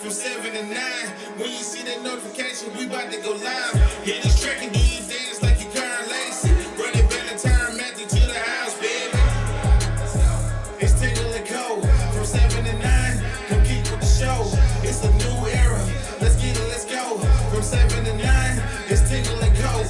from 7 to 9. When you see that notification, we about to go live. Hit this track and do you dance like you Karen Lacey. Run it back and turn Matthew to the house, baby. It's Tingle and Co. From 7 to 9. Come keep with the show. It's a new era. Let's get it, let's go. From 7 to 9. It's Tingle and Co.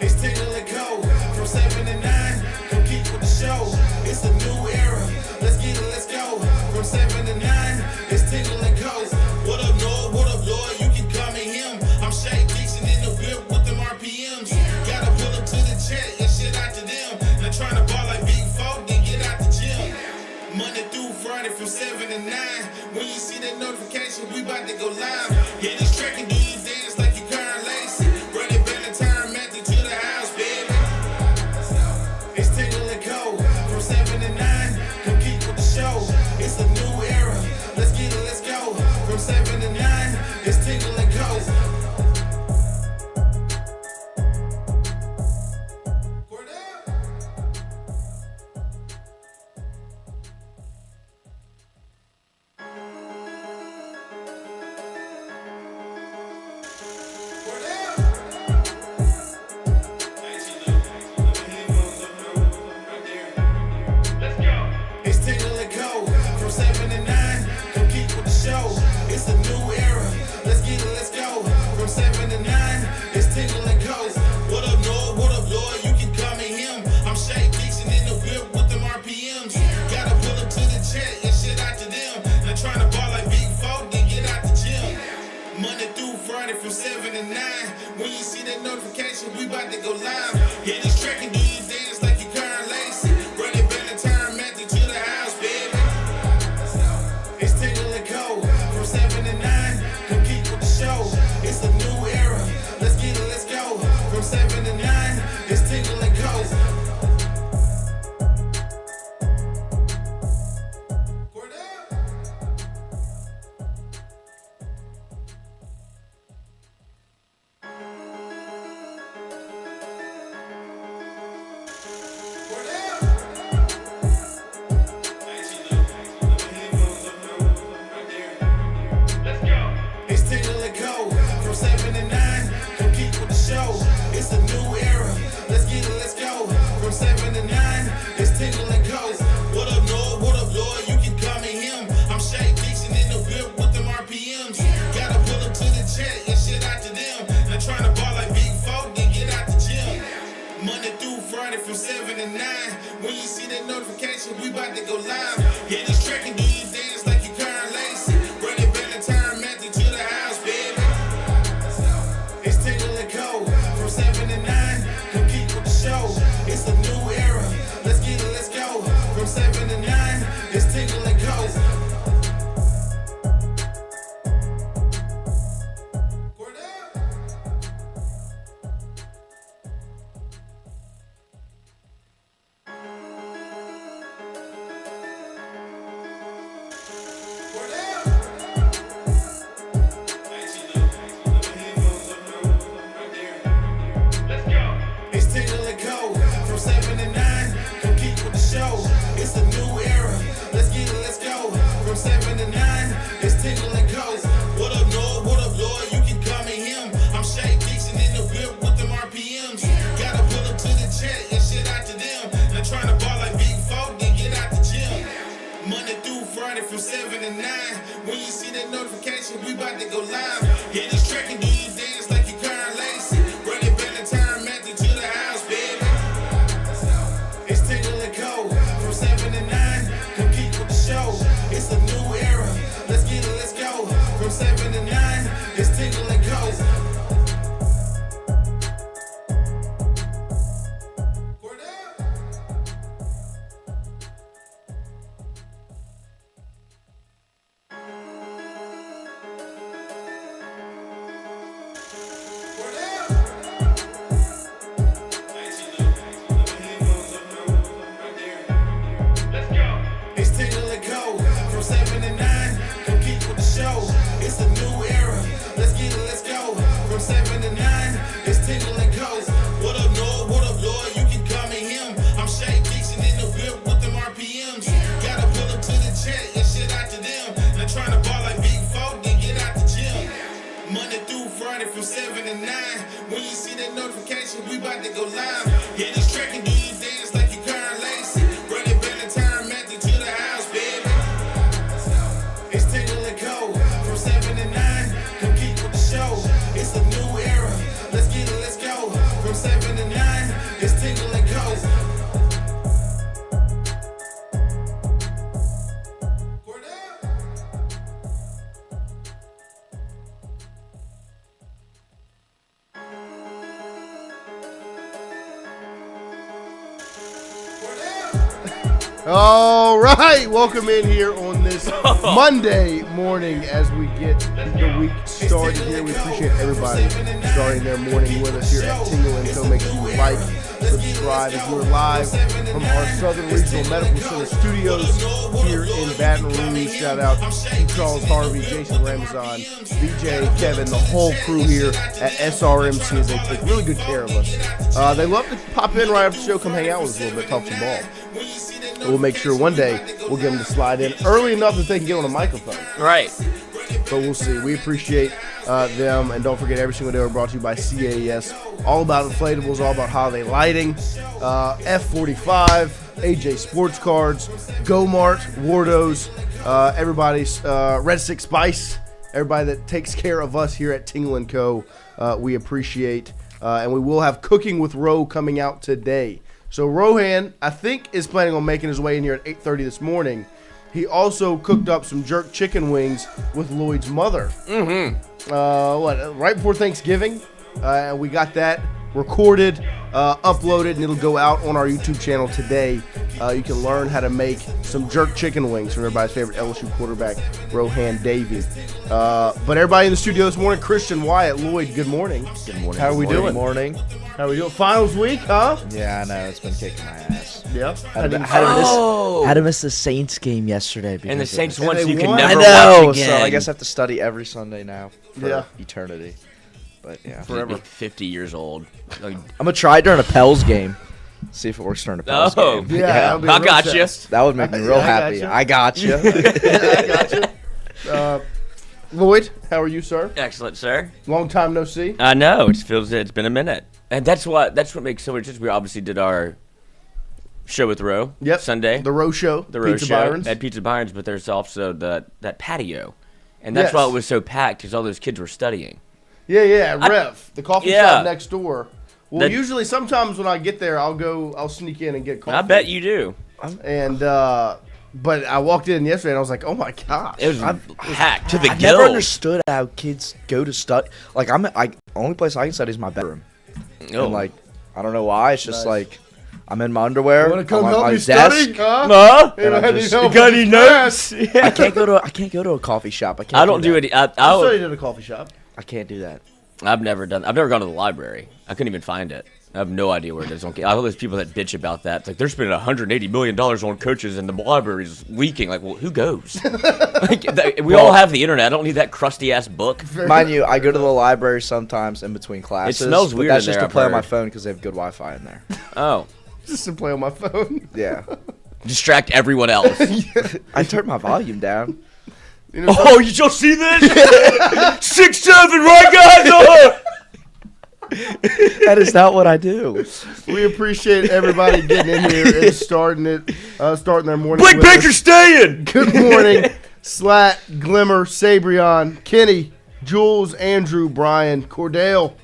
It's Tingle and Co. From 7 to 9. Come keep with the show. It's a new era. Let's get it, let's go. From 7 to 9. It's Tingle and Co. What up, Lord? What up, Lord? You can call me him. I'm Shay Dixon in the whip with them RPMs. Gotta pull up to the chat and shit out to them. Not trying to ball like big folk, then get out the gym. Monday through Friday from 7 to 9. When you see that notification, we about to go live. Hit this track and do you dance like you Karen Lacey. Run it back and turn Matthew to the house, baby. It's Tingle and Co. From 7 to 9. Come keep with the show. It's a new era. Let's get it, let's go. From 7 to 9. It's Tingle and Co. It's Tingle and Co. From 7 to 9. Come keep with the show. It's a new era. Let's get it, let's go. From 7 to 9. It's Tingle and Co. What up, Lord? What up, Lord? You can call me him. I'm Shay Dixon in the whip with them RPMs. Gotta pull up to the chat and shit out to them. Not trying to ball like big folk, then get out the gym. Monday through Friday from 7 to 9. When you see that notification, we about to go live. Hit this track and do you dance like you Karen Lacey. Run it back and turn Matthew to the house, baby. It's Tingle and Co. From 7 to 9. Come keep with the show. It's a new era. Let's get it, let's go. From 7 to 9. It's Tingle and Co. It's Tingle and Co. From 7 to 9. Come keep with the show. It's a new era. Let's get it, let's go. From 7 to 9. It's Tingle and Co. What up, Lord? What up, Lord? You can call me him. I'm Shay Dixon in the whip with them RPMs. Gotta pull up to the chat and shit out to them. Not trying to ball like big folk, then get out the gym. Monday through Friday from 7 to 9. When you see that notification, we about to go live. Hit this track and do you dance like you Karen Lacey. Run it back and turn Matthew to the house, baby. It's Tingle and Co. From 7 to 9. Come keep with the show. It's a new era. Let's get it, let's go. From 7 to 9. It's Tingle and Co. It's Tingle and Co. From 7 to 9. Come keep with the show. It's a new era. We about to go live. Hit this track and do you dance like you Karen Lacey. Run it back and turn Matthew to the house, baby. It's Tingle and Co. From 7 to 9. Come keep with the show. It's a new era. Let's get it, let's go. From 7 to 9. It's Tingle and Co. All right, welcome in here on this Monday morning as we get the week started here. We appreciate everybody starting their morning with us here at Tingle and Co. Make sure you like, subscribe as we're live from our Southern Regional Medical Center studios here in Baton Rouge. Shout out to Charles Harvey, Jason Ramazan, BJ, Kevin, the whole crew here at SRMC as they take really good care of us. They love to pop in right after the show, come hang out with us a little bit, talk some ball. We'll make sure one day we'll get them to slide in early enough that they can get on a microphone. Right. But we'll see. We appreciate them. And don't forget, every single day we're brought to you by CAS. All about inflatables, all about holiday lighting. F45, AJ Sports Cards, GoMart, Wardo's, everybody's Red Six Spice, everybody that takes care of us here at Tingle & Co. We appreciate. And we will have Cooking with Ro coming out today. So Rohan, I think, is planning on making his way in here at 8:30 this morning. He also cooked up some jerk chicken wings with Lloyd's mother. Right before Thanksgiving. And we got that recorded, uploaded, and it'll go out on our YouTube channel today. You can learn how to make some jerk chicken wings from everybody's favorite LSU quarterback, Rohan Davey. But everybody in the studio this morning, Christian, Wyatt, Lloyd, good morning. Good morning. How are we doing? Good morning. How are we doing? Finals week, huh? Yeah, I know. It's been kicking my ass. Yeah. Had to miss the Saints game yesterday. And the Saints won. won, so you can won. never I know, watch again. so I guess I have to study every Sunday now for eternity. But yeah, Forever. 50 years old. Like, I'm gonna try during a Pels game. See if it works during a Pels game. Yeah, I got you. That would make me real happy. I got you. I got you. Lloyd, how are you, sir? Excellent, sir. Long time no see. I know. It's been a minute. And that's what makes so much sense. We obviously did our show with Ro Sunday. The Ro Show. The Ro Pizza Show Byron's. at Pizza Byron's, but there's also that patio. And that's Yes. why it was so packed, because all those kids were studying. Yeah, Rev, the coffee shop next door. Well, usually, sometimes when I get there, I'll sneak in and get coffee. I bet you do. And but I walked in yesterday and I was like, oh my gosh, It was packed to the I gills. never understood how kids go to study. Like only place I can study is my bedroom. Oh. And like I don't know why. It's just like I'm in my underwear. Want to come I'm help on my me desk. study? Huh? Huh? And I need help Got with any this notes? I can't go to a coffee shop. I don't do it. it. I studied at a coffee shop. I can't do that. I've never gone to the library. I couldn't even find it. I have no idea where it is. I know there's people that bitch about that. It's like they're spending $180 million on coaches and the library's leaking. Like, well, who goes? We all have the internet. I don't need that crusty ass book. Mind you, I go to the library sometimes in between classes. smells but weird that's in just there, to play I've on my heard. phone because they have good Wi-Fi in there. Oh, Just to play on my phone. Yeah. distract everyone else. I turned my volume down. You know, Oh, you just see this? 6'7", right, guys? Oh. That is not what I do. we appreciate everybody getting in here and starting their morning. Blake with us. Baker staying. Good morning, Slat, Glimmer, Sabrion, Kenny, Jules, Andrew, Brian, Cordell.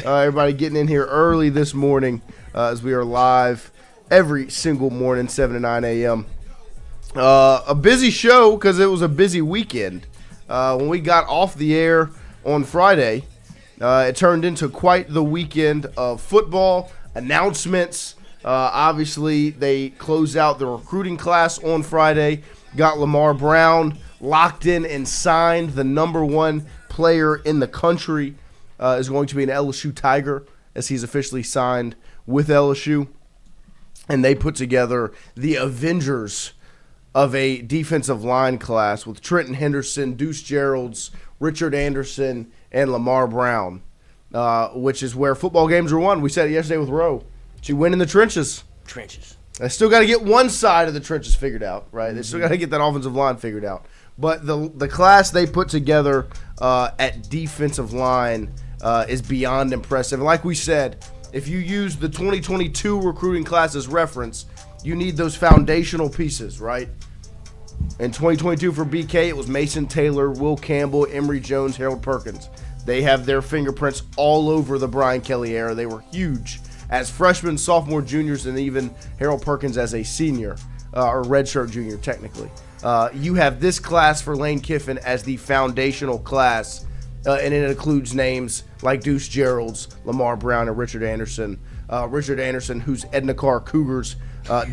Everybody getting in here early this morning as we are live every single morning, 7 to 9 a.m. A busy show because it was a busy weekend. When we got off the air on Friday, it turned into quite the weekend of football, announcements. Obviously, they closed out the recruiting class on Friday, got Lamar Brown locked in and signed. The number one player in the country is going to be an LSU Tiger as he's officially signed with LSU. And they put together the Avengers of a defensive line class with Trenton Henderson, Deuce Geralds, Richard Anderson, and Lamar Brown, which is where football games are won. We said it yesterday with Roe. You win in the trenches. They still got to get one side of the trenches figured out, right? Mm-hmm. They still got to get that offensive line figured out. But the class they put together at defensive line is beyond impressive. And like we said, if you use the 2022 recruiting class as reference, you need those foundational pieces, right? In 2022 for BK, it was Mason Taylor, Will Campbell, Emory Jones, Harold Perkins. They have their fingerprints all over the Brian Kelly era. They were huge as freshmen, sophomore, juniors, and even Harold Perkins as a senior, or redshirt junior technically. You have this class for Lane Kiffin as the foundational class, and it includes names like Deuce Geralds, Lamar Brown, and Richard Anderson. Richard Anderson, whose Edna Carr Cougars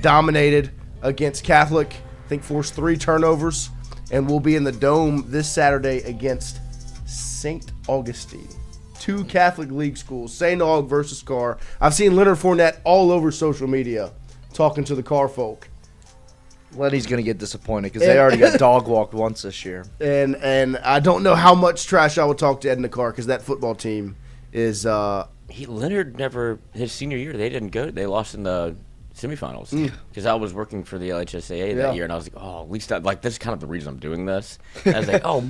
dominated against Catholic, I think forced 3 turnovers, and will be in the Dome this Saturday against St. Augustine. 2 Catholic League schools, St. Aug versus Carr. I've seen Leonard Fournette all over social media talking to the Carr folk. Letty's going to get disappointed because they already got dog walked once this year. And I don't know how much trash I would talk to Edna Carr because that football team is Leonard never, his senior year, they didn't go. They lost in the semifinals because I was working for the LHSAA that year, and I was like, oh, at least this is kind of the reason I'm doing this. And I was like, oh,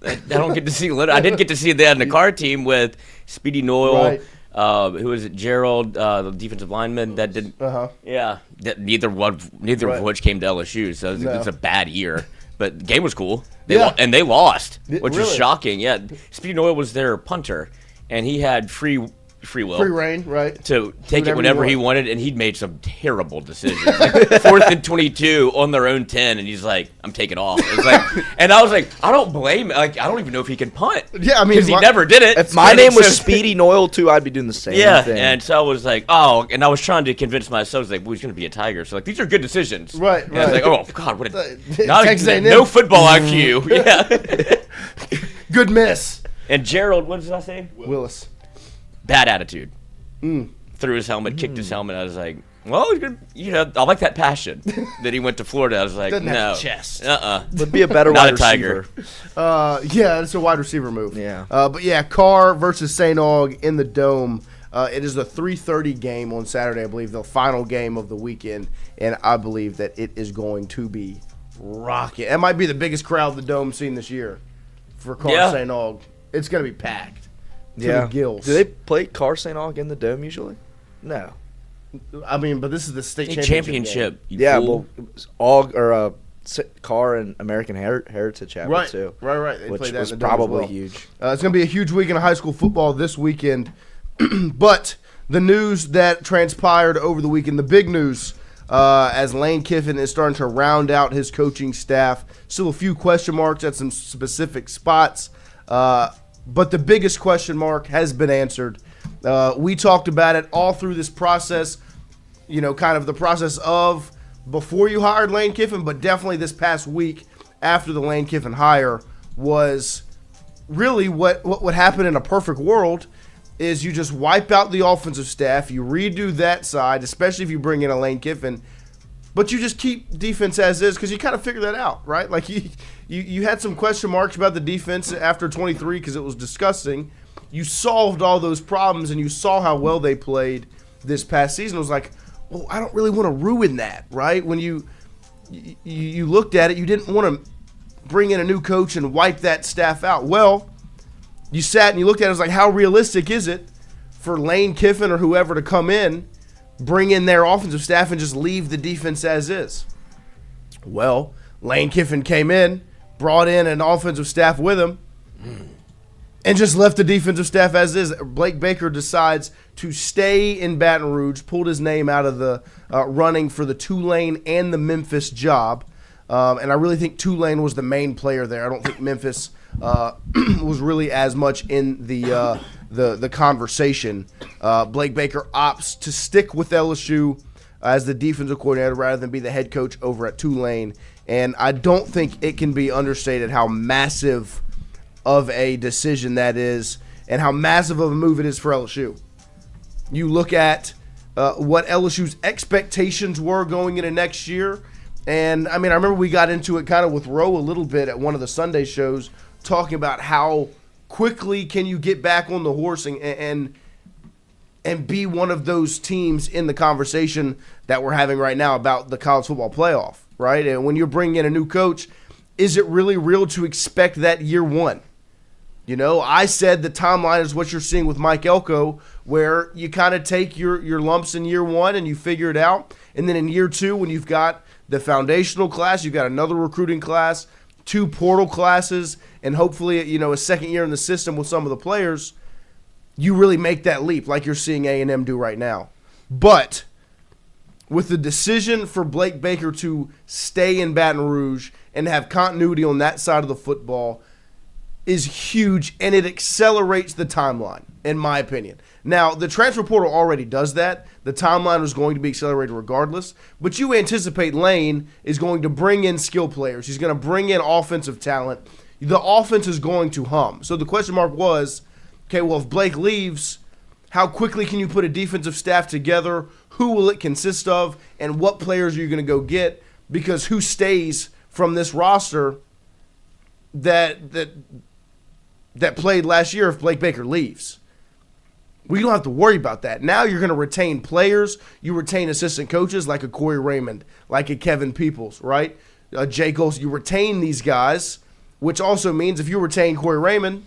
I don't get to see Leonard. I did get to see the Edna Carr team with Speedy Noyle. Right. Who was it? Gerald, the defensive lineman that didn't. Yeah, neither of which came to LSU. So it's a bad year. But the game was cool. They lost, which was shocking. Yeah, Speedy Noyle was their punter, and he had free will, free reign, right, to take it whenever he wanted, and he'd made some terrible decisions. Like 4th and 22 on their own 10, and he's like, "I'm taking off." It's like, and I was like, I don't blame. Like, I don't even know if he can punt. Yeah, I mean, because he never did it. If my name was Speedy Noyle too, I'd be doing the same thing. And so I was like, oh, and I was trying to convince myself, I was like, well, he's going to be a Tiger. So like, these are good decisions. Right. And I was like, oh God, what no football IQ. Yeah. Good miss. And Gerald, what did I say? Willis. Bad attitude. Threw his helmet, kicked his helmet. I was like, well, I like that passion that he went to Florida. I was like, Doesn't no. have chest. Would be a better Not wide a Tiger. receiver. Yeah, it's a wide receiver move. Yeah. But yeah, Carr versus St. Aug in the Dome. It is a 3:30 game on Saturday, I believe, the final game of the weekend, and I believe that it is going to be rocking. It might be the biggest crowd the Dome's seen this year for Carr St. Aug. It's going to be packed. To the gills. Do they play Carr St. Aug in the Dome usually? No. I mean, but this is the state championship. Yeah, well, Aug or Carr and American Heritage have it too. Right. They Which played that was in the Dome probably as well. huge. It's going to be a huge weekend of high school football this weekend. But the news that transpired over the weekend, the big news, as Lane Kiffin is starting to round out his coaching staff. Still a few question marks at some specific spots. But the biggest question mark has been answered. We talked about it all through this process, kind of the process of before you hired Lane Kiffin, but definitely this past week after the Lane Kiffin hire was really what would happen in a perfect world is you just wipe out the offensive staff, you redo that side, especially if you bring in a Lane Kiffin, but you just keep defense as is because you kind of figure that out, right? Like you had some question marks about the defense after 23 because it was disgusting. You solved all those problems and you saw how well they played this past season. It was like, well, I don't really want to ruin that, right? When you looked at it, you didn't want to bring in a new coach and wipe that staff out. Well, you sat and you looked at it, it was like, how realistic is it for Lane Kiffin or whoever to come in, bring in their offensive staff, and just leave the defense as is? Well, Lane Kiffin came in, brought in an offensive staff with him, and just left the defensive staff as is. Blake Baker decides to stay in Baton Rouge, pulled his name out of the running for the Tulane and the Memphis job. And I really think Tulane was the main player there. I don't think Memphis was really as much in the conversation. Blake Baker opts to stick with LSU as the defensive coordinator rather than be the head coach over at Tulane. And I don't think it can be understated how massive of a decision that is and how massive of a move it is for LSU. You look at what LSU's expectations were going into next year. And, I mean, I remember we got into it kind of with Roe a little bit at one of the Sunday shows talking about how quickly can you get back on the horse and be one of those teams in the conversation that we're having right now about the college football playoff, right? And when you're bringing in a new coach, is it really real to expect that year one? You know, I said the timeline is what you're seeing with Mike Elko, where you kind of take your lumps in year one and you figure it out. And then in year two, when you've got the foundational class, you've got another recruiting class, 2 portal classes, and hopefully, you know, a second year in the system with some of the players, you really make that leap like you're seeing A&M do right now. But with the decision for Blake Baker to stay in Baton Rouge and have continuity on that side of the football is huge, and it accelerates the timeline, in my opinion. Now, the transfer portal already does that. The timeline was going to be accelerated regardless, but you anticipate Lane is going to bring in skill players. He's going to bring in offensive talent. The offense is going to hum. So the question mark was, okay, well, if Blake leaves, how quickly can you put a defensive staff together? Who will it consist of? And what players are you going to go get? Because who stays from this roster that played last year if Blake Baker leaves? We don't have to worry about that. Now you're going to retain players. You retain assistant coaches like a Corey Raymond, like a Kevin Peoples, right? Jake Olsen. You retain these guys, which also means if you retain Corey Raymond,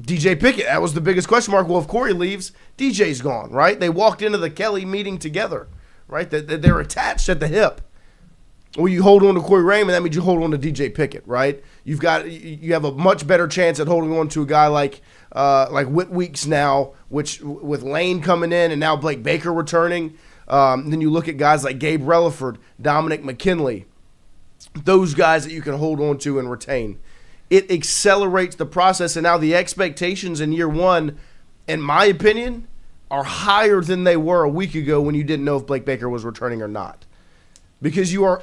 DJ Pickett, that was the biggest question mark. Well, if Corey leaves, DJ's gone, right? They walked into the Kelly meeting together, right? They're attached at the hip. Well, you hold on to Corey Raymond, that means you hold on to DJ Pickett, right? You have a much better chance at holding on to a guy like Whit Weeks now, which with Lane coming in and now Blake Baker returning. Then you look at guys like Gabe Relaford, Dominic McKinley, those guys that you can hold on to and retain. It accelerates the process, and now the expectations in year one, in my opinion, are higher than they were a week ago when you didn't know if Blake Baker was returning or not. Because you are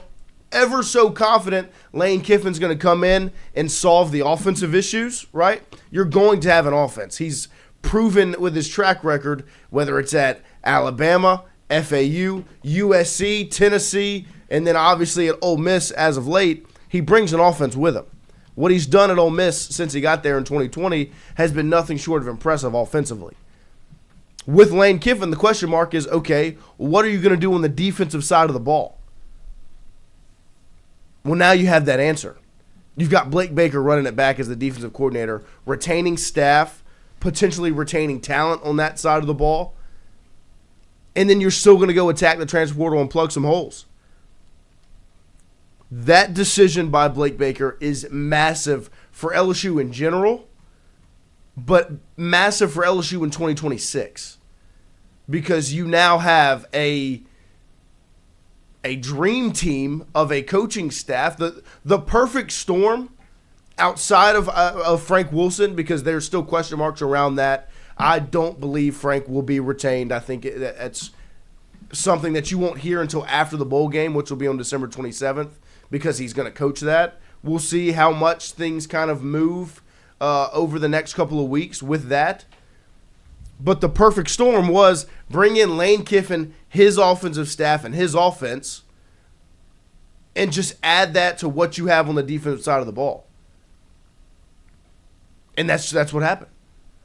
ever so confident Lane Kiffin's going to come in and solve the offensive issues, right? You're going to have an offense. He's proven with his track record, whether it's at Alabama, FAU, USC, Tennessee, and then obviously at Ole Miss as of late, he brings an offense with him. What he's done at Ole Miss since he got there in 2020 has been nothing short of impressive offensively. With Lane Kiffin, the question mark is, okay, what are you going to do on the defensive side of the ball? Well, now you have that answer. You've got Blake Baker running it back as the defensive coordinator, retaining staff, potentially retaining talent on that side of the ball, and then you're still going to go attack the transfer portal and plug some holes. That decision by Blake Baker is massive for LSU in general, but massive for LSU in 2026 because you now have a dream team of a coaching staff, the perfect storm outside of Frank Wilson, because there's still question marks around that. I don't believe Frank will be retained. I think that's something that you won't hear until after the bowl game, which will be on December 27th, because he's going to coach that. We'll see how much things kind of move over the next couple of weeks with that. But the perfect storm was bring in Lane Kiffin, his offensive staff, and his offense, and just add that to what you have on the defensive side of the ball. And that's what happened.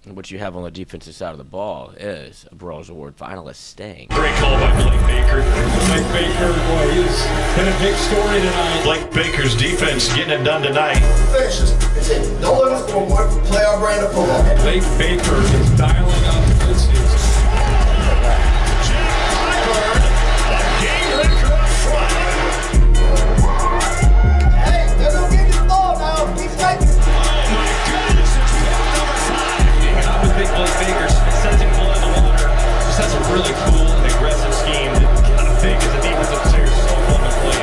What you have on the defensive side of the ball is a Brawls Award finalist staying. Great call by Blake Baker. Blake Baker, boy, he's been a big story tonight. Blake Baker's defense getting it done tonight. Finishes. It's it. Don't let us go play our brand of football. Blake Baker is dialing up this season. Hey, they're gonna give you the ball now. Keep taking it. I would think Blake Baker sensing blood in the water. Just has a really cool and aggressive scheme that kind of big as a defensive player is so fun to play.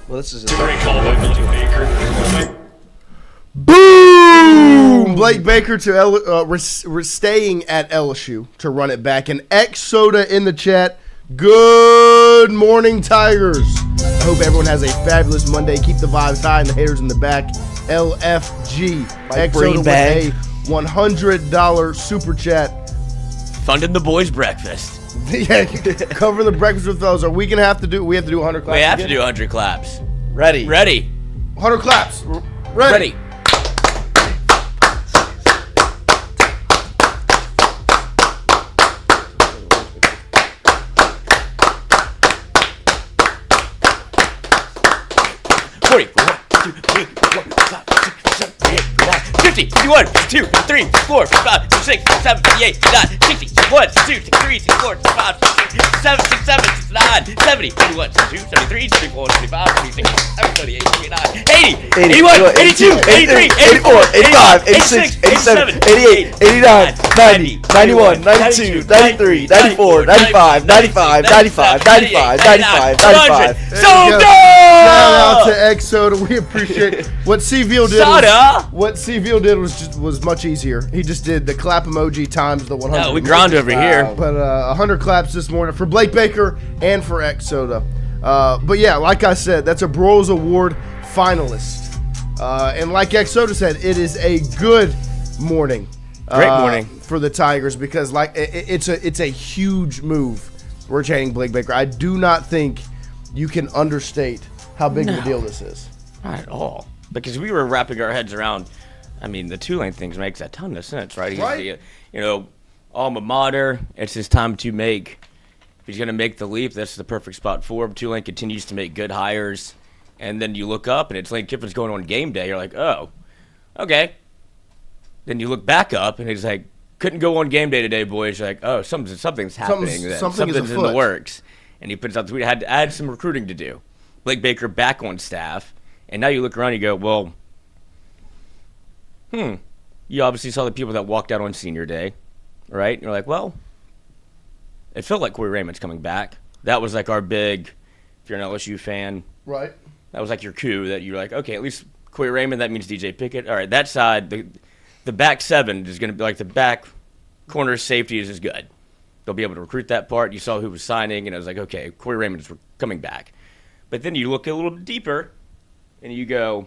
Well, this is It's a great call by Blake Baker. Boom! Blake Baker to staying at LSU to run it back. And X Soda in the chat. Good morning, Tigers. I hope everyone has a fabulous Monday. Keep the vibes high and the haters in the back. LFG. X Soda with a $100 super chat. Funding the boys' breakfast. Yeah, covering the breakfast with fellas. Are we gonna have to do? We have to do 100 claps. We have to again? do 100 claps. ready. Ready. 100 claps. Ready. Ready. Ready. 1, 2, 3. 50, 51, 52, 53, 54, 55, 56, 57, 58, 59, 60, 61, 62, 63, 64, 65, 66, 67, 69, 70, 71, 72, 73, 74, 75, 76, 77, 78, 79, 80, 81, 82, 83, 84, 85, 86, 87, 88, 89, 90, 91, 92, 93, 94, 95, 95, 95, 95, 95, 95. Shout out to Exoda. We appreciate what Seville did. What Seville did was much easier. He just did the clap emoji times the 100. No, we grind over here. But 100 claps this morning for Blake Baker and for Exoda. But yeah, like I said, that's a Broyles Award finalist. And like Exoda said, it is a good morning. Great morning for the Tigers because like it's a huge move. Rotating Blake Baker. I do not think you can understate how big of a deal this is. Not at all. Because we were wrapping our heads around, I mean, the Tulane thing makes a ton of sense, right? He's Right. the, alma mater. It's his time to make. If he's going to make the leap, that's the perfect spot for him. Tulane continues to make good hires. And then you look up, and it's Lane Kiffin's going on game day. You're like, oh, okay. Then you look back up, and he's like, couldn't go on game day today, boys. You're like, oh, something's happening. Something's in the works. And he puts out the tweet, had to add some recruiting to do. Blake Baker back on staff. And now you look around and you go, well, you obviously saw the people that walked out on senior day, right? And you're like, well, it felt like Corey Raymond's coming back. That was like our big, if you're an LSU fan, Right. that was like your coup that you're like, okay, at least Corey Raymond, that means DJ Pickett. All right, that side, the back seven is going to be like the back corner safety is good. They'll be able to recruit that part. You saw who was signing, and I was like, okay, Corey Raymond is coming back. But then you look a little deeper, and you go,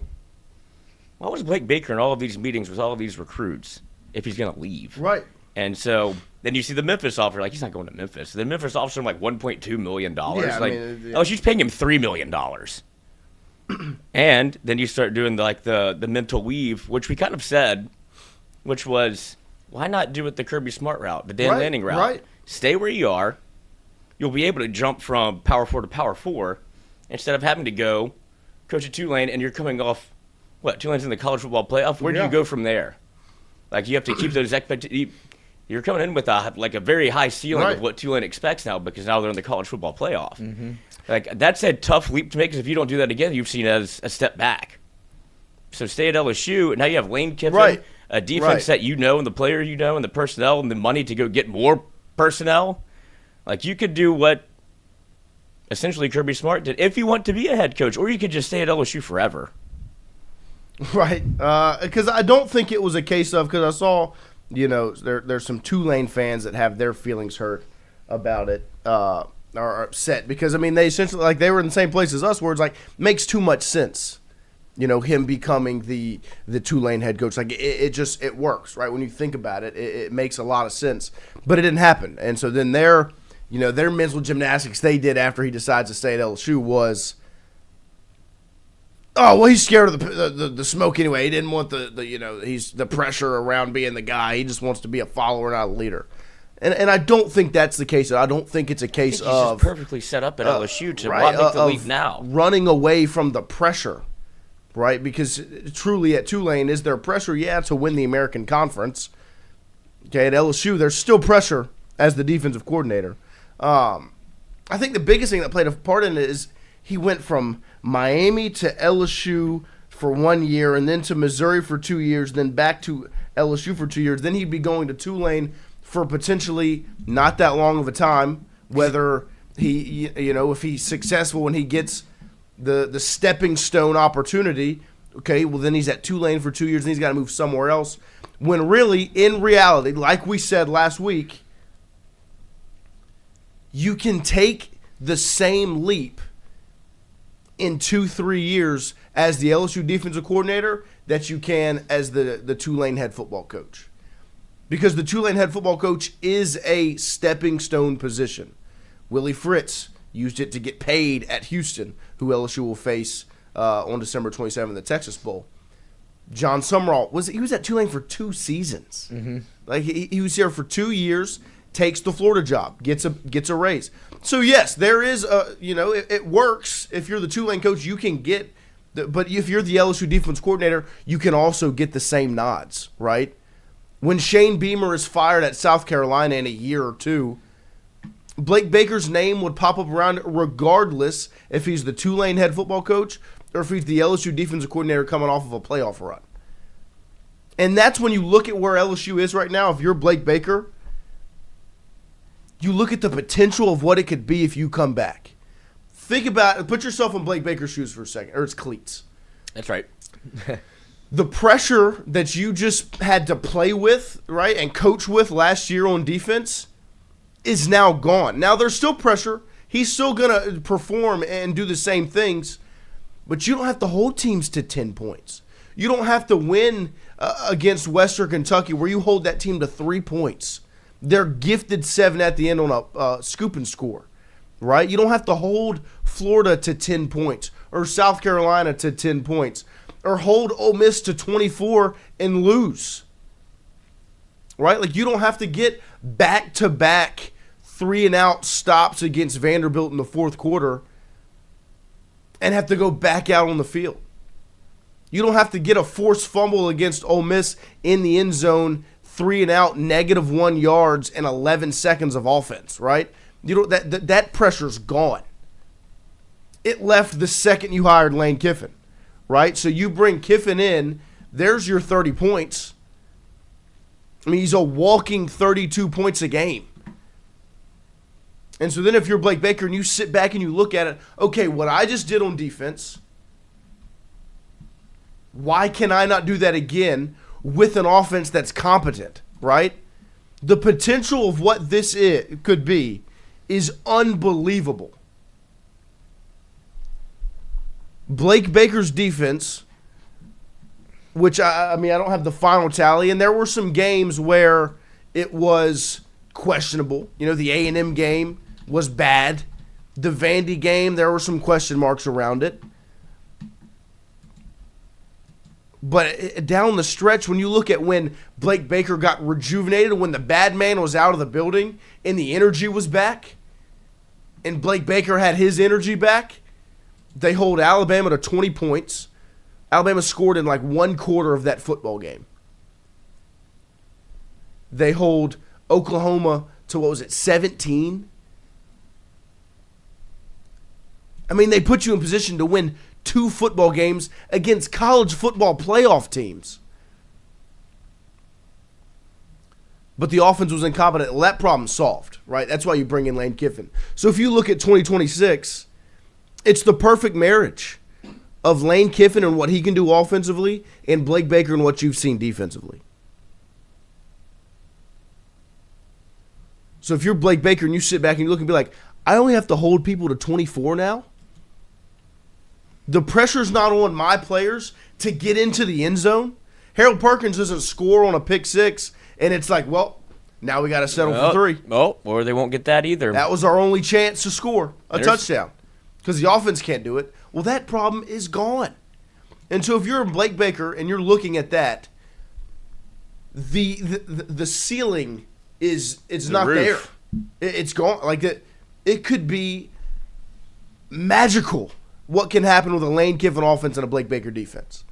why was Blake Baker in all of these meetings with all of these recruits if he's going to leave? Right. And so then you see the Memphis offer, like, he's not going to Memphis. The Memphis offers him like $1.2 million. Yeah, I like, mean, LSU's paying him $3 million. And then you start doing the mental weave, which we kind of said, which was, why not do it the Kirby Smart route, the Dan Lanning route? Right. Stay where you are. You'll be able to jump from Power 4 to Power 4 instead of having to go coach at Tulane, and you're coming off, what, Tulane's in the college football playoff? Where do you go from there? Like, you have to keep those expectations. You're coming in with a very high ceiling of what Tulane expects now because now they're in the college football playoff. Mm-hmm. Like, that's a tough leap to make because if you don't do that again, you've seen it as a step back. So stay at LSU, and now you have Lane Kiffin, a defense that you know, and the player you know, and the personnel, and the money to go get more personnel. Like, you could do what essentially Kirby Smart did if you want to be a head coach, or you could just stay at LSU forever. Right. Because I don't think it was a case of, because I saw, there's some Tulane fans that have their feelings hurt about it, are upset because, I mean, they essentially, like, they were in the same place as us where it's like, makes too much sense. Him becoming the Tulane head coach. Like, it works, right? When you think about it, it makes a lot of sense. But it didn't happen. And so then their mental gymnastics they did after he decides to stay at LSU was, oh, well, he's scared of the smoke anyway. He didn't want he's the pressure around being the guy. He just wants to be a follower, not a leader. And I don't think that's the case. I don't think it's a case he's of just perfectly set up at LSU to make the leap now. Running away from the pressure. Right, because truly at Tulane, is there pressure? Yeah, to win the American Conference. Okay, at LSU, there's still pressure as the defensive coordinator. I think the biggest thing that played a part in it is he went from Miami to LSU for 1 year, and then to Missouri for 2 years, then back to LSU for 2 years. Then he'd be going to Tulane for potentially not that long of a time, whether he, if he's successful when he gets the stepping stone opportunity, okay, well, then he's at Tulane for 2 years, and he's got to move somewhere else. When really, in reality, like we said last week, you can take the same leap in 2-3 years as the LSU defensive coordinator that you can as the Tulane head football coach. Because the Tulane head football coach is a stepping stone position. Willie Fritz used it to get paid at Houston, who LSU will face on December 27th, the Texas Bowl. John Sumrall was at Tulane for 2 seasons. Mm-hmm. Like he was here for 2 years, takes the Florida job, gets a raise. So yes, there is it works. If you're the Tulane coach, you can get But if you're the LSU defense coordinator, you can also get the same nods, right? When Shane Beamer is fired at South Carolina in a year or two, Blake Baker's name would pop up around regardless if he's the Tulane head football coach or if he's the LSU defensive coordinator coming off of a playoff run. And that's when you look at where LSU is right now. If you're Blake Baker, you look at the potential of what it could be if you come back. Think about it. Put yourself in Blake Baker's shoes for a second, or his cleats. That's right. The pressure that you just had to play with, right, and coach with last year on defense is now gone. Now, there's still pressure. He's still going to perform and do the same things, but you don't have to hold teams to 10 points. You don't have to win against Western Kentucky where you hold that team to 3 points. They're gifted 7 at the end on a scoop and score, right? You don't have to hold Florida to 10 points or South Carolina to 10 points or hold Ole Miss to 24 and lose, right? Like, you don't have to get back-to-back 3-and-out stops against Vanderbilt in the fourth quarter and have to go back out on the field. You don't have to get a forced fumble against Ole Miss in the end zone, 3-and-out, -1 yards, and 11 seconds of offense, right? You know that pressure's gone. It left the second you hired Lane Kiffin, right? So you bring Kiffin in, there's your 30 points. I mean, he's a walking 32 points a game. And so then if you're Blake Baker and you sit back and you look at it, okay, what I just did on defense, why can I not do that again with an offense that's competent, right? The potential of what this could be is unbelievable. Blake Baker's defense, which I mean, I don't have the final tally, and there were some games where it was questionable. You know, the A&M game was bad. The Vandy game, there were some question marks around it. But down the stretch, when you look at when Blake Baker got rejuvenated, when the bad man was out of the building and the energy was back, and Blake Baker had his energy back, they hold Alabama to 20 points. Alabama scored in like one quarter of that football game. They hold Oklahoma to, 17? I mean, they put you in position to win 2 football games against college football playoff teams. But the offense was incompetent. Well, that problem solved, right? That's why you bring in Lane Kiffin. So if you look at 2026, it's the perfect marriage of Lane Kiffin and what he can do offensively and Blake Baker and what you've seen defensively. So if you're Blake Baker and you sit back and you look and be like, I only have to hold people to 24 now? The pressure's not on my players to get into the end zone. Harold Perkins doesn't score on a pick six, and it's like, well, now we got to settle for 3. Oh, or they won't get that either. That was our only chance to score a touchdown because the offense can't do it. Well, that problem is gone. And so if you're Blake Baker and you're looking at that, the ceiling is not there. It's gone. Like it could be magical what can happen with a Lane Kiffin offense and a Blake Baker defense.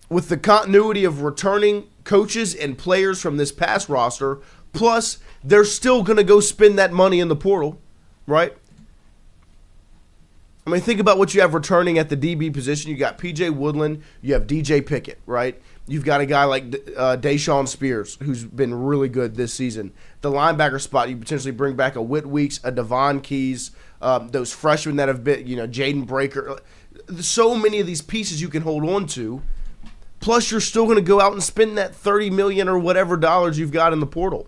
With the continuity of returning coaches and players from this past roster, plus they're still going to go spend that money in the portal, right? I mean, think about what you have returning at the DB position. You got P.J. Woodland. You have D.J. Pickett, right? You've got a guy like Deshaun Spears, who's been really good this season. The linebacker spot, you potentially bring back a Whit Weeks, a Devon Keys, those freshmen that have been, Jaden Breaker. So many of these pieces you can hold on to. Plus, you're still going to go out and spend that $30 million or whatever dollars you've got in the portal.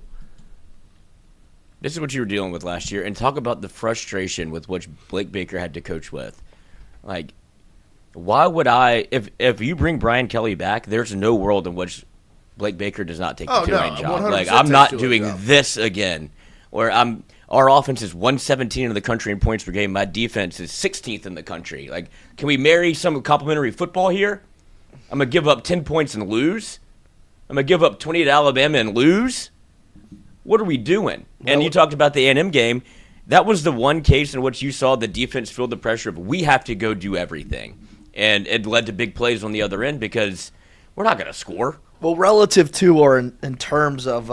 This is what you were dealing with last year. And talk about the frustration with which Blake Baker had to coach with. Like, why would I, if you bring Brian Kelly back, there's no world in which Blake Baker does not take the Tulane job. Like, I'm not doing this again. Where our offense is 117 in the country in points per game. My defense is 16th in the country. Like, can we marry some complimentary football here? I'm going to give up 10 points and lose? I'm going to give up 20 to Alabama and lose? What are we doing? And you talked about the A&M game, that was the one case in which you saw the defense feel the pressure of we have to go do everything. And it led to big plays on the other end because we're not going to score. Well, relative to or in terms of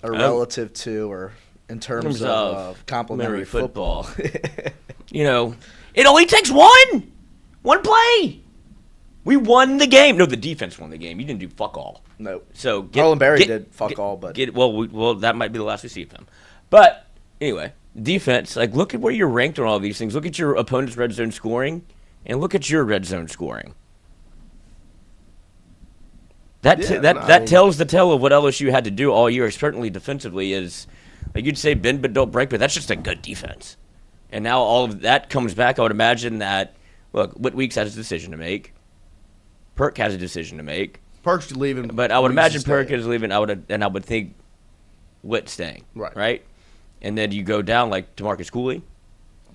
relative to or in terms of complimentary football. You know, it only takes one play. We won the game. No, the defense won the game. You didn't do fuck all. No. So Marlon Berry did fuck all, but well, that might be the last we see of him. But anyway, defense. Like, look at where you're ranked on all these things. Look at your opponent's red zone scoring, and look at your red zone scoring. That tells the tale of what LSU had to do all year. Certainly defensively is, like you'd say, bend but don't break, but that's just a good defense. And now all of that comes back. I would imagine that. Look, Whitweeks has a decision to make. Perk has a decision to make. Perk's leaving, but I would imagine Perk staying. is leaving. I would think Witt staying. Right. And then you go down like DeMarcus Cooley.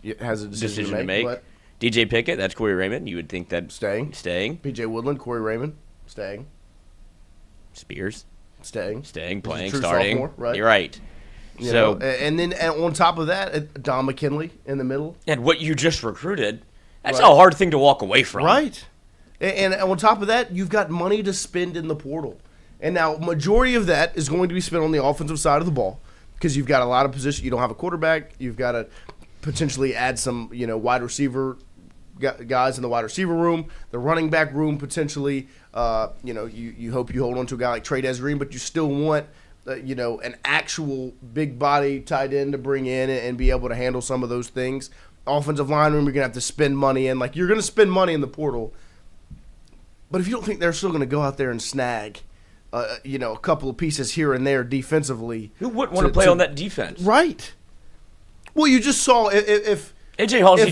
It has a decision to make. But DJ Pickett, that's Corey Raymond. You would think that staying. PJ Woodland, Corey Raymond, staying. Spears, staying, playing, starting. Sophomore, right? You're right. So and then on top of that, Don McKinley in the middle. And what you just recruited, that's a hard thing to walk away from. Right. And on top of that, you've got money to spend in the portal. And now majority of that is going to be spent on the offensive side of the ball because you've got a lot of positions. You don't have a quarterback. You've got to potentially add some, wide receiver guys in the wide receiver room, the running back room potentially. You hope you hold on to a guy like Trey Desiree, but you still want, an actual big body tight end to bring in and be able to handle some of those things. Offensive line room, you're going to have to spend money in. Like, you're going to spend money in the portal. But if you don't think they're still going to go out there and snag, a couple of pieces here and there defensively. Who wouldn't want to play on that defense? Right. Well, you just saw if AJ Halsey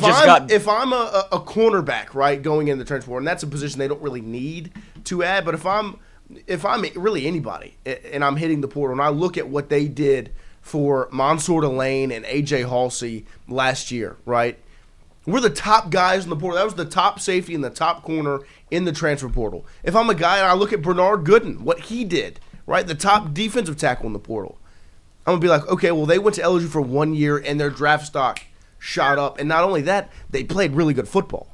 if I'm a cornerback, right, going in the transfer, and that's a position they don't really need to add. But if I'm really anybody, and I'm hitting the portal, and I look at what they did for Mansour Lane and AJ Halsey last year, right? We're the top guys in the portal. That was the top safety and the top corner in the transfer portal. If I'm a guy and I look at Bernard Gooden, what he did, right, the top defensive tackle in the portal, I'm going to be like, okay, well, they went to LSU for 1 year and their draft stock shot up. And not only that, they played really good football.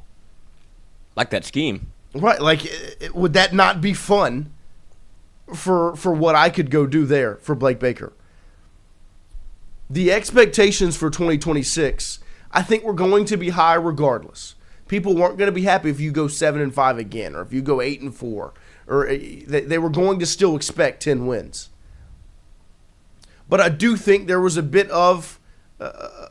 Like that scheme. Right. Like, would that not be fun for what I could go do there for Blake Baker? The expectations for 2026, I think we're going to be high regardless. People weren't going to be happy if you go 7-5 again, or if you go 8-4, or they were going to still expect 10 wins. But I do think there was a bit of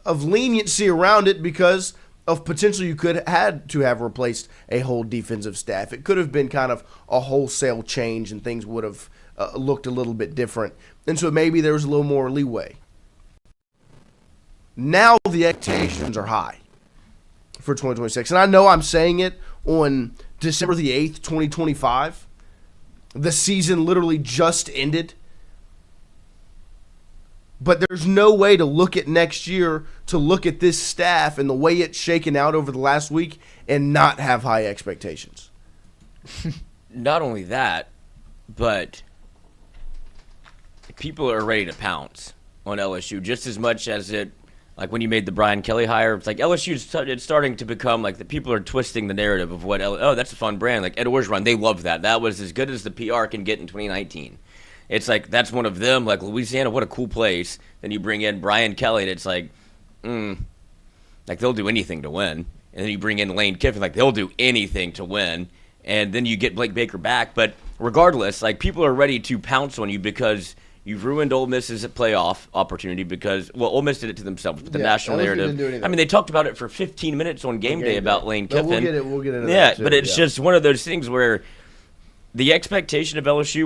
leniency around it because of potential you could had to have replaced a whole defensive staff. It could have been kind of a wholesale change, and things would have looked a little bit different. And so maybe there was a little more leeway. Now the expectations are high for 2026. And I know I'm saying it on December the 8th, 2025. The season literally just ended. But there's no way to look at next year, to look at this staff and the way it's shaken out over the last week and not have high expectations. Not only that, but people are ready to pounce on LSU just as much as it, like when you made the Brian Kelly hire. It's like LSU it's starting to become like the people are twisting the narrative of what, that's a fun brand. Like Ed Orgeron, they love that. That was as good as the PR can get in 2019. It's like that's one of them. Like Louisiana, what a cool place. Then you bring in Brian Kelly, and it's like, like they'll do anything to win. And then you bring in Lane Kiffin, like they'll do anything to win. And then you get Blake Baker back. But regardless, like people are ready to pounce on you because you've ruined Ole Miss's playoff opportunity because, well, Ole Miss did it to themselves, but the national narrative. I mean, they talked about it for 15 minutes on Game Day about Lane Kiffin. We'll get into that too. But it's just one of those things where the expectation of LSU,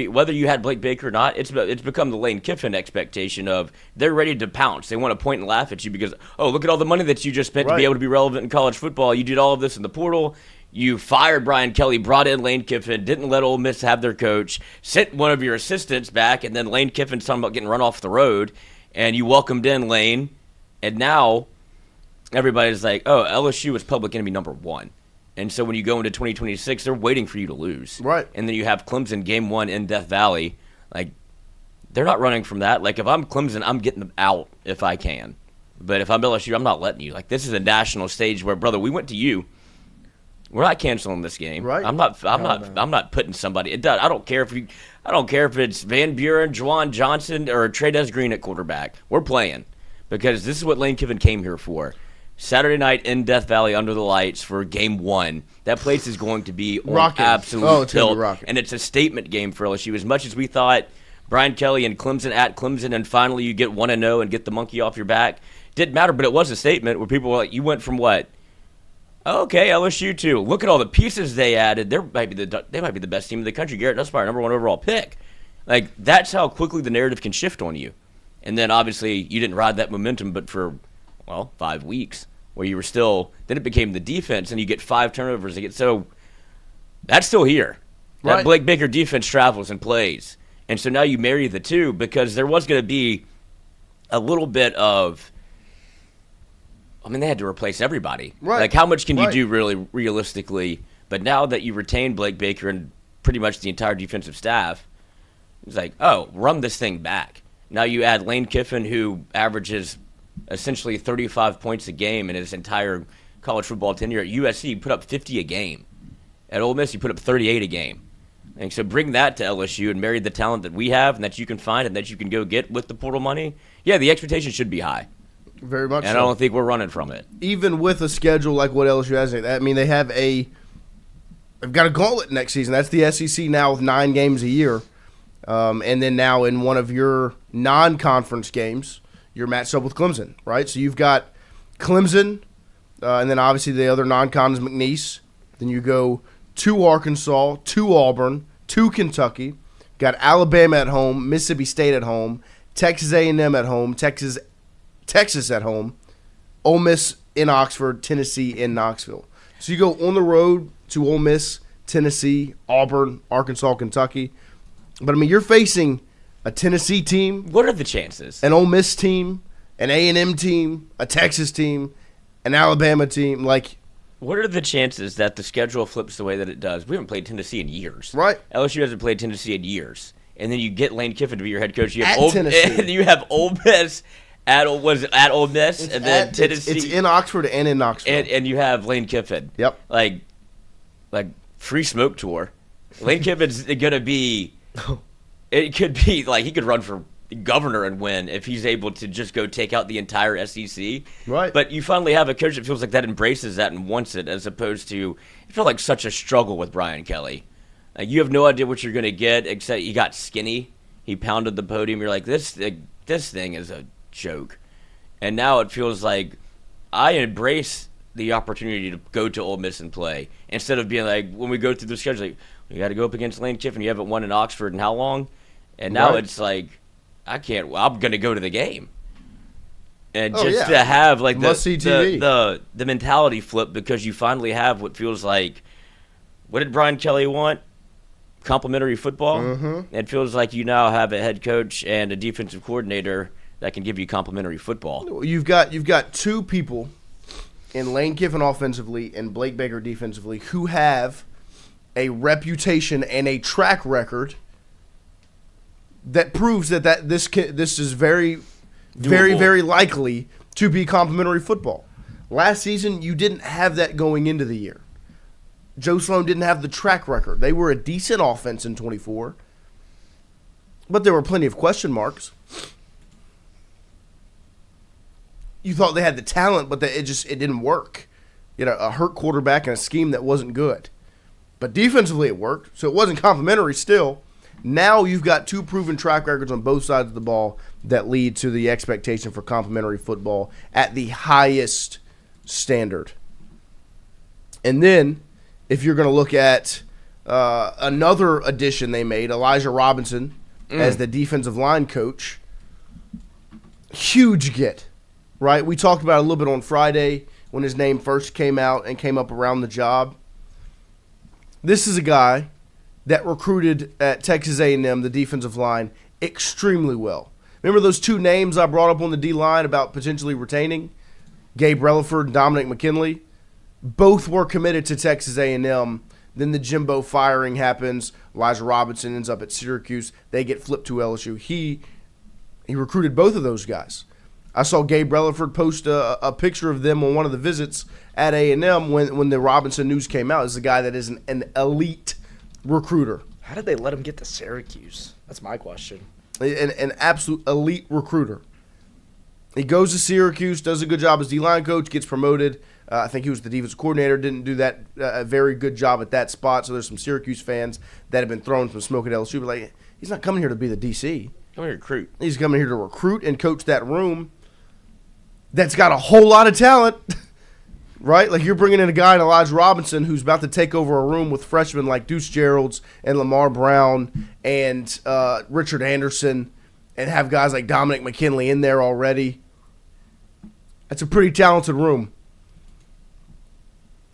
whether you had Blake Baker or not, it's become the Lane Kiffin expectation of they're ready to pounce. They want to point and laugh at you because, look at all the money that you just spent to be able to be relevant in college football. You did all of this in the portal. You fired Brian Kelly, brought in Lane Kiffin, didn't let Ole Miss have their coach, sent one of your assistants back, and then Lane Kiffin's talking about getting run off the road, and you welcomed in Lane, and now everybody's like, LSU is public enemy number one. And so when you go into 2026, they're waiting for you to lose. Right. And then you have Clemson game one in Death Valley. Like, they're not running from that. Like, if I'm Clemson, I'm getting them out if I can. But if I'm LSU, I'm not letting you. Like, this is a national stage where, brother, we went to you. We're not canceling this game. Right. I'm not putting somebody. I don't care if it's Van Buren, Juwan Johnson, or Trey Green at quarterback. We're playing because this is what Lane Kiffin came here for. Saturday night in Death Valley under the lights for game 1. That place is going to be on absolute tilt, and it's a statement game for LSU. As much as we thought Brian Kelly and Clemson at Clemson, and finally you get 1-0 and get the monkey off your back, didn't matter. But it was a statement where people were like, "You went from what? Okay, LSU too. Look at all the pieces they added. They might be the best team in the country. Garrett Nussmeier, number 1 overall pick. Like, that's how quickly the narrative can shift on you. And then obviously you didn't ride that momentum, but for 5 weeks where you were still. Then it became the defense, and you get 5 turnovers. So that's still here. That Blake Baker defense travels and plays, and so now you marry the two because there was going to be a little bit of. I mean, they had to replace everybody. Right. Like, how much can you do really realistically? But now that you retain Blake Baker and pretty much the entire defensive staff, it's like, run this thing back. Now you add Lane Kiffin, who averages essentially 35 points a game in his entire college football tenure. At USC, he put up 50 a game. At Ole Miss, he put up 38 a game. And so bring that to LSU and marry the talent that we have and that you can find and that you can go get with the portal money. Yeah, the expectation should be high. Very much and so. I don't think we're running from it. Even with a schedule like what LSU has, I mean, they've got a gauntlet next season. That's the SEC now with 9 games a year. And then now in one of your non-conference games, you're matched up with Clemson, right? So you've got Clemson, and then obviously the other non-con is McNeese. Then you go to Arkansas, to Auburn, to Kentucky. Got Alabama at home, Mississippi State at home, Texas A&M at home, Texas at home, Ole Miss in Oxford, Tennessee in Knoxville. So you go on the road to Ole Miss, Tennessee, Auburn, Arkansas, Kentucky. But, I mean, you're facing a Tennessee team. What are the chances? An Ole Miss team, an A&M team, a Texas team, an Alabama team. Like, what are the chances that the schedule flips the way that it does? We haven't played Tennessee in years. Right. LSU hasn't played Tennessee in years. And then you get Lane Kiffin to be your head coach. You At have Tennessee. And you have Ole Miss at Ole Miss, and then Tennessee. It's in Oxford and in Knoxville. And you have Lane Kiffin. Yep. Like free smoke tour. Lane Kiffin's going to be – it could be like he could run for governor and win if he's able to just go take out the entire SEC. Right. But you finally have a coach that feels like that embraces that and wants it, as opposed to – it felt like such a struggle with Brian Kelly. You have no idea what you're going to get, except he got skinny. He pounded the podium. You're like, this thing is a joke. And now it feels like I embrace the opportunity to go to Ole Miss and play, instead of being like, when we go through the schedule, like, you got to go up against Lane Kiffin. You haven't won in Oxford in how long? And now It's like, I'm going to go to the game. And to have like the mentality flip, because you finally have what feels like, what did Brian Kelly want? Complimentary football. Mm-hmm. It feels like you now have a head coach and a defensive coordinator that can give you complimentary football. You've got 2 people in Lane Kiffin offensively and Blake Baker defensively who have a reputation and a track record that proves that this is very, very, very likely to be complimentary football. Last season, you didn't have that going into the year. Joe Sloan didn't have the track record. They were a decent offense in 24, but there were plenty of question marks. You thought they had the talent, but it didn't work. You know, a hurt quarterback and a scheme that wasn't good. But defensively it worked, so it wasn't complimentary still. Now you've got 2 proven track records on both sides of the ball that lead to the expectation for complimentary football at the highest standard. And then, if you're going to look at another addition they made, Elijah Robinson as the defensive line coach, huge get, right? We talked about it a little bit on Friday when his name first came out and came up around the job. This is a guy that recruited at Texas A&M, the defensive line, extremely well. Remember those 2 names I brought up on the D-line about potentially retaining? Gabe Relaford and Dominic McKinley. Both were committed to Texas A&M. Then the Jimbo firing happens. Elijah Robinson ends up at Syracuse. They get flipped to LSU. He recruited both of those guys. I saw Gabe Relaford post a picture of them on one of the visits at A&M when the Robinson news came out. It's a guy that is an elite recruiter. How did they let him get to Syracuse? That's my question. An absolute elite recruiter. He goes to Syracuse, does a good job as D-line coach, gets promoted. I think he was the defensive coordinator, didn't do that a very good job at that spot. So there's some Syracuse fans that have been throwing some smoke at LSU. But like, he's not coming here to be the DC. Come here to recruit. He's coming here to recruit and coach that room that's got a whole lot of talent, right? Like you're bringing in a guy in Elijah Robinson who's about to take over a room with freshmen like Deuce Geralds and Lamar Brown and Richard Anderson and have guys like Dominic McKinley in there already. That's a pretty talented room.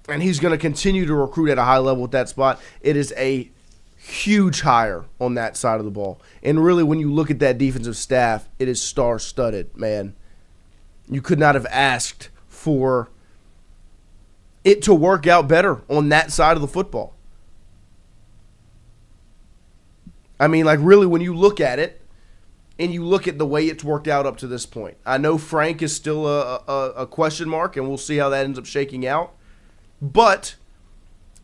And he's going to continue to recruit at a high level at that spot. It is a huge hire on that side of the ball. And really, when you look at that defensive staff, it is star-studded, man. You could not have asked for it to work out better on that side of the football. I mean, like, really, when you look at it, and you look at the way it's worked out up to this point. I know Frank is still a question mark, and we'll see how that ends up shaking out. But,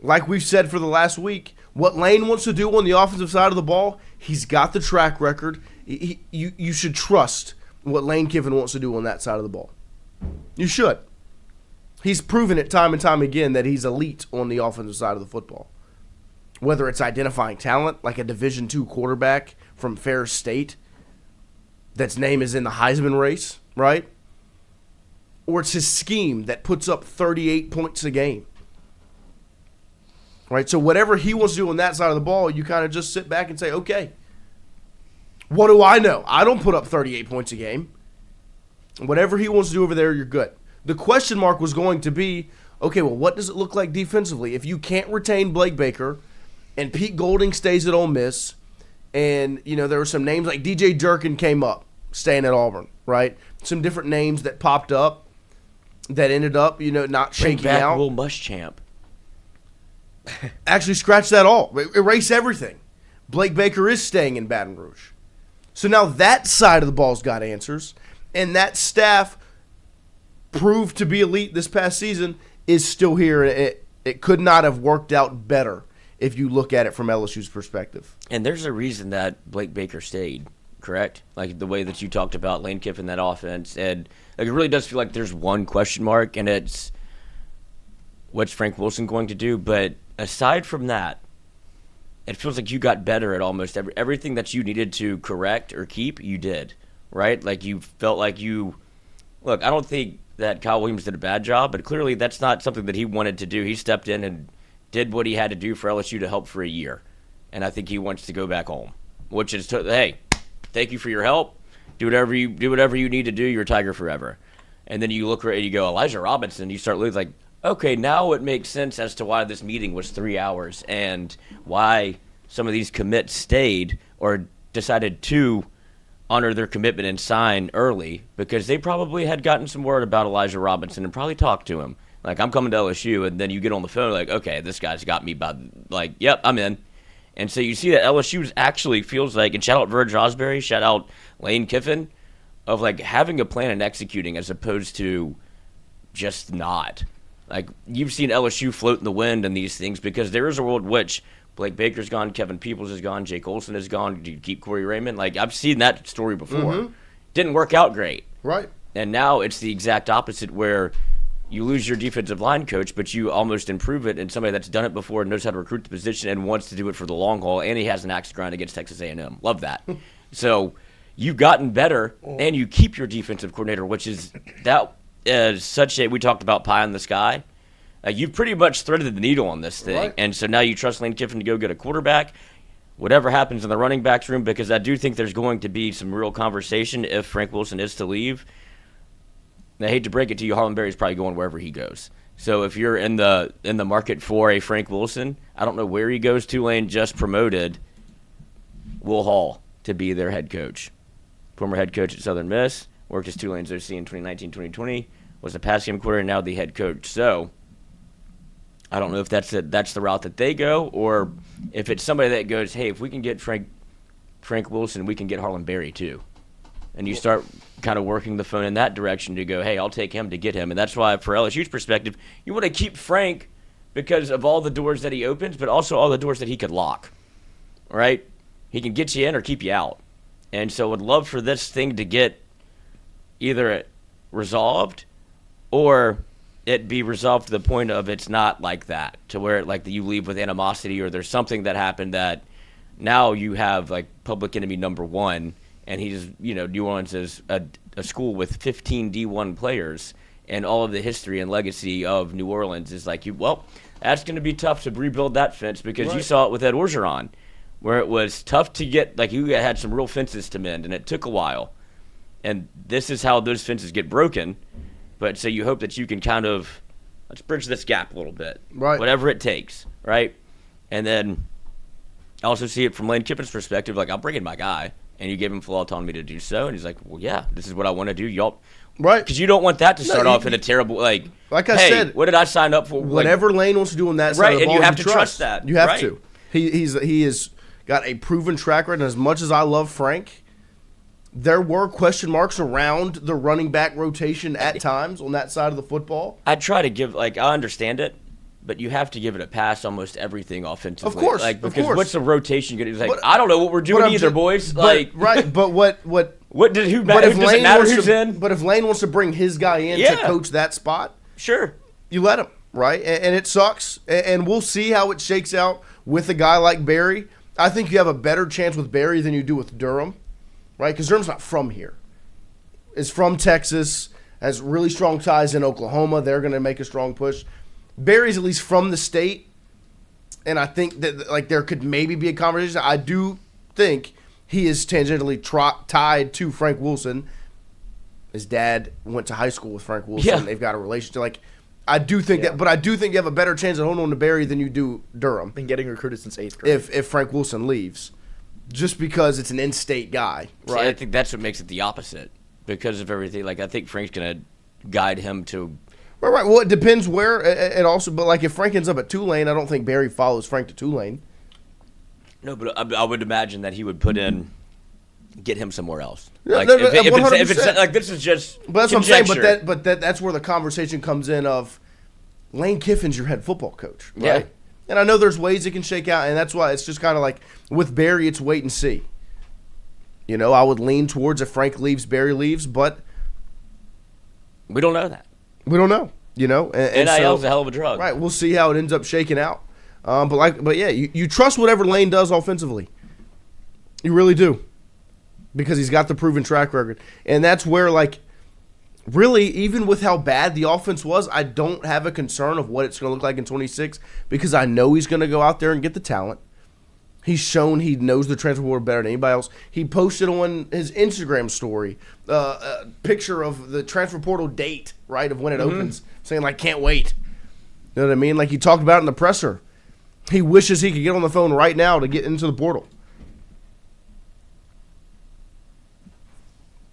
like we've said for the last week, what Lane wants to do on the offensive side of the ball, he's got the track record. You should trust what Lane Kiffin wants to do on that side of the ball. You should. He's proven it time and time again that he's elite on the offensive side of the football. Whether it's identifying talent, like a Division II quarterback from Ferris State, that's name is in the Heisman race, right? Or it's his scheme that puts up 38 points a game. Right? So whatever he wants to do on that side of the ball, you kind of just sit back and say, okay, what do I know? I don't put up 38 points a game. Whatever he wants to do over there, you're good. The question mark was going to be, okay, well, what does it look like defensively? If you can't retain Blake Baker and Pete Golding stays at Ole Miss, and, you know, there were some names like DJ Durkin came up, staying at Auburn, right? Some different names that popped up that ended up, you know, not shaking Bring back out. Will Muschamp. Actually, scratch that all. Erase everything. Blake Baker is staying in Baton Rouge. So now that side of the ball's got answers, and that staff proved to be elite this past season is still here. It could not have worked out better if you look at it from LSU's perspective. And there's a reason that Blake Baker stayed, correct? Like the way that you talked about Lane Kiffin, that offense. And like, it really does feel like there's one question mark, and it's what's Frank Wilson going to do? But aside from that, it feels like you got better at almost everything that you needed to correct or keep, you did, right? Like you felt like you – look, I don't think that Kyle Williams did a bad job, but clearly that's not something that he wanted to do. He stepped in and did what he had to do for LSU to help for a year. And I think he wants to go back home, which is, hey, thank you for your help. Do whatever you need to do. You're a Tiger forever. And then you look and you go, Elijah Robinson, you start looking like, okay, now it makes sense as to why this meeting was 3 hours and why some of these commits stayed or decided to honor their commitment and sign early, because they probably had gotten some word about Elijah Robinson and probably talked to him. Like, I'm coming to LSU, and then you get on the phone like, okay, this guy's got me by, like, yep, I'm in. And so you see that LSU actually feels like, and shout out Verge Osbury, shout out Lane Kiffin, of like having a plan and executing as opposed to just not. Like, you've seen LSU float in the wind in these things because there is a world in which Blake Baker's gone, Kevin Peoples is gone, Jake Olson is gone. Do you keep Corey Raymond? Like, I've seen that story before. Mm-hmm. Didn't work out great. Right. And now it's the exact opposite, where you lose your defensive line coach, but you almost improve it in somebody that's done it before and knows how to recruit the position and wants to do it for the long haul, and he has an axe to grind against Texas A&M. Love that. So you've gotten better, and you keep your defensive coordinator, which is such a – we talked about pie in the sky. You've pretty much threaded the needle on this thing, right. And so now you trust Lane Kiffin to go get a quarterback. Whatever happens in the running backs room, because I do think there's going to be some real conversation if Frank Wilson is to leave. And I hate to break it to you, Harlan Berry's probably going wherever he goes. So if you're in the market for a Frank Wilson, I don't know where he goes. Tulane just promoted Will Hall to be their head coach. Former head coach at Southern Miss, worked as Tulane's OC in 2019-2020, was a pass game quarterback, and now the head coach. So I don't know if that's the route that they go, or if it's somebody that goes, hey, if we can get Frank Wilson, we can get Harlan Berry too. and you start kind of working the phone in that direction to go, hey, I'll take him to get him. And that's why, for LSU's perspective, you want to keep Frank because of all the doors that he opens, but also all the doors that he could lock, right? He can get you in or keep you out. And so I would love for this thing to get either resolved or it be resolved to the point of it's not like that, to where like you leave with animosity or there's something that happened that now you have like public enemy number one, and he's, New Orleans is a school with 15 D1 players, and all of the history and legacy of New Orleans is like, that's going to be tough to rebuild that fence, because you saw it with Ed Orgeron, where it was tough to get, like, you had some real fences to mend, and it took a while. And this is how those fences get broken. But so you hope that you can kind of, let's bridge this gap a little bit. Right. Whatever it takes, right? And then I also see it from Lane Kiffin's perspective, like, I'll bring in my guy, and you give him full autonomy to do so. And he's like, well, yeah, this is what I want to do. Y'all. Right. Because you don't want that to start off in a terrible, like I hey, said, what did I sign up for? Whatever Lane wants to do on that side of the and ball, you have to trust that. You have right. to. He has got a proven track record, and as much as I love Frank, there were question marks around the running back rotation at times on that side of the football. I try to give, like, I understand it, but you have to give it a pass almost everything offensively. Of course, like, of because course. what's the rotation going to do? Like, But- I don't know what we're doing I'm either, ju- boys. but- Like, right, but what does it Lane matter wants who's to, in? But if Lane wants to bring his guy in to Yeah. coach that spot, Sure. you let him, right? And it sucks. And we'll see how it shakes out with a guy like Barry. I think you have a better chance with Barry than you do with Durham, right? Because Durham's not from here. Is from Texas, has really strong ties in Oklahoma. They're going to make a strong push. Barry's at least from the state, and I think that like there could maybe be a conversation. I do think he is tangentially tied to Frank Wilson. His dad went to high school with Frank Wilson. Yeah. They've got a relationship. Like, I do think that, but I do think you have a better chance of holding on to Barry than you do Durham Been getting recruited since 8th grade. if Frank Wilson leaves, just because it's an in-state guy, See, right? I think that's what makes it the opposite because of everything. Like, I think Frank's going to guide him to. Right. Well, it depends where. It also, but like if Frank ends up at Tulane, I don't think Barry follows Frank to Tulane. No, but I would imagine that he would put in, get him somewhere else. Yeah, Like, no, if it's 100%. like, this is just. But that's what I'm saying. conjecture. But that's where the conversation comes in of Lane Kiffin's your head football coach, right? Yeah. And I know there's ways it can shake out, and that's why it's just kind of like with Barry, it's wait and see. I would lean towards if Frank leaves, Barry leaves, but We don't know that. we don't know. And NIL's so, a hell of a drug. right? We'll see how it ends up shaking out. But yeah, you trust whatever Lane does offensively. You really do, because he's got the proven track record, and that's where like. Really, even with how bad the offense was, I don't have a concern of what it's going to look like in 26 because I know he's going to go out there and get the talent. He's shown he knows the transfer portal better than anybody else. He posted on his Instagram story a picture of the transfer portal date, right, of when it opens, saying, like, can't wait. You know what I mean? Like he talked about in the presser. He wishes he could get on the phone right now to get into the portal.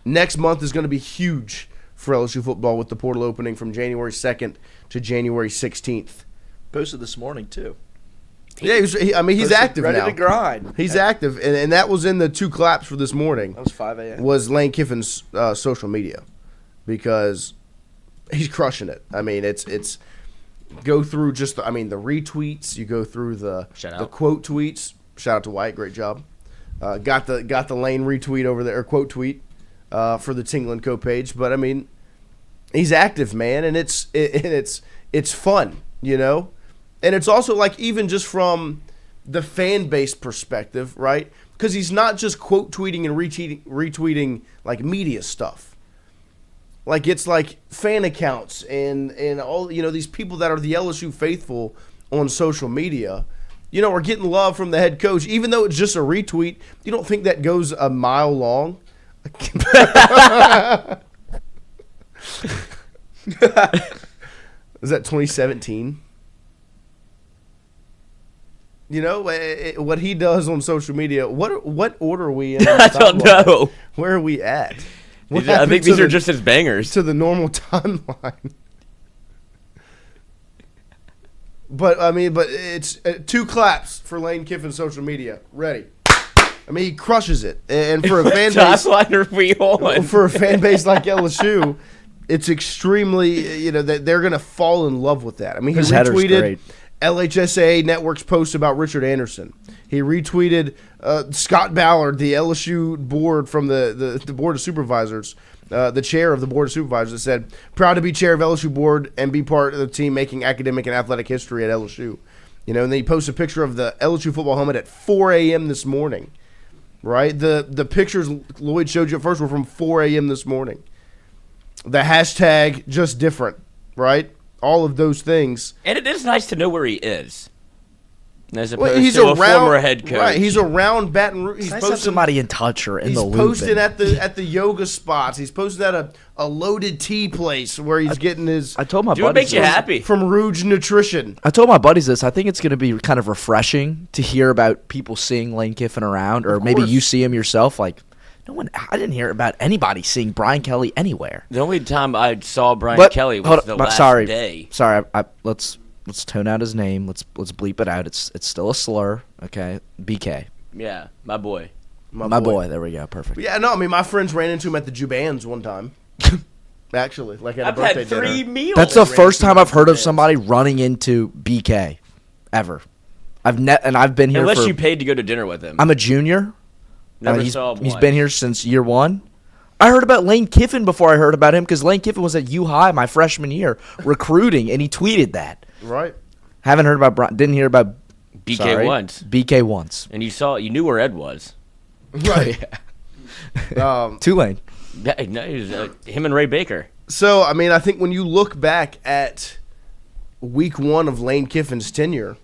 Next month is going to be huge for LSU football with the portal opening from January 2nd to January 16th. Posted this morning, too. Yeah, he's Posted active ready now. to grind. He's active, and that was in the 2 claps for this morning. That was 5 a.m. Was Lane Kiffin's social media, because he's crushing it. I mean, it's go through just the retweets. You go through the quote tweets. Shout out to White, great job. Got the Lane retweet over there, or quote tweet for the Tingle & Co page. But I mean, he's active, man, and it's fun, And it's also like even just from the fan base perspective, right? Because he's not just quote tweeting and retweeting like media stuff. Like it's like fan accounts and all these people that are the LSU faithful on social media, are getting love from the head coach, even though it's just a retweet. You don't think that goes a mile long? Is that 2017? What he does on social media. What order are we in? I don't know. Where are we at? I think these are just his bangers. To the normal timeline. But it's 2 claps for Lane Kiffin's social media. Ready. I mean, he crushes it. And for a fan base, Top-liner wheel. for a fan base like LSU, it's extremely, that they're going to fall in love with that. I mean, he His header's retweeted great. LHSAA Network's post about Richard Anderson. He retweeted Scott Ballard, the LSU board from the Board of Supervisors, the chair of the Board of Supervisors, that said, proud to be chair of LSU board and be part of the team making academic and athletic history at LSU. And then he posted a picture of the LSU football helmet at 4 a.m. this morning. Right? The pictures Lloyd showed you at first were from 4 a.m. this morning. The hashtag just different, right? All of those things. And it is nice to know where he is. As opposed Well, he's to around, a former head coach. Right, he's around Baton Rouge. He's Nice to have somebody in touch or in the loop. He's posting at the yoga spots. He's posting at a loaded tea place where he's getting his I told my Do what buddies makes you this. happy. from Rouge Nutrition. I told my buddies this. I think it's going to be kind of refreshing to hear about people seeing Lane Kiffin around, or maybe course. you see him yourself. Like, I didn't hear about anybody seeing Brian Kelly anywhere. The only time I saw Brian But Kelly hold was on, the last sorry, day. Sorry, let's tone out his name. Let's bleep it out. It's still a slur. Okay, BK, Yeah, my boy. my boy. There we go. Perfect. Yeah, no, I mean, my friends ran into him at the Jubans one time. Actually, like at a I've birthday had 3 dinner. meals. That's the ran first into time I've heard of Jubans. somebody running into BK, ever. I've been here Unless for. you paid to go to dinner with him. I'm a junior. Never he's saw him he's once. been here since year one. I heard about Lane Kiffin before I heard about him because Lane Kiffin was at U High my freshman year recruiting, and he tweeted that. Right. Haven't heard about didn't hear about BK once. BK once. And you knew where Ed was. Right. Tulane. Yeah, no, he was, him and Ray Baker. So, I mean, I think when you look back at week one of Lane Kiffin's tenure,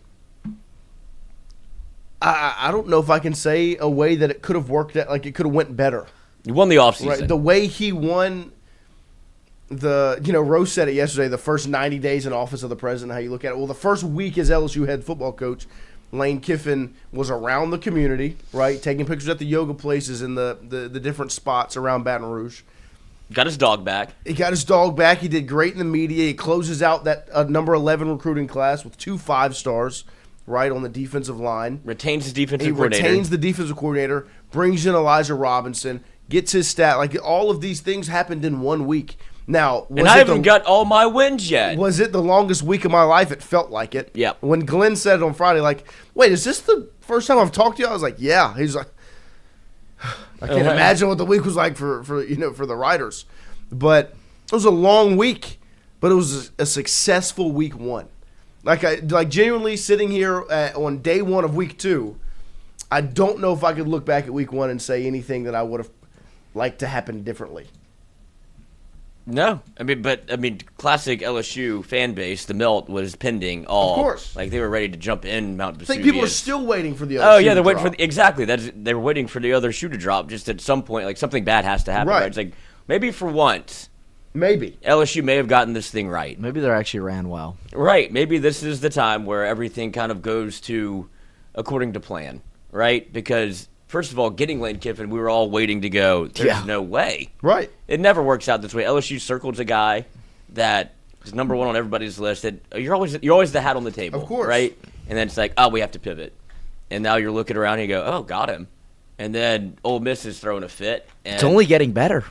I don't know if I can say a way that it could have worked out, like it could have went better. You won the offseason. Right. The way he won Rose said it yesterday, the first 90 days in office of the president, how you look at it. Well, the first week as LSU head football coach, Lane Kiffin was around the community, right, taking pictures at the yoga places in the different spots around Baton Rouge. Got his dog back. He got his dog back. He did great in the media. He closes out that number 11 recruiting class with 2 5-stars, right, on the defensive line. Retains his defensive He coordinator. retains the defensive coordinator, brings in Elijah Robinson, gets his stat. Like, all of these things happened in 1 week. Now, and I haven't got all my wins yet. Was it the longest week of my life? It felt like it. Yep. When Glenn said it on Friday, like, wait, is this the first time I've talked to you? I was like, yeah. He's like, I can't imagine what the week was like for the writers. But it was a long week, but it was a successful week one. Like genuinely sitting here on day one of week 2, I don't know if I could look back at week 1 and say anything that I would have liked to happen differently. No, I mean, classic LSU fan base. The melt was pending all. Of course. Like they were ready to jump in Mount I Vesuvius. think people are still waiting for the other Oh shoe yeah, to they're waiting drop. for exactly. They were waiting for the other shoe to drop. Just at some point, like something bad has to happen. Right. Right? It's like maybe for once, Maybe. LSU may have gotten this thing right. Maybe they actually ran well. Right. Maybe this is the time where everything kind of goes to according to plan. Right. Because first of all, getting Lane Kiffin, we were all waiting to go. There's no way. Right. It never works out this way. LSU circles a guy that is number one on everybody's list. That you're always the hat on the table. Of course. Right. And then it's like, oh, we have to pivot. And now you're looking around and you go, oh, got him. And then Ole Miss is throwing a fit. And It's only getting better.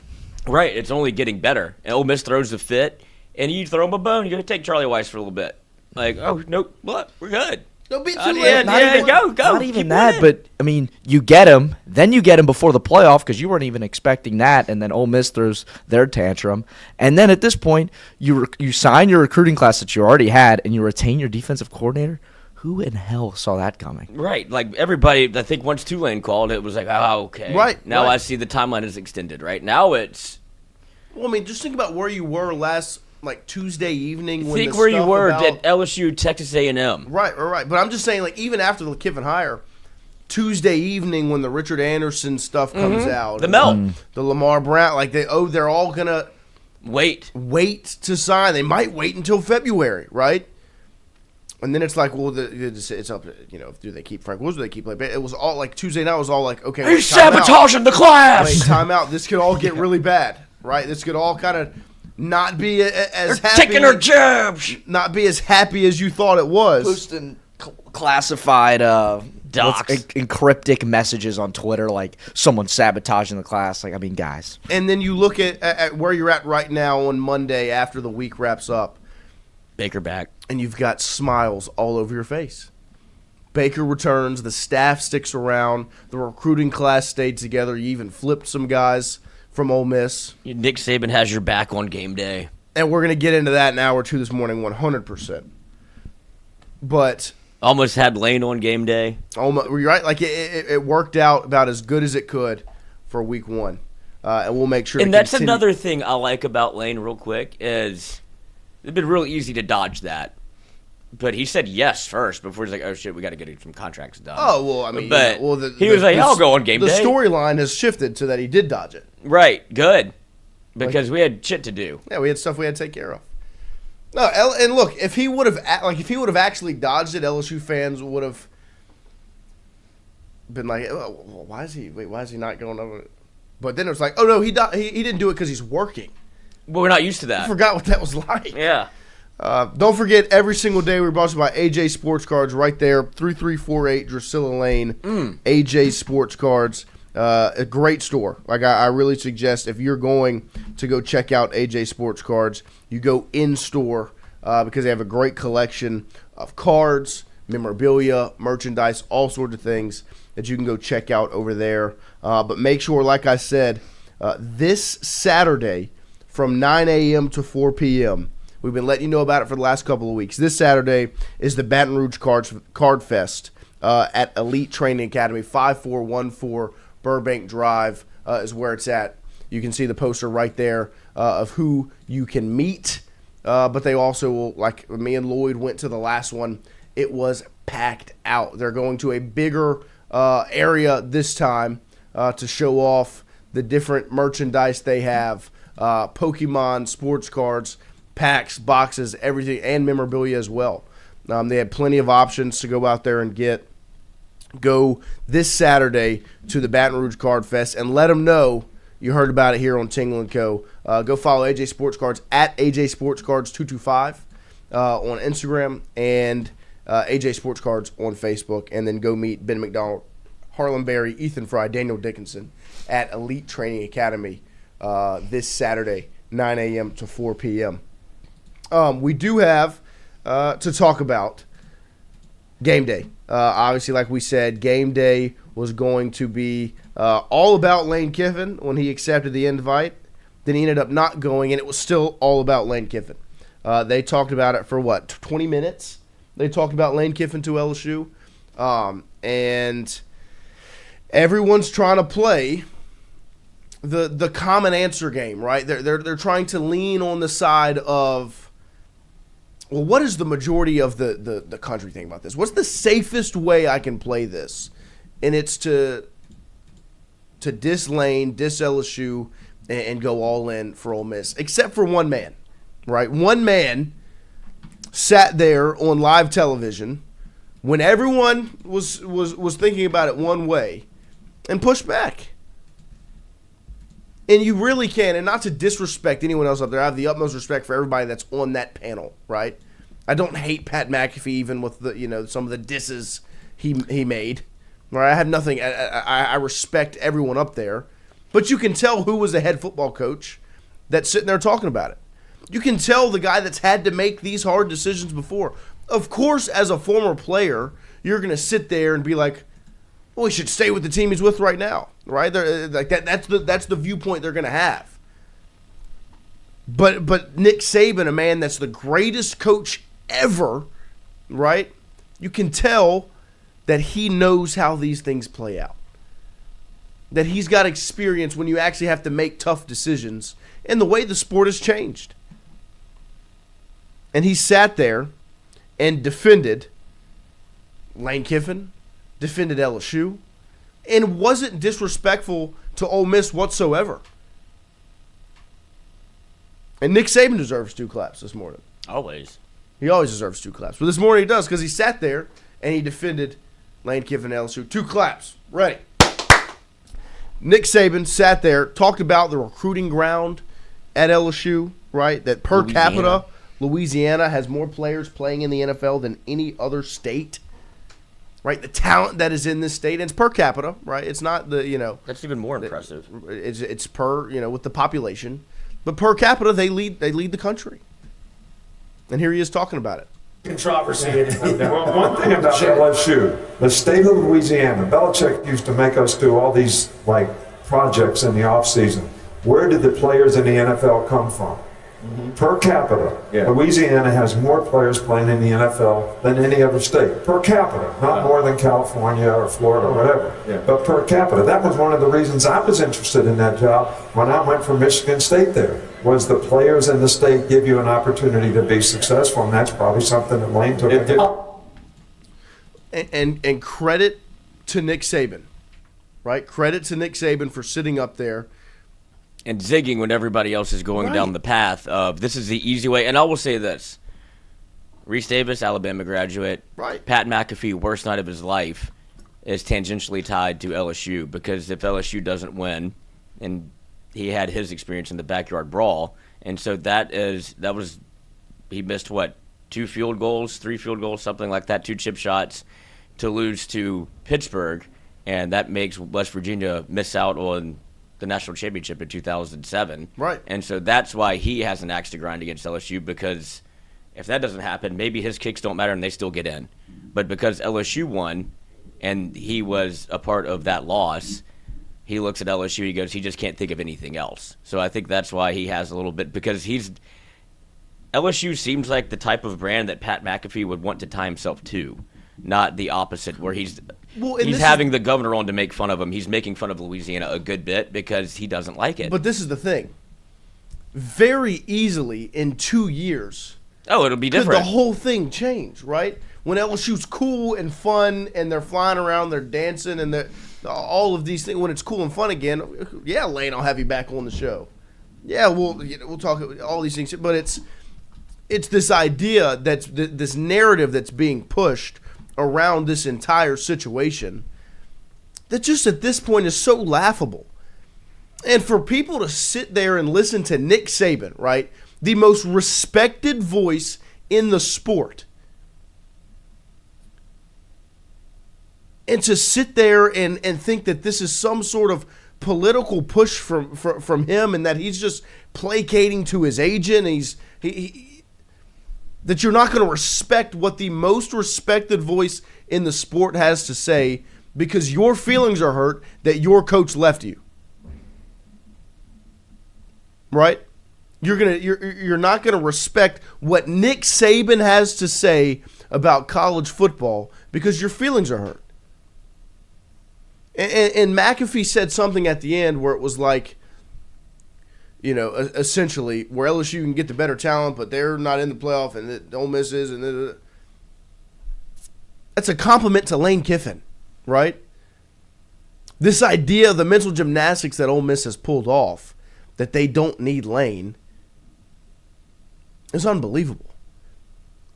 Right, it's only getting better. And Ole Miss throws a fit, and you throw him a bone. You're going to take Charlie Weiss for a little bit. Like, oh, no, what? We're good. Don't be too Yeah, late. yeah, go. Not Keep even that, winning. but I mean, you get him, then you get him before the playoff because you weren't even expecting that, and then Ole Miss throws their tantrum, and then at this point, you sign your recruiting class that you already had, and you retain your defensive coordinator. Who in hell saw that coming? Right, like everybody, I think once Tulane called, it was like, oh, okay. Right, Now right. I see the timeline is extended, right? Now it's, Well, I mean, just think about where you were last, like, Tuesday evening. When think the where you stuff were about- at LSU, Texas A&M. Right. But I'm just saying, like, even after the Kiffin hire, Tuesday evening when the Richard Anderson stuff comes out. The and melt. The Lamar Brown, like, they're all going to Wait. wait to sign. They might wait until February, right? And then it's like, well, it's up to, do they keep Frank Woods? Do they keep, like, it was all, like, Tuesday night was all like, okay, wait, He's time out. sabotaging the class. Wait, time out. This could all get really bad, right? This could all kind of not be as happy. Taking her jabs. Not be as happy as you thought it was. Posting classified Docs. Encryptic messages on Twitter, like someone sabotaging the class. Like, I mean, guys. And then you look at where you're at right now on Monday after the week wraps up. Baker back. And you've got smiles all over your face. Baker returns. The staff sticks around. The recruiting class stayed together. You even flipped some guys from Ole Miss. Nick Saban has your back on game day. And we're going to get into that in hour 2 this morning, 100%. But Almost had Lane on game day. almost, you're right. Like it worked out about as good as it could for week 1. And we'll make sure And to that's continue. another thing I like about Lane real quick is it's been real easy to dodge that. But he said yes first before he's like, oh, shit, we got to get some contracts done. Oh, well, I mean, But he the- was like, I'll go on game the day. The storyline has shifted to that he did dodge it. Right, good. Because we had shit to do. Yeah, we had stuff we had to take care of. No, and look, if he would have actually dodged it, LSU fans would have been like, oh, why is he not going over it? But then it was like, oh no, he didn't do it because he's working. But we're not used to I that. forgot what that was like. Yeah. Don't forget, every single day we're brought to you by AJ Sports Cards right there, 3348 Drusilla Lane, AJ Sports Cards. A great store. Like I really suggest if you're going to go check out AJ Sports Cards, you go in store because they have a great collection of cards, memorabilia, merchandise, all sorts of things that you can go check out over there. But make sure, like I said, this Saturday from 9 a.m. to 4 p.m., we've been letting you know about it for the last couple of weeks. This Saturday is the Baton Rouge Card Fest at Elite Training Academy, 5414 Burbank Drive is where it's at. You can see the poster right there of who you can meet. But they also will, like me and Lloyd went to the last one, it was packed out. They're going to a bigger area this time to show off the different merchandise they have. Pokemon, sports cards, packs, boxes, everything, and memorabilia as well. They had plenty of options to go out there and get. Go this Saturday to the Baton Rouge Card Fest and let them know you heard about it here on Tingle & Co. Go follow AJ Sports Cards at AJ Sports Cards 225 on Instagram and AJ Sports Cards on Facebook. And then go meet Ben McDonald, Harlan Berry, Ethan Fry, Daniel Dickinson at Elite Training Academy this Saturday, 9 a.m. to 4 p.m. We do have to talk about Game Day. Obviously, like we said, Game Day was going to be all about Lane Kiffin when he accepted the invite. Then he ended up not going, and it was still all about Lane Kiffin. They talked about it for, 20 minutes? They talked about Lane Kiffin to LSU. And everyone's trying to play the common answer game, right? They're trying to lean on the side of, well, what is the majority of the country think about this? What's the safest way I can play this? And it's to diss Lane, diss LSU, and go all in for Ole Miss, except for one man, right? One man sat there on live television when everyone was thinking about it one way and pushed back. And you really can, and not to disrespect anyone else up there, I have the utmost respect for everybody that's on that panel, right? I don't hate Pat McAfee even with the some of the disses he made. Right? I have nothing. I respect everyone up there, but you can tell who was the head football coach that's sitting there talking about it. You can tell the guy that's had to make these hard decisions before. Of course, as a former player, you're going to sit there and be like, well, he should stay with the team he's with right now, right? Like that's the viewpoint they're going to have. But Nick Saban, a man that's the greatest coach ever, right? You can tell that he knows how these things play out. That he's got experience when you actually have to make tough decisions and the way the sport has changed. And he sat there and defended Lane Kiffin, defended LSU, and wasn't disrespectful to Ole Miss whatsoever. And Nick Saban deserves 2 claps this morning. Always. He always deserves 2 claps. But this morning he does because he sat there and he defended Lane Kiffin and LSU. 2 claps. Ready. Nick Saban sat there, talked about the recruiting ground at LSU, right? That per capita, Louisiana has more players playing in the NFL than any other state. right? The talent that is in this state, and it's per capita, right? It's not the That's even more impressive. it's per with the population, but per capita they lead the country. And here he is talking about it. Controversy. Well, one thing about LSU, the state of Louisiana, Belichick used to make us do all these projects in the off season. Where did the players in the NFL come from? Per capita, Louisiana has more players playing in the NFL than any other state. Per capita, not more than California or Florida or whatever, but per capita. That was one of the reasons I was interested in that job when I went from Michigan State there, was the players in the state give you an opportunity to be successful, and that's probably something that Lane took into. And credit to Nick Saban, right? Credit to Nick Saban for sitting up there and zigging when everybody else is going down the path of this is the easy way. And I will say this. Reese Davis, Alabama graduate. Right. Pat McAfee, worst night of his life, is tangentially tied to LSU because if LSU doesn't win, and he had his experience in the backyard brawl, and so he missed, 2 field goals, 3 field goals, something like that, 2 chip shots to lose to Pittsburgh, and that makes West Virginia miss out on the national championship in 2007. Right. And so that's why he has an axe to grind against LSU, because if that doesn't happen, maybe his kicks don't matter and they still get in. But because LSU won and he was a part of that loss, he looks at LSU, he goes, he just can't think of anything else. So I think that's why he has a little bit, because LSU seems like the type of brand that Pat McAfee would want to tie himself to, not the opposite, where he's having the governor on to make fun of him. He's making fun of Louisiana a good bit because he doesn't like it. But this is the thing. Very easily in 2 years, it'll be different. Could the whole thing change, right? When LSU's cool and fun and they're flying around, they're dancing, and all of these things, when it's cool and fun again, Lane, I'll have you back on the show. Yeah, we'll talk all these things, but it's this idea that's this narrative that's being pushed around this entire situation that just at this point is so laughable. And for people to sit there and listen to Nick Saban, right, the most respected voice in the sport, and to sit there and think that this is some sort of political push from him, and that he's just placating to his agent, and that you're not going to respect what the most respected voice in the sport has to say because your feelings are hurt that your coach left you. Right? You're not going to respect what Nick Saban has to say about college football because your feelings are hurt. And McAfee said something at the end where it was like, essentially, where LSU can get the better talent, but they're not in the playoff, and Ole Miss is, and that's a compliment to Lane Kiffin, right? This idea of the mental gymnastics that Ole Miss has pulled off, that they don't need Lane, is unbelievable.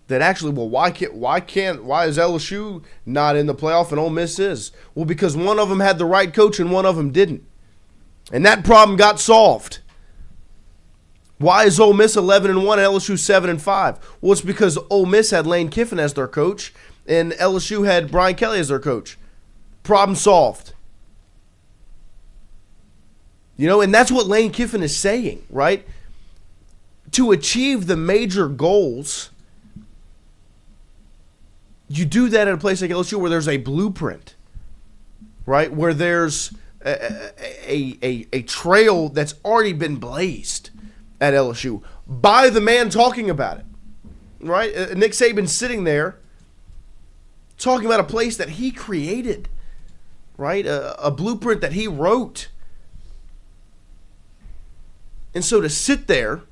That actually, why is LSU not in the playoff and Ole Miss is? Well, because one of them had the right coach and one of them didn't, and that problem got solved. Why is Ole Miss 11-1 and LSU 7-5? Well, it's because Ole Miss had Lane Kiffin as their coach and LSU had Brian Kelly as their coach. Problem solved. And that's what Lane Kiffin is saying, right? To achieve the major goals, you do that at a place like LSU where there's a blueprint, right? Where there's a trail that's already been blazed at LSU by the man talking about it, right? Nick Saban sitting there talking about a place that he created, right? A blueprint that he wrote. And so to sit there,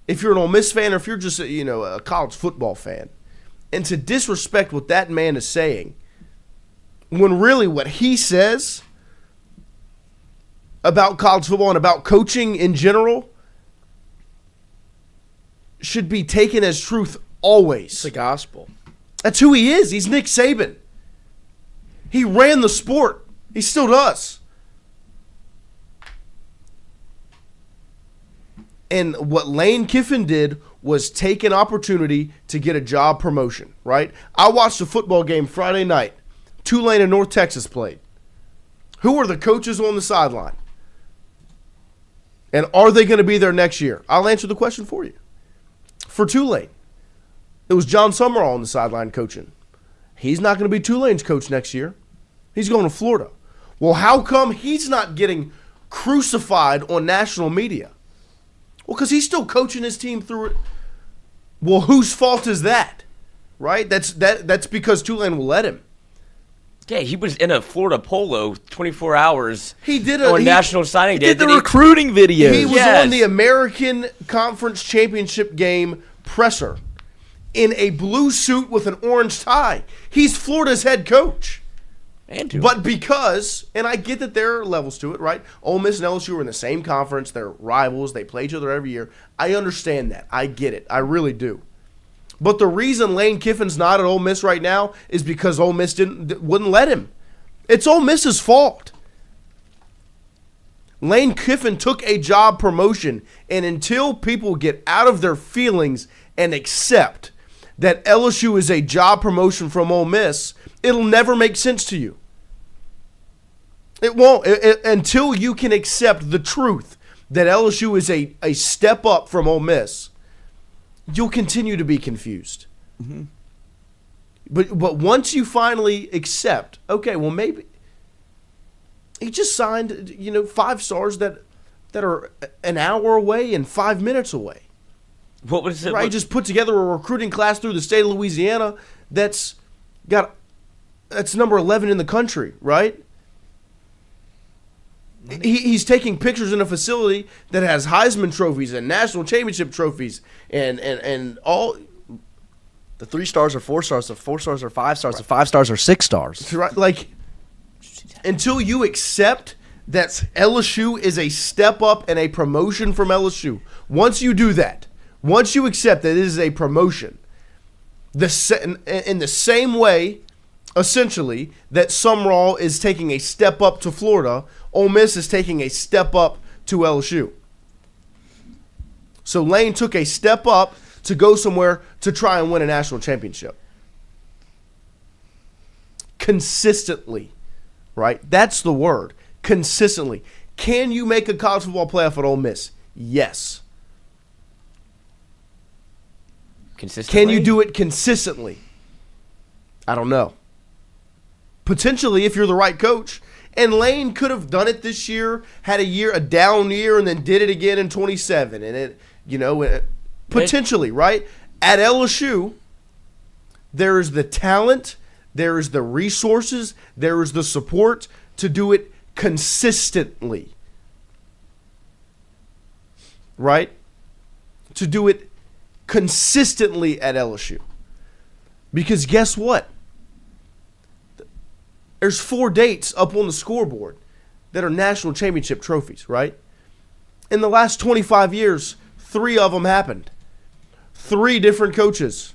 if you're an Ole Miss fan or if you're just a college football fan, and to disrespect what that man is saying, when really what he says about college football and about coaching in general should be taken as truth always. It's the gospel. That's who he is. He's Nick Saban. He ran the sport. He still does. And what Lane Kiffin did was take an opportunity to get a job promotion, right? I watched a football game Friday night Tulane and North Texas played. Who are the coaches on the sideline? And are they going to be there next year? I'll answer the question for you. For Tulane, it was John Summerall on the sideline coaching. He's not going to be Tulane's coach next year. He's going to Florida. Well, how come he's not getting crucified on national media? Well, because he's still coaching his team through it. Well, whose fault is that? Right? That's because Tulane will let him. Yeah, he was in a Florida polo 24 hours. He did on National Signing Day. Did the recruiting video. He was Yes. on the American Conference Championship game presser in a blue suit with an orange tie. He's Florida's head coach. But because, and I get that there are levels to it, right? Ole Miss and LSU are in the same conference. They're rivals. They play each other every year. I understand that. I get it. I really do. But the reason Lane Kiffin's not at Ole Miss right now is because Ole Miss wouldn't let him. It's Ole Miss's fault. Lane Kiffin took a job promotion, and until people get out of their feelings and accept that LSU is a job promotion from Ole Miss, it'll never make sense to you. It won't. Until you can accept the truth that LSU is a step up from Ole Miss, you'll continue to be confused. Mm-hmm. But once you finally accept, okay, well maybe he just signed 5 stars that are an hour away and 5 minutes away. What was it? Right? He just put together a recruiting class through the state of Louisiana that's number 11 in the country, right? He's taking pictures in a facility that has Heisman trophies and national championship trophies and all. The 3 stars are 4 stars, the 4 stars are 5 stars, the 5 stars are 6 stars. Right? Like, until you accept that LSU is a step up and a promotion from LSU, once you do that, once you accept that it is a promotion, in the same way, essentially, that Summerall is taking a step up to Florida, Ole Miss is taking a step up to LSU. So Lane took a step up to go somewhere to try and win a national championship. Consistently, right? That's the word. Consistently. Can you make a college football playoff at Ole Miss? Yes. Consistently? Can you do it consistently? I don't know. Potentially, if you're the right coach. And Lane could have done it this year, had a down year, and then did it again in 27. And potentially, right? At LSU, there is the talent, there is the resources, there is the support to do it consistently. Right? To do it consistently at LSU. Because guess what? There's 4 dates up on the scoreboard that are national championship trophies, right? In the last 25 years, 3 of them happened. 3 different coaches.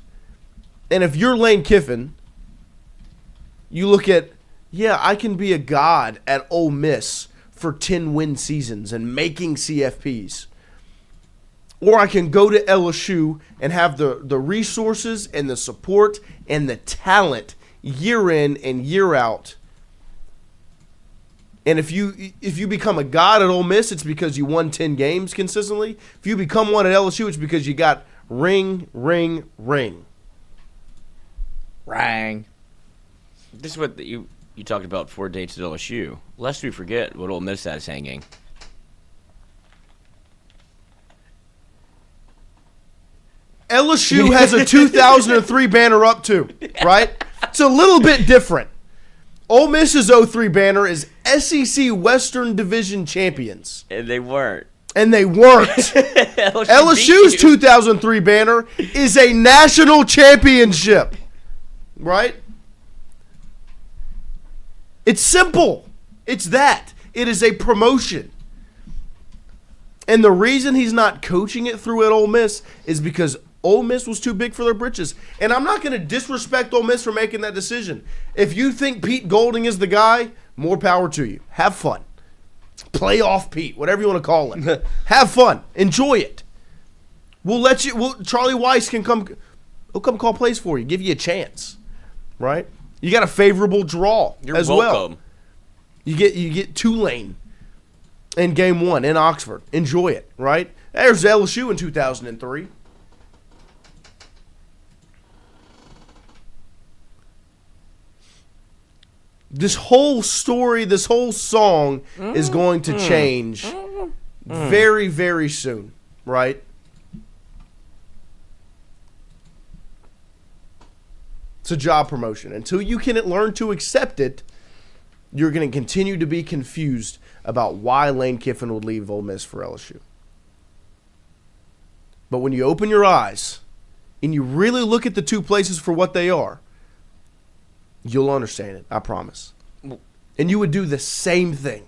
And if you're Lane Kiffin, you look at, I can be a god at Ole Miss for 10-win seasons and making CFPs. Or I can go to LSU and have the resources and the support and the talent year in and year out. And if you become a god at Ole Miss, it's because you won 10 games consistently. If you become one at LSU, it's because you got ring. Rang. This is what you talked about 4 dates at LSU. Lest we forget what Ole Miss has hanging. LSU has a 2003 banner up too, right? It's a little bit different. Ole Miss's 03 banner is SEC Western Division champions. And they weren't. LSU's 2003 banner is a national championship, right? It's simple. It's that. It is a promotion. And the reason he's not coaching it through at Ole Miss is because Ole Miss was too big for their britches. And I'm not going to disrespect Ole Miss for making that decision. If you think Pete Golding is the guy, more power to you. Have fun. Playoff Pete, whatever you want to call it. Have fun. Enjoy it. Charlie Weiss can come. He'll come call plays for you. Give you a chance. Right? You got a favorable draw You're as welcome. well. You get Tulane in game 1 in Oxford. Enjoy it, right? There's LSU in 2003. This whole story, this whole song is going to change very, very soon, right? It's a job promotion. Until you can learn to accept it, you're going to continue to be confused about why Lane Kiffin would leave Ole Miss for LSU. But when you open your eyes and you really look at the two places for what they are, you'll understand it, I promise. And you would do the same thing.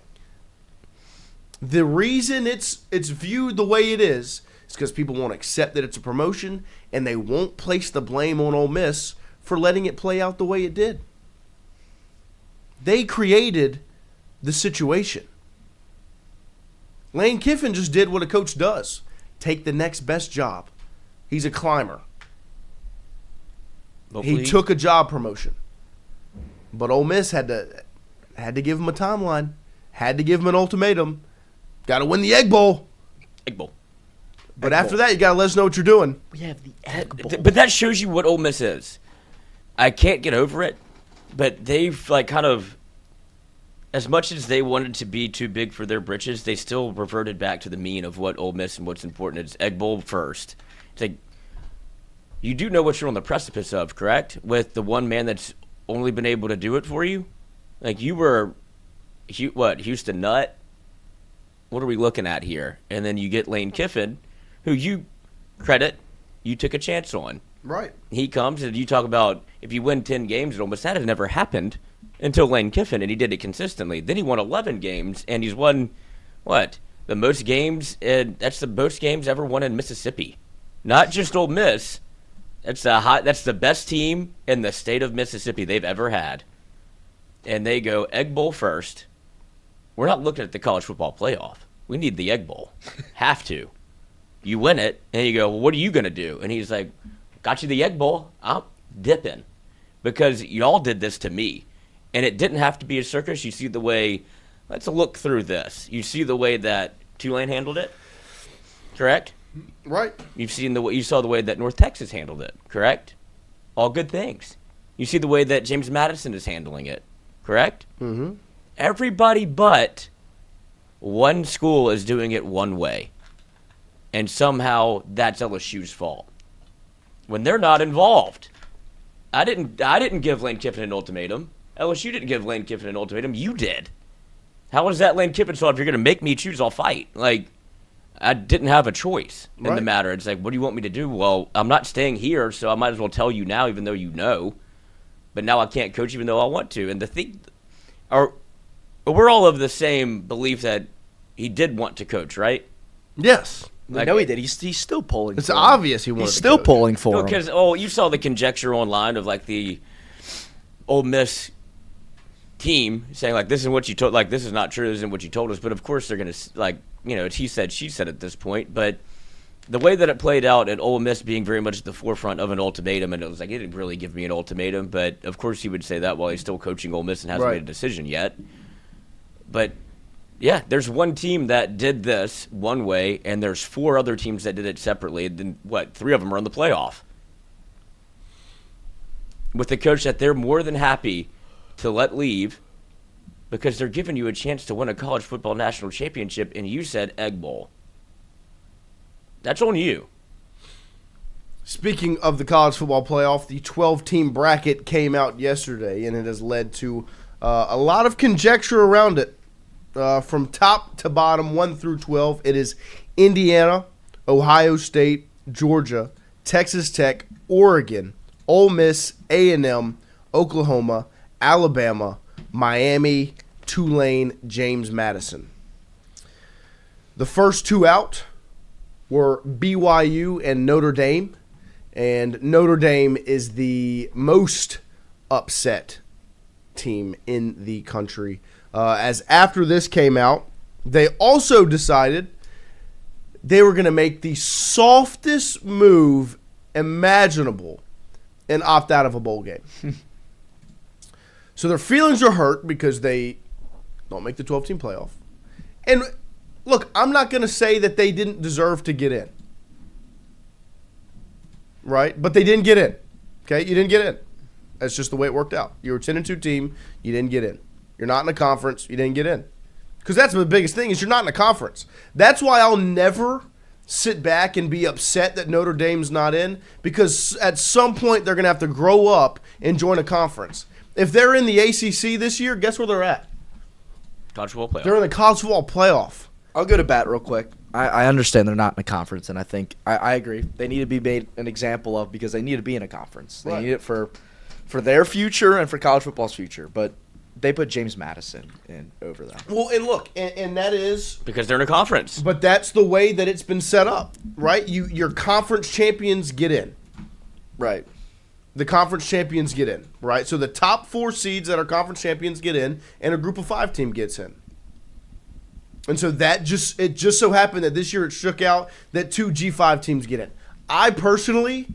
The reason it's viewed the way it is because people won't accept that it's a promotion, and they won't place the blame on Ole Miss for letting it play out the way it did. They created the situation. Lane Kiffin just did what a coach does. Take the next best job. He's a climber. Hopefully. He took a job promotion. But Ole Miss had to give him a timeline. Had to give him an ultimatum. Got to win the Egg Bowl. Egg Bowl. But after that, you got to let us know what you're doing. We have the Egg Bowl. But that shows you what Ole Miss is. I can't get over it, but they've like kind of, as much as they wanted to be too big for their britches, they still reverted back to the mean of what Ole Miss and what's important. It's Egg Bowl first. It's like, you do know what you're on the precipice of, correct? With the one man that's only been able to do it for you? Like, you were, Houston Nutt? What are we looking at here? And then you get Lane Kiffin, who you took a chance on. Right. He comes and you talk about if you win 10 games at Ole Miss, that has never happened until Lane Kiffin, and he did it consistently. Then he won 11 games, and he's won, the most games, and that's the most games ever won in Mississippi. Not just Ole Miss. That's the best team in the state of Mississippi they've ever had. And they go Egg Bowl first. We're not looking at the college football playoff. We need the Egg Bowl. Have to. You win it, and you go, well, what are you going to do? And he's like, got you the Egg Bowl. I'm dipping. Because y'all did this to me. And it didn't have to be a circus. You see the way, let's look through this. You see the way that Tulane handled it, correct? Right. You saw the way that North Texas handled it, correct? All good things. You see the way that James Madison is handling it, correct? Mm-hmm. Everybody but one school is doing it one way. And somehow that's LSU's fault. When they're not involved. I didn't give Lane Kiffin an ultimatum. LSU didn't give Lane Kiffin an ultimatum. You did. How is that Lane Kiffin's fault? If you're going to make me choose, I'll fight. Like, I didn't have a choice in the matter. It's like, what do you want me to do? Well, I'm not staying here, so I might as well tell you now, even though you know. But now I can't coach even though I want to. And the thing, we're all of the same belief that he did want to coach, right? Yes. I know he did. He's still polling. It's for him. obvious he wanted He's to still coach. polling for him. Because you saw the conjecture online of like the Ole Miss team saying like this is what you told, like this is not true, this isn't what you told us. But of course they're gonna it's he said she said at this point. But the way that it played out, and Ole Miss being very much at the forefront of an ultimatum, and it was like he didn't really give me an ultimatum, but of course he would say that while he's still coaching Ole Miss and hasn't made a decision yet. But yeah, there's one team that did this one way, and there's 4 other teams that did it separately. Then 3 of them are in the playoff with the coach that they're more than happy to let leave because they're giving you a chance to win a college football national championship, and you said Egg Bowl. That's on you. Speaking of the college football playoff, the 12-team bracket came out yesterday, and it has led to a lot of conjecture around it. From top to bottom, 1 through 12, it is Indiana, Ohio State, Georgia, Texas Tech, Oregon, Ole Miss, A&M, Oklahoma, Alabama, Miami, Tulane, James Madison. The first 2 out were BYU and Notre Dame, and Notre Dame is the most upset team in the country. As after this came out, they also decided they were going to make the softest move imaginable and opt out of a bowl game. So their feelings are hurt because they don't make the 12-team playoff. And look, I'm not going to say that they didn't deserve to get in. Right? But they didn't get in. Okay? You didn't get in. That's just the way it worked out. You were a 10-2 team. You didn't get in. You're not in a conference. You didn't get in. Because that's the biggest thing is you're not in a conference. That's why I'll never sit back and be upset that Notre Dame's not in, because at some point they're going to have to grow up and join a conference. If they're in the ACC this year, guess where they're at? College football playoff. They're in the college football playoff. I'll go to bat real quick. I understand they're not in a conference, and I think I agree. They need to be made an example of because they need to be in a conference. They Right. need it for their future and for college football's future. But they put James Madison in over them. Well, and look, and that is Because they're in a conference. But that's the way that it's been set up, right? Your conference champions get in. Right. The conference champions get in, right? So the top 4 seeds that are conference champions get in, and a group of 5 team gets in. And so it just so happened that this year it shook out that 2 G5 teams get in. I personally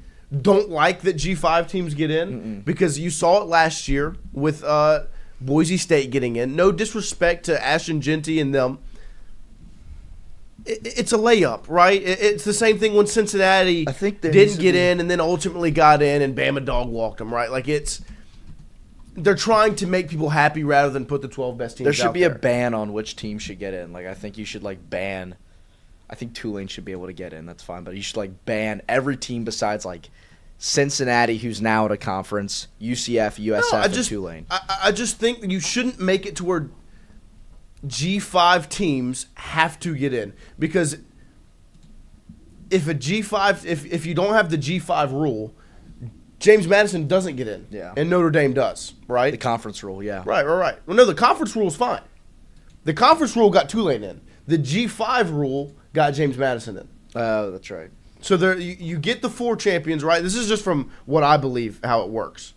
don't like that G5 teams get in because you saw it last year with Boise State getting in. No disrespect to Ashton Genty and them. It's a layup, right? It's the same thing when Cincinnati I think there needs didn't to get be- in and then ultimately got in and Bama dog walked them, right? Like they're trying to make people happy rather than put the 12 best teams There should out be a there. ban on which team should get in. Like I think you should ban. I think Tulane should be able to get in. That's fine, but you should ban every team besides Cincinnati, who's now at a conference, UCF, USF, and Tulane. I just think that you shouldn't make it to where G5 teams have to get in, because if if you don't have the G5 rule, James Madison doesn't get in, Yeah. and Notre Dame does, right? The conference rule, yeah. Right. Well, no, the conference rule is fine. The conference rule got Tulane in. The G5 rule got James Madison in. Oh, that's right. So there, you get the 4 champions, right? This is just from what I believe how it works.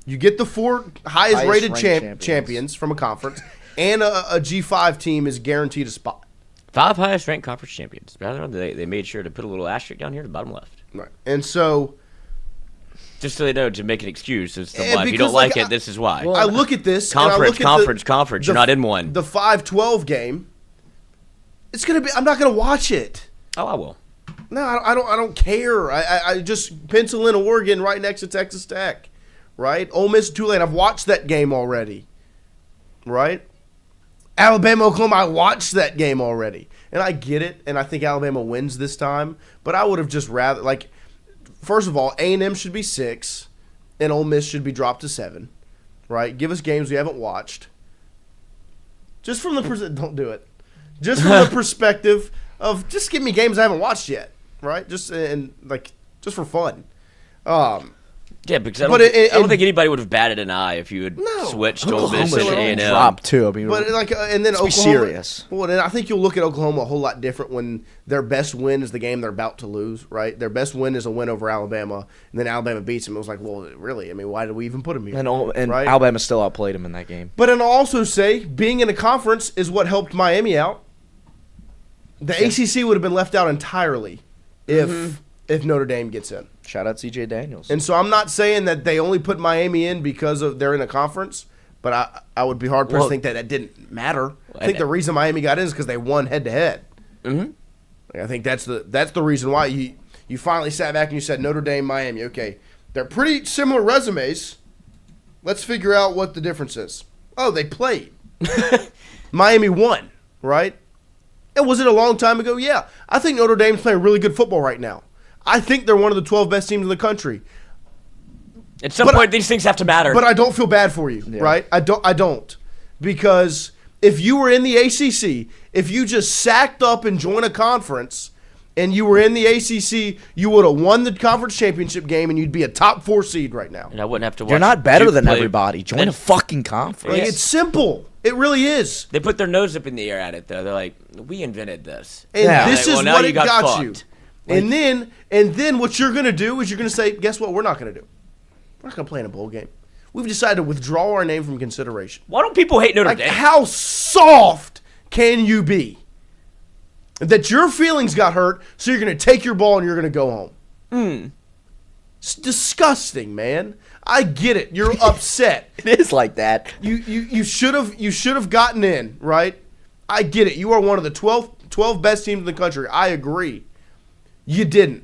You get the 4 highest rated ranked champions from a conference, and a G5 team is guaranteed a spot. 5 highest ranked conference champions. Rather, they made sure to put a little asterisk down here at the bottom left. Right. And so Just so they know, to make an excuse as to Yeah, why. If you because, don't like like, it, this is why. I look at this. and I Conference, look at conference. You're not in one. The 5-12 game. It's gonna be. I'm not gonna watch it. Oh, I will. No, I don't care. I just pencil in Oregon right next to Texas Tech, right? Ole Miss, Tulane. I've watched that game already, right? Alabama, Oklahoma. I watched that game already, and I get it. And I think Alabama wins this time. But I would have just rather first of all, A&M should be 6, and Ole Miss should be dropped to 7, right? Give us games we haven't watched. Just from the don't do it. Just from the perspective of just give me games I haven't watched yet, right? Just just for fun. Yeah, because I But don't think anybody would have batted an eye if you had switched Ole Miss Oklahoma to should A&M. drop too. I mean, But and then let's be Oklahoma. serious. Well, and I think you'll look at Oklahoma a whole lot different when their best win is the game they're about to lose, right? Their best win is a win over Alabama, and then Alabama beats them. It was like, well, really? I mean, why did we even put them here? and right? Alabama still outplayed him in that game. But and I'll also say, being in a conference is what helped Miami out. The ACC would have been left out entirely if Notre Dame gets in. Shout out C.J. Daniels. And so I'm not saying that they only put Miami in because they're in a conference, but I would be hard pressed to think that didn't matter. I think the reason Miami got in is because they won head to head. I think that's the reason why you finally sat back and you said Notre Dame, Miami. Okay, they're pretty similar resumes. Let's figure out what the difference is. Oh, they played. Miami won, right? And was it a long time ago? Yeah. I think Notre Dame's playing really good football right now. I think they're one of the 12 best teams in the country. At some point, these things have to matter. But I don't feel bad for you, right? I don't. Because if you were in the ACC, if you just sacked up and joined a conference and you were in the ACC, you would have won the conference championship game and you'd be a top 4 seed right now. and I wouldn't have to watch. You're not better Duke than play. everybody. Join a fucking conference. Like, it's simple. It really is. They put their nose up in the air at it, though. They're like, we invented this. And Yeah. this Well, is now what you it got got you. fucked. And then what you're going to do is you're going to say, guess what we're not going to do? We're not going to play in a bowl game. We've decided to withdraw our name from consideration. Why don't people hate Notre Like, Dame? how soft can you be? That your feelings got hurt, so you're going to take your ball and you're going to go home. It's disgusting, man. I get it. You're upset. It is like that. You should have gotten in, right? I get it. You are one of the 12 best teams in the country. I agree. You didn't.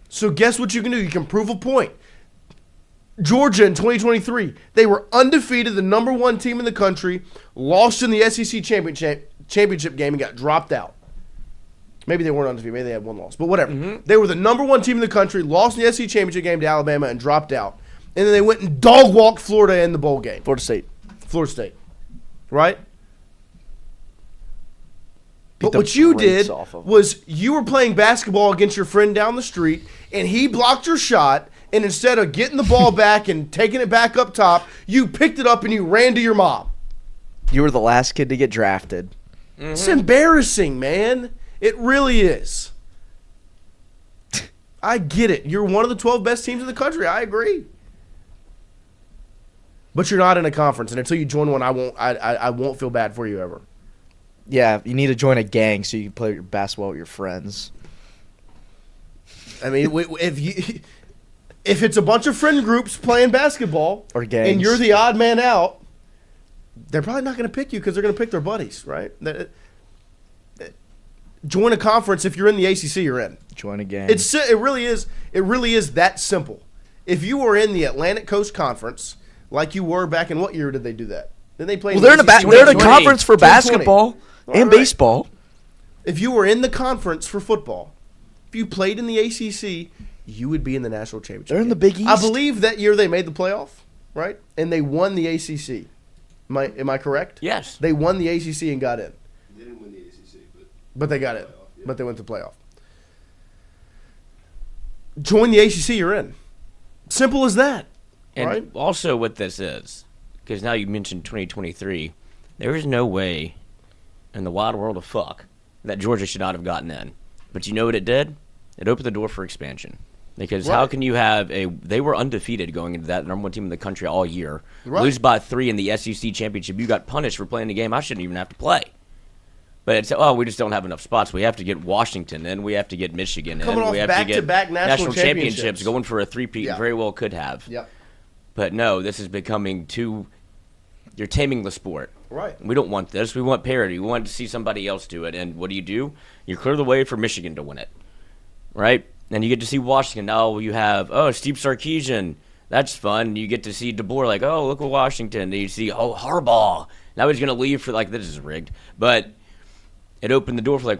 So guess what you can do? You can prove a point. Georgia in 2023, they were undefeated, the number 1 team in the country, lost in the SEC championship game and got dropped out. Maybe they weren't undefeated. Maybe they had one loss. But whatever. They were the number 1 team in the country, lost in the SEC championship game to Alabama and dropped out. And then they went and dog-walked Florida in the bowl game. Florida State. Right? But the what you brakes did off of 'em. was you were playing basketball against your friend down the street, and he blocked your shot, and instead of getting the ball back and taking it back up top, you picked it up and you ran to your mom. You were the last kid to get drafted. It's embarrassing, man. It really is. I get it. You're one of the 12 best teams in the country. I agree. But you're not in a conference, and until you join one, I won't feel bad for you ever. Yeah, you need to join a gang so you can play your basketball with your friends. I mean, if it's a bunch of friend groups playing basketball, Or gangs. and you're the odd man out, they're probably not going to pick you because they're going to pick their buddies, right? Join a conference. If you're in the ACC, you're in. Join a gang. It really is that simple. If you were in the Atlantic Coast Conference, like you were back in what year did they do that? Did they play? Well, they're in a ACC? they're in a 2020. conference for 2020. basketball and All right. baseball. If you were in the conference for football, if you played in the ACC, you would be in the national championship. They're in the game. Big I East. believe that year they made the playoff, right? And they won the ACC. Am I correct? Yes. They won the ACC and got in. They didn't win the ACC, But they got in. Playoff, yeah. But they went to playoff. Join the ACC, you're in. Simple as that. And right? also what this is, because now you mentioned 2023, there is no way in the wide world of fuck that Georgia should not have gotten in. But you know what it did? It opened the door for expansion. Because how Right. can you have they were undefeated going into that number 1 team in the country all year. Right. Lose by 3 in the SEC championship. You got punished for playing a game I shouldn't even have to play. But it's, we just don't have enough spots. We have to get Washington in. We have to get Michigan in. Coming off We have to get back-to-back national championships. championships. Going for a three-peat. Yeah. Very well could have. Yep. But no, this is becoming you're taming the sport. Right. We don't want this. We want parity. We want to see somebody else do it. And what do? You clear the way for Michigan to win it. Right? And you get to see Washington. Now you have, Steve Sarkisian. That's fun. You get to see DeBoer like, look at Washington. And you see, Harbaugh. Now he's going to leave for this is rigged. But it opened the door for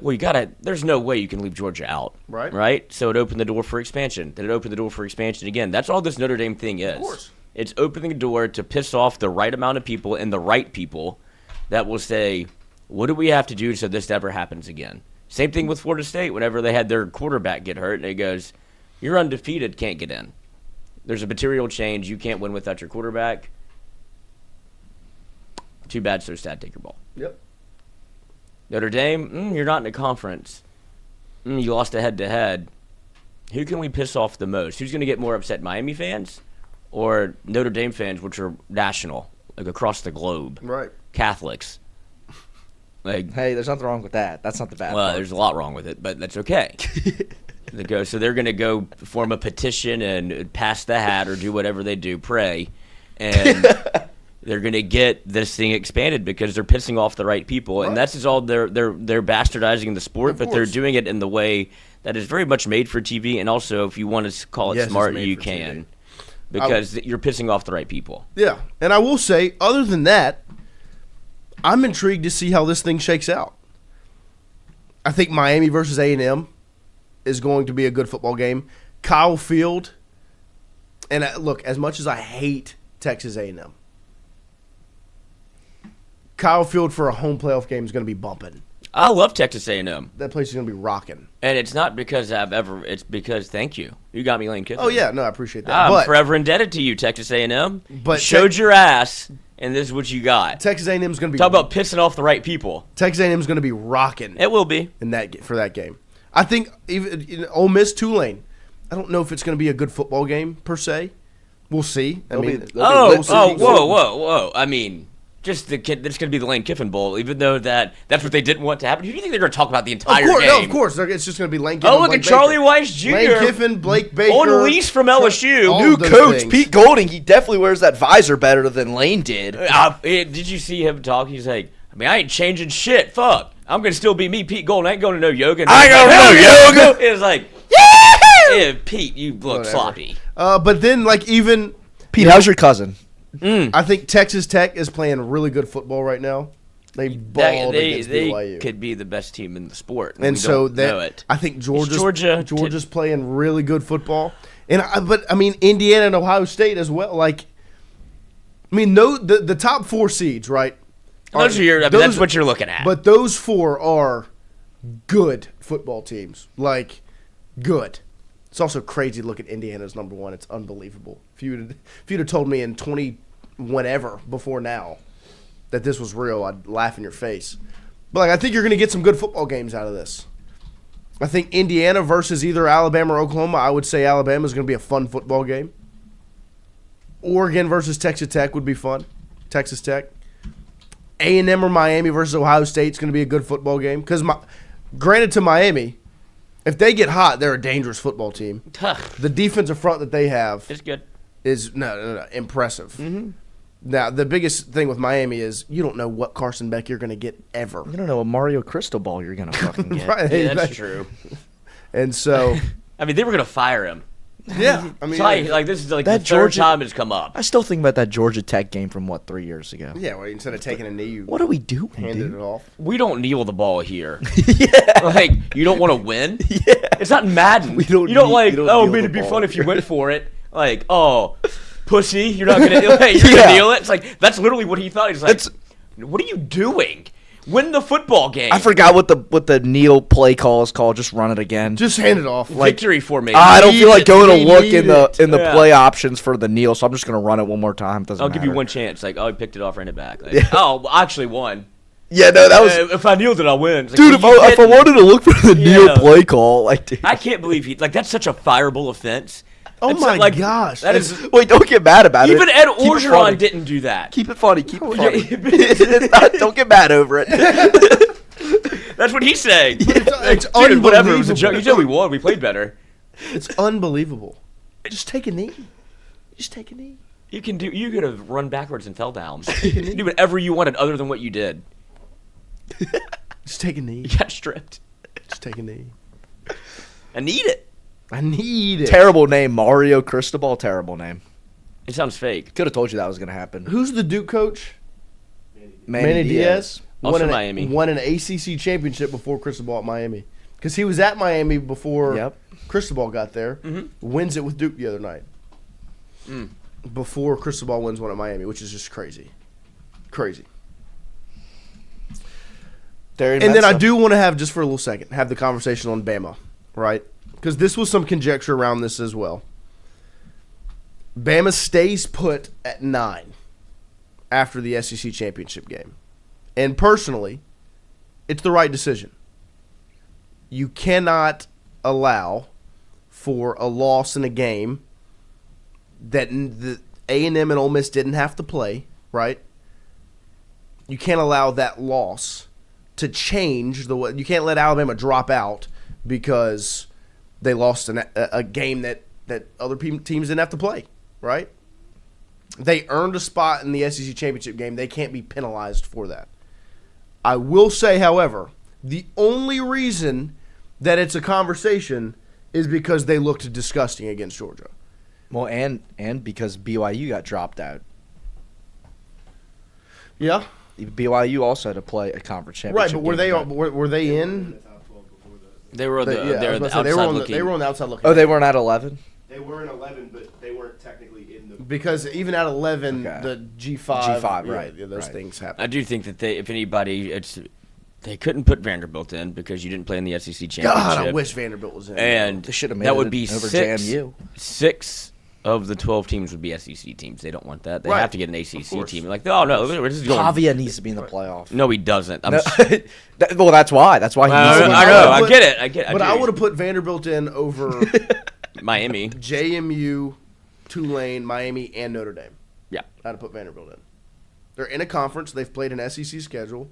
there's no way you can leave Georgia out. Right. Right? So it opened the door for expansion. Then it opened the door for expansion again. That's all this Notre Dame thing is. Of course. It's opening the door to piss off the right amount of people and the right people that will say, what do we have to do so this never happens again? Same thing with Florida State. Whenever they had their quarterback get hurt, and it goes, you're undefeated, can't get in. There's a material change. You can't win without your quarterback. Too bad, so sad. Take your ball. Yep. Notre Dame, you're not in a conference. You lost a head-to-head. Who can we piss off the most? Who's going to get more upset, Miami fans or Notre Dame fans, which are national, across the globe? Right. Catholics. Hey, there's nothing wrong with that. That's not the bad Well, part. there's a lot wrong with it, but that's okay. So they're going to go form a petition and pass the hat or do whatever they do, pray, and they're going to get this thing expanded because they're pissing off the right people, and that's just all they're bastardizing the sport, but they're doing it in the way that is very much made for TV, and also if you want to call it Yes, it's smart, made you for can, TV. because you're pissing off the right people. Yeah, and I will say, other than that, I'm intrigued to see how this thing shakes out. I think Miami versus A&M is going to be a good football game. Kyle Field, and look, as much as I hate Texas A&M, Kyle Field for a home playoff game is going to be bumping. I love Texas A&M, That place is going to be rocking. and it's not because it's because thank you. You got me, Lane Kiffin. Oh, yeah, no, I appreciate that. I'm but forever indebted to you, Texas A&M. But You showed your ass, and this is what you got. Texas A&M is going to be Talk about pissing off the right people. Texas A&M is going to be rocking It will be. in for that game. I think even Ole Miss Tulane. I don't know if it's going to be a good football game per se. We'll see. I mean, Whoa. I mean, Just it's going to be the Lane Kiffin Bowl, even though that's what they didn't want to happen. Who do you think they're going to talk about the entire game? No, of course. It's just going to be Lane Kiffin. Oh, look at Charlie Weiss Jr. Lane Kiffin, Blake Baker. On lease from LSU. all New of those coach things. Pete Golding, he definitely wears that visor better than Lane did. Did you see him talk? He's like, I ain't changing shit. Fuck. I'm going to still be me, Pete Golden. I ain't going to no yoga. I ain't going to no yoga. It was like, yeah, Pete, you look sloppy. But then, even Pete, how's your cousin? I think Texas Tech is playing really good football right now. They balled against BYU. They could be the best team in the sport, and we so don't know it. I think Georgia Georgia's playing really good football, but Indiana and Ohio State as well. The top 4 seeds, right? Those are that's what you're looking at. But those 4 are good football teams, good. It's also crazy to look at Indiana's number 1. It's unbelievable. If you'd have told me in 20 whenever before now that this was real, I'd laugh in your face. But I think you're going to get some good football games out of this. I think Indiana versus either Alabama or Oklahoma, I would say Alabama is going to be a fun football game. Oregon versus Texas Tech would be fun. Texas Tech. A&M or Miami versus Ohio State is going to be a good football game. Because, granted to Miami, if they get hot, they're a dangerous football team. The defensive front that they have it's good. is no impressive. Mm-hmm. Now, the biggest thing with Miami is you don't know what Carson Beck you're going to get ever. You don't know what Mario Cristobal you're going to fucking get. Right, Yeah, that's true. And so, they were going to fire him. yeah, This is the third Georgia- time it's come up. I still think about that Georgia Tech game from 3 years ago. yeah. Well, instead of taking a knee, you What are we doing, handed dude? it off. We don't kneel the ball here. Yeah. You don't want to win? Yeah. It's not Madden. You don't kneel it'd the be ball. fun if you went for it. Pussy, you're not going to you're gonna kneel it? It's that's literally what he thought. He's like, what are you doing? Win the football game. I forgot what the kneel play call is called. Just run it again. Just hand it off. Victory formation. I don't feel like going to look need in the Yeah. play options for the kneel, so I'm just going to run it one more time. Doesn't I'll give you matter. one chance. He picked it off, ran it back. Actually won. Yeah, no, that was If I kneeled it, I'll win. It's dude. well, If I wanted to look for the kneel Yeah. play call, dude. I can't believe that's such a fireable offense. Oh It's my gosh. That is Wait, don't get mad about even it. Ed Keep it funny. Orgeron didn't do that. Keep it funny. Keep it funny. It's not- don't get mad over it. That's what he's saying. It's Dude, whatever. It was a unbelievable. joke. You said we won. We played better. It's unbelievable. Just take a knee. Just take a knee. You could have run backwards and fell down. You can do whatever you wanted other than what you did. Just take a knee. You got stripped. Just take a knee. I need it. I need it. Terrible name, Mario Cristobal. Terrible name. It sounds fake. Could have told you that was going to happen. Who's the Duke coach? Manny Diaz. Also Miami. Won an ACC championship before Cristobal at Miami. Because he was at Miami before Cristobal got there. Mm-hmm. Wins it with Duke the other night. Before Cristobal wins one at Miami, which is just crazy. Crazy. And then I do want to have, just for a little second, have the conversation on Bama, right? Because this was some conjecture around this as well. Bama stays put at 9 after the SEC championship game. And personally, it's the right decision. You cannot allow for a loss in a game that the A&M and Ole Miss didn't have to play, right? You can't allow that loss to change the way. You can't let Alabama drop out because they lost a game that other teams didn't have to play, right? They earned a spot in the SEC championship game. They can't be penalized for that. I will say, however, the only reason that it's a conversation is because they looked disgusting against Georgia. Well, and because BYU got dropped out. Yeah, BYU also had to play a conference championship. right. But game. were they in? They were They were on the outside looking. Oh, they weren't at 11. They were in 11, but they weren't technically in the. Because even at 11, Okay. the G5, right, yeah, those right. things happen. I do think that if anybody, they couldn't put Vanderbilt in because you didn't play in the SEC championship. God, I wish Vanderbilt was in. And They should have made that it would be over six. JMU. 6 of the 12 teams would be SEC teams. They don't want that. They Right. have to get an ACC team. Oh no, we're just going. Pavia needs to be in the playoff. No, he doesn't. No, well, that's why. That's why he needs to be in the I know. playoff. I get it. But I would have put Vanderbilt in over Miami. JMU, Tulane, Miami, and Notre Dame. Yeah. I'd have put Vanderbilt in. They're in a conference. They've played an SEC schedule.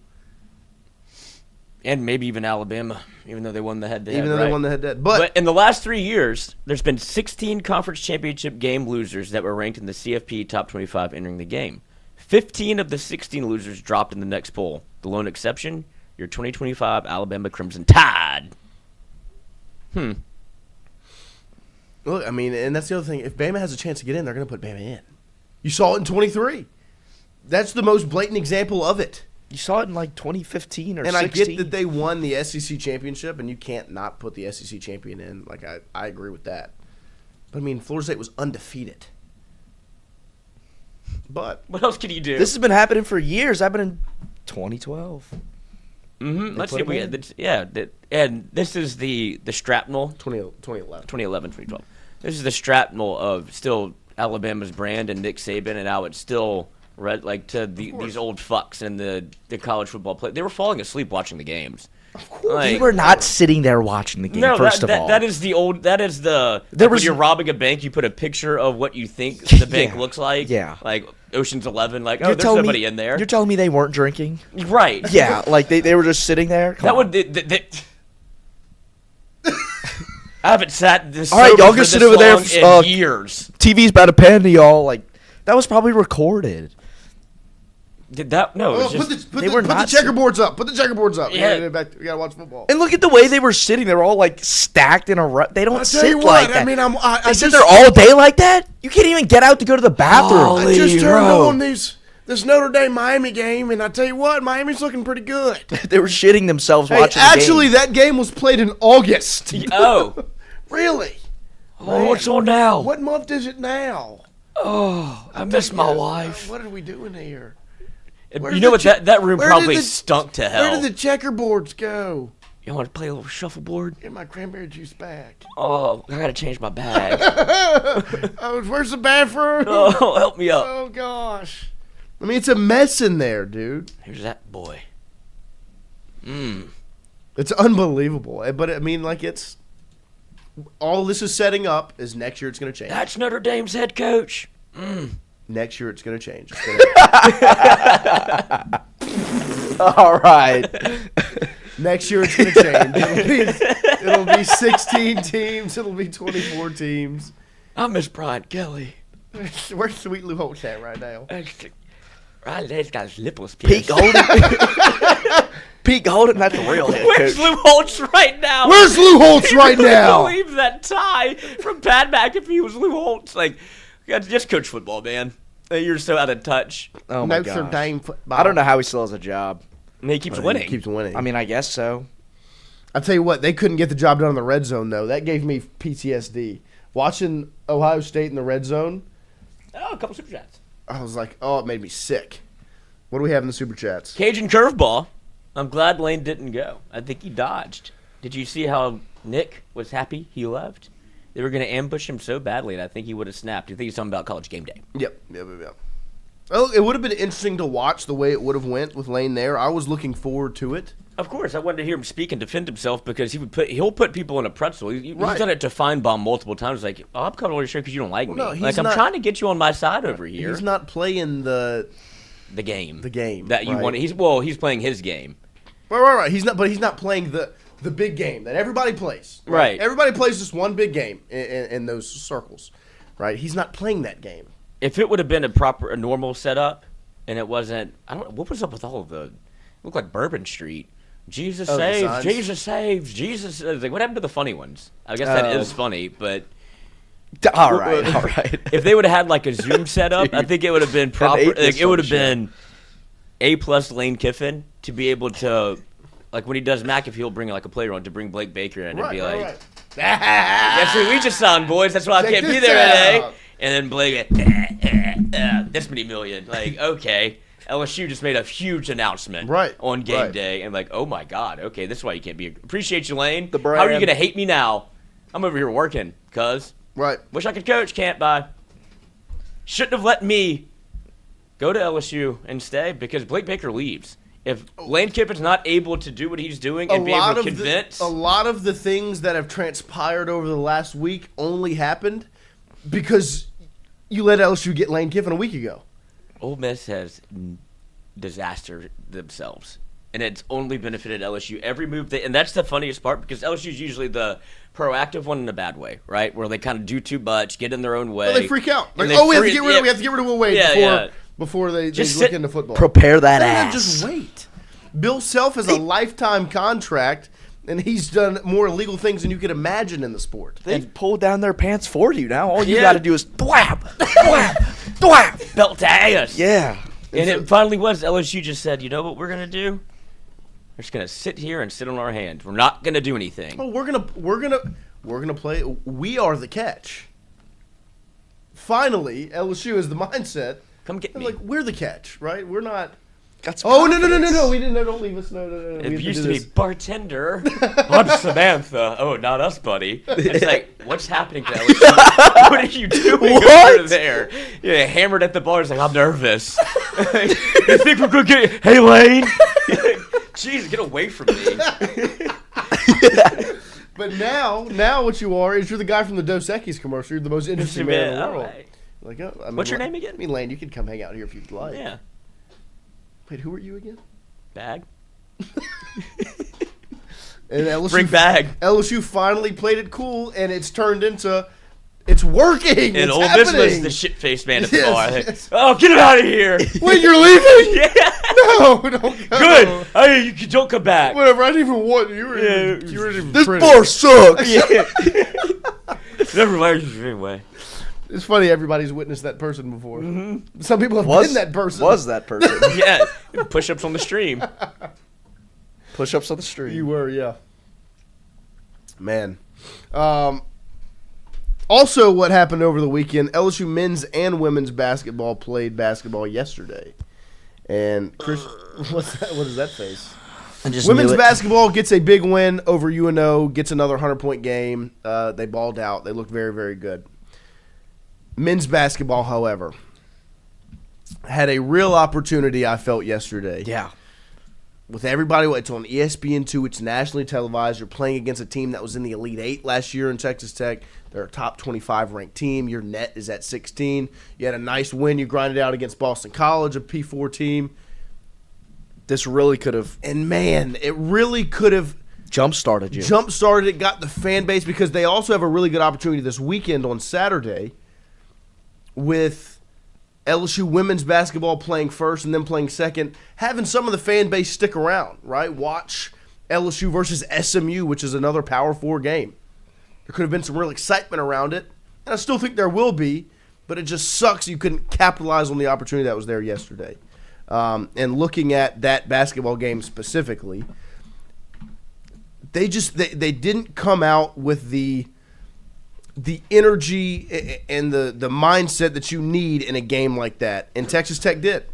And maybe even Alabama, even though they won the head-to-head. Even though they won the head-to-head. But in the last 3 years, there's been 16 conference championship game losers that were ranked in the CFP top 25 entering the game. 15 of the 16 losers dropped in the next poll. The lone exception, your 2025 Alabama Crimson Tide. Look, I mean, and that's the other thing. If Bama has a chance to get in, they're going to put Bama in. You saw it in 23. That's the most blatant example of it. You saw it in like 2015 or and 16. I get that they won the SEC championship, and you can't not put the SEC champion in. Like, I agree with that. But, I mean, Florida State was undefeated. But what else can you do? This has been happening for years. I've been in 2012. Let's see. And this is the shrapnel. 2011. 2012. This is the shrapnel of still Alabama's brand and Nick Saban, and how it's still these old fucks in the college football play. They were falling asleep watching the games. Of course. We were not sitting there watching the game, first of all. That is when you're robbing a bank, you put a picture of what you think the bank looks like. Yeah. Like Ocean's 11, there's somebody in there. You're telling me they weren't drinking? Right. Yeah, like they were just sitting there? I haven't sat this all right, y'all for just this sit over there long in years. TV's about to pan to y'all. Like, that was probably recorded. Did that? No, it was put just, the checkerboards up. Put the checkerboards up. Yeah. We gotta watch football. And look at the way they were sitting. They were all like stacked in a row. They don't sit what, like that. I mean, they sit there all day like that? You can't even get out to go to the bathroom. I just turned on this Notre Dame Miami game, and I tell you what, Miami's looking pretty good. They were shitting themselves watching actually, the game. that game was played in August. Oh. Really? Oh, what's on now? What month is it now? Oh, I miss my wife. What are we doing here? You know what? That room probably stunk to hell. Where did the checkerboards go? You want to play a little shuffleboard? Get my cranberry juice back. Oh, I gotta change my bag. Where's the bathroom? Oh, help me up. Oh, gosh. I mean, it's a mess in there, dude. Here's that boy. It's unbelievable. But, I mean, it's... All this is setting up is next year it's going to change. That's Notre Dame's head coach. Next year it's going to change. All right. Next year it's going to change. It'll be 16 teams. It'll be 24 teams. I miss Brian Kelly. Where's Sweet Lou Holtz at right now? Right there's got his lipless Pete Golden. Pete Golden, that's the real head Where's coach. Lou Holtz right now? Where's Lou Holtz right now? I can't believe that tie from Pat McAfee was Lou Holtz. Just coach football, man. You're so out of touch. Oh my Notre gosh. Dame football. I don't know how he still has a job. And he keeps winning. He keeps winning. I mean, I guess so. I'll tell you what, they couldn't get the job done in the red zone, though. That gave me PTSD. Watching Ohio State in the red zone. Oh, a couple super chats. I was like, it made me sick. What do we have in the super chats? Cajun curveball. I'm glad Lane didn't go. I think he dodged. Did you see how Nick was happy he left? They were going to ambush him so badly, and I think he would have snapped. You think he's talking about College Game Day? Yep. Well, it would have been interesting to watch the way it would have went with Lane there. I was looking forward to it. Of course, I wanted to hear him speak and defend himself because he'll put people in a pretzel. He's done it to Feinbaum multiple times. Like, I'm coming over here because you don't like me. I'm trying to get you on my side over here. He's not playing the game. The game that you want. He's playing his game. Right. He's not playing the big game that everybody plays. Right. Everybody plays this one big game in those circles. Right. He's not playing that game. If it would have been a normal setup, and it wasn't, I don't know what was up with all of the. It looked like Bourbon Street. Jesus saves. Jesus saves. Jesus. Like, what happened to the funny ones? I guess that is funny, but. All right. If they would have had a Zoom setup, I think it would have been proper. It would have been A+ Lane Kiffin to be able to, when he does McAfee, he'll bring a player on to bring Blake Baker in and be like, "That's what we just signed, boys. That's why I can't be there today." And then Blake, this many million. Okay. LSU just made a huge announcement on game day, and oh my God, okay, this is why you can't be. Appreciate you, Lane. How are you gonna hate me now? I'm over here working, cuz. Right. Wish I could coach, can't buy. Shouldn't have let me go to LSU and stay because Blake Baker leaves. If Lane Kiffin's not able to do what he's doing and be able to convince, a lot of the things that have transpired over the last week only happened because you let LSU get Lane Kiffin a week ago. Ole Miss has disaster themselves. And it's only benefited LSU. Every move and that's the funniest part because LSU is usually the proactive one in a bad way, right? Where they kind of do too much, get in their own way. Well, they freak out. Like, And we have to get rid of. We have to get rid of Will Wade before they look into football. Prepare that Then ass. Just wait. Bill Self has a lifetime contract, and he's done more illegal things than you could imagine in the sport. They pulled down their pants for you. Now all you Yeah. got to do is thwap, thwap, thwap. Belt to ass. Yeah. And it finally was. LSU just said, you know what we're going to do? We're just going to sit here and sit on our hands. We're not going to do anything. Oh, we're gonna play. We are the catch. Finally, LSU is the mindset. Come get me. Like we're the catch, right? We're not. Got some Oh no! confidence. We didn't. No, don't leave us. No. We It have used do to be this. bartender. I'm Samantha. Oh, not us, buddy. It's like, what's happening to LSU? What are you doing over there? Yeah, hammered at the bar. It's like, I'm nervous. You think we're going to get... Hey, Lane. Jeez, get away from me. But now what you are is you're the guy from the Dos Equis commercial. You're the most interesting man in the world. Alright. Like, oh, I mean, What's your name again? I mean, Lane, you could come hang out here if you'd like. Yeah. Wait, who are you again? Bag. And LSU, Bring bag. LSU finally played it cool, and it's turned into, it's working. And it's Ole Miss was happening. the shit-faced man at the Yes, bar. yes. Oh, get him out of here. Wait, you're leaving? Yeah. No, don't go. Good. Hey, you don't come back. Whatever. I didn't even want you. Yeah. You were even This pretty. bar sucks. Yeah. Never mind. Anyway. It's funny. Everybody's witnessed that person before. Some people have been that person. Was that person? Yeah. Push-ups on the stream. Push-ups on the street. You were, yeah. Man. Also, what happened over the weekend, LSU men's and women's basketball played basketball yesterday. And Chris, what is that face? I just Women's knew it. basketball gets a big win over UNO, gets another 100-point game. They balled out. They looked very, very good. Men's basketball, however, had a real opportunity, I felt, yesterday. Yeah. With everybody, it's on ESPN2. It's nationally televised. You're playing against a team that was in the Elite Eight last year in Texas Tech. They're a top 25 ranked team. Your net is at 16. You had a nice win. You grinded out against Boston College, a P4 team. This really could have And, man, it really could have jump-started you. jump-started it, got the fan base, because they also have a really good opportunity this weekend on Saturday with LSU women's basketball playing first and then playing second, having some of the fan base stick around, right? Watch LSU versus SMU, which is another Power 4 game. There could have been some real excitement around it, and I still think there will be, but it just sucks you couldn't capitalize on the opportunity that was there yesterday. And looking at that basketball game specifically, they didn't come out with the energy and the mindset that you need in a game like that, and Texas Tech did.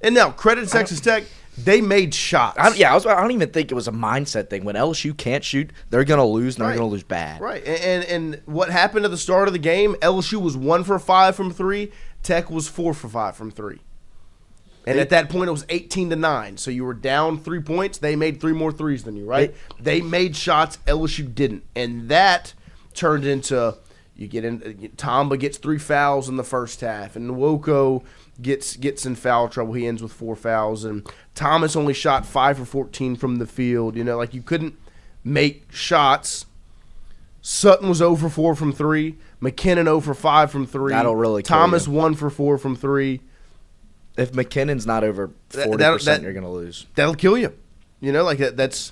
And now, credit to Texas Tech, they made shots. I don't even think it was a mindset thing. When LSU can't shoot, they're going to lose, and they're Right. going to lose bad. Right, and what happened at the start of the game, LSU was 1 for 5 from 3, Tech was 4 for 5 from 3. And at that point, it was 18-9. So you were down 3 points. They made 3 more threes than you, right? They made shots. LSU didn't. And that turned into Tamba gets 3 fouls in the first half. And Nwoko gets in foul trouble. He ends with 4 fouls. And Thomas only shot 5 for 14 from the field. You know, like you couldn't make shots. Sutton was 0 for 4 from 3. McKinnon 0 for 5 from 3. That'll really kill Thomas you. 1 for 4 from 3. If McKinnon's not over 40%, that- you're going to lose. That'll kill you. You know, like it's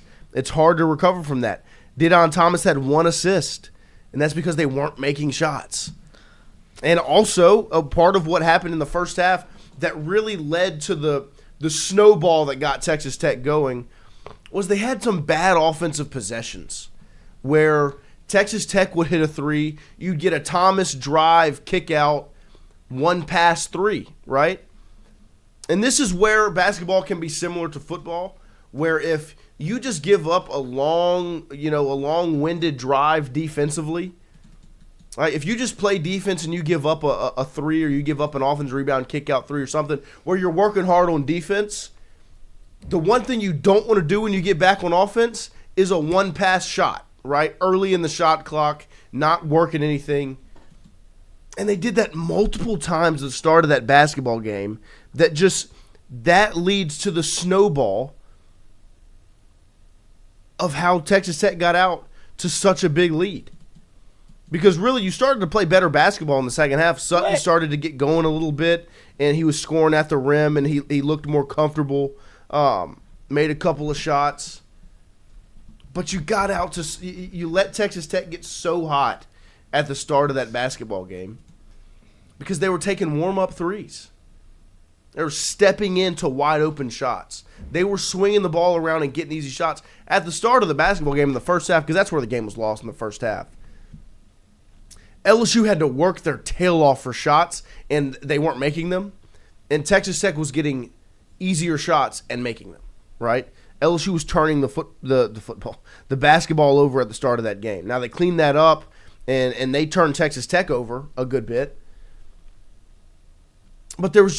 hard to recover from that. Didon Thomas had 1 assist, and that's because they weren't making shots. And also, a part of what happened in the first half that really led to the snowball that got Texas Tech going was they had some bad offensive possessions where Texas Tech would hit a 3, you'd get a Thomas drive, kick out, 1 pass 3, right? And this is where basketball can be similar to football, where if you just give up a long-winded drive defensively, right? If you just play defense and you give up a 3 or you give up an offensive rebound, kick out 3 or something, where you're working hard on defense, the one thing you don't want to do when you get back on offense is a 1-pass shot, right? Early in the shot clock, not working anything. And they did that multiple times at the start of that basketball game that just that leads to the snowball of how Texas Tech got out to such a big lead. Because really, you started to play better basketball in the second half. Sutton started to get going a little bit, and he was scoring at the rim, and he looked more comfortable, made a couple of shots. But you got out to – you let Texas Tech get so hot at the start of that basketball game because they were taking warm-up threes. They were stepping into wide-open shots. They were swinging the ball around and getting easy shots at the start of the basketball game in the first half because that's where the game was lost in the first half. LSU had to work their tail off for shots, and they weren't making them. And Texas Tech was getting easier shots and making them, right? LSU was turning the basketball over at the start of that game. Now they cleaned that up, and they turned Texas Tech over a good bit. But there was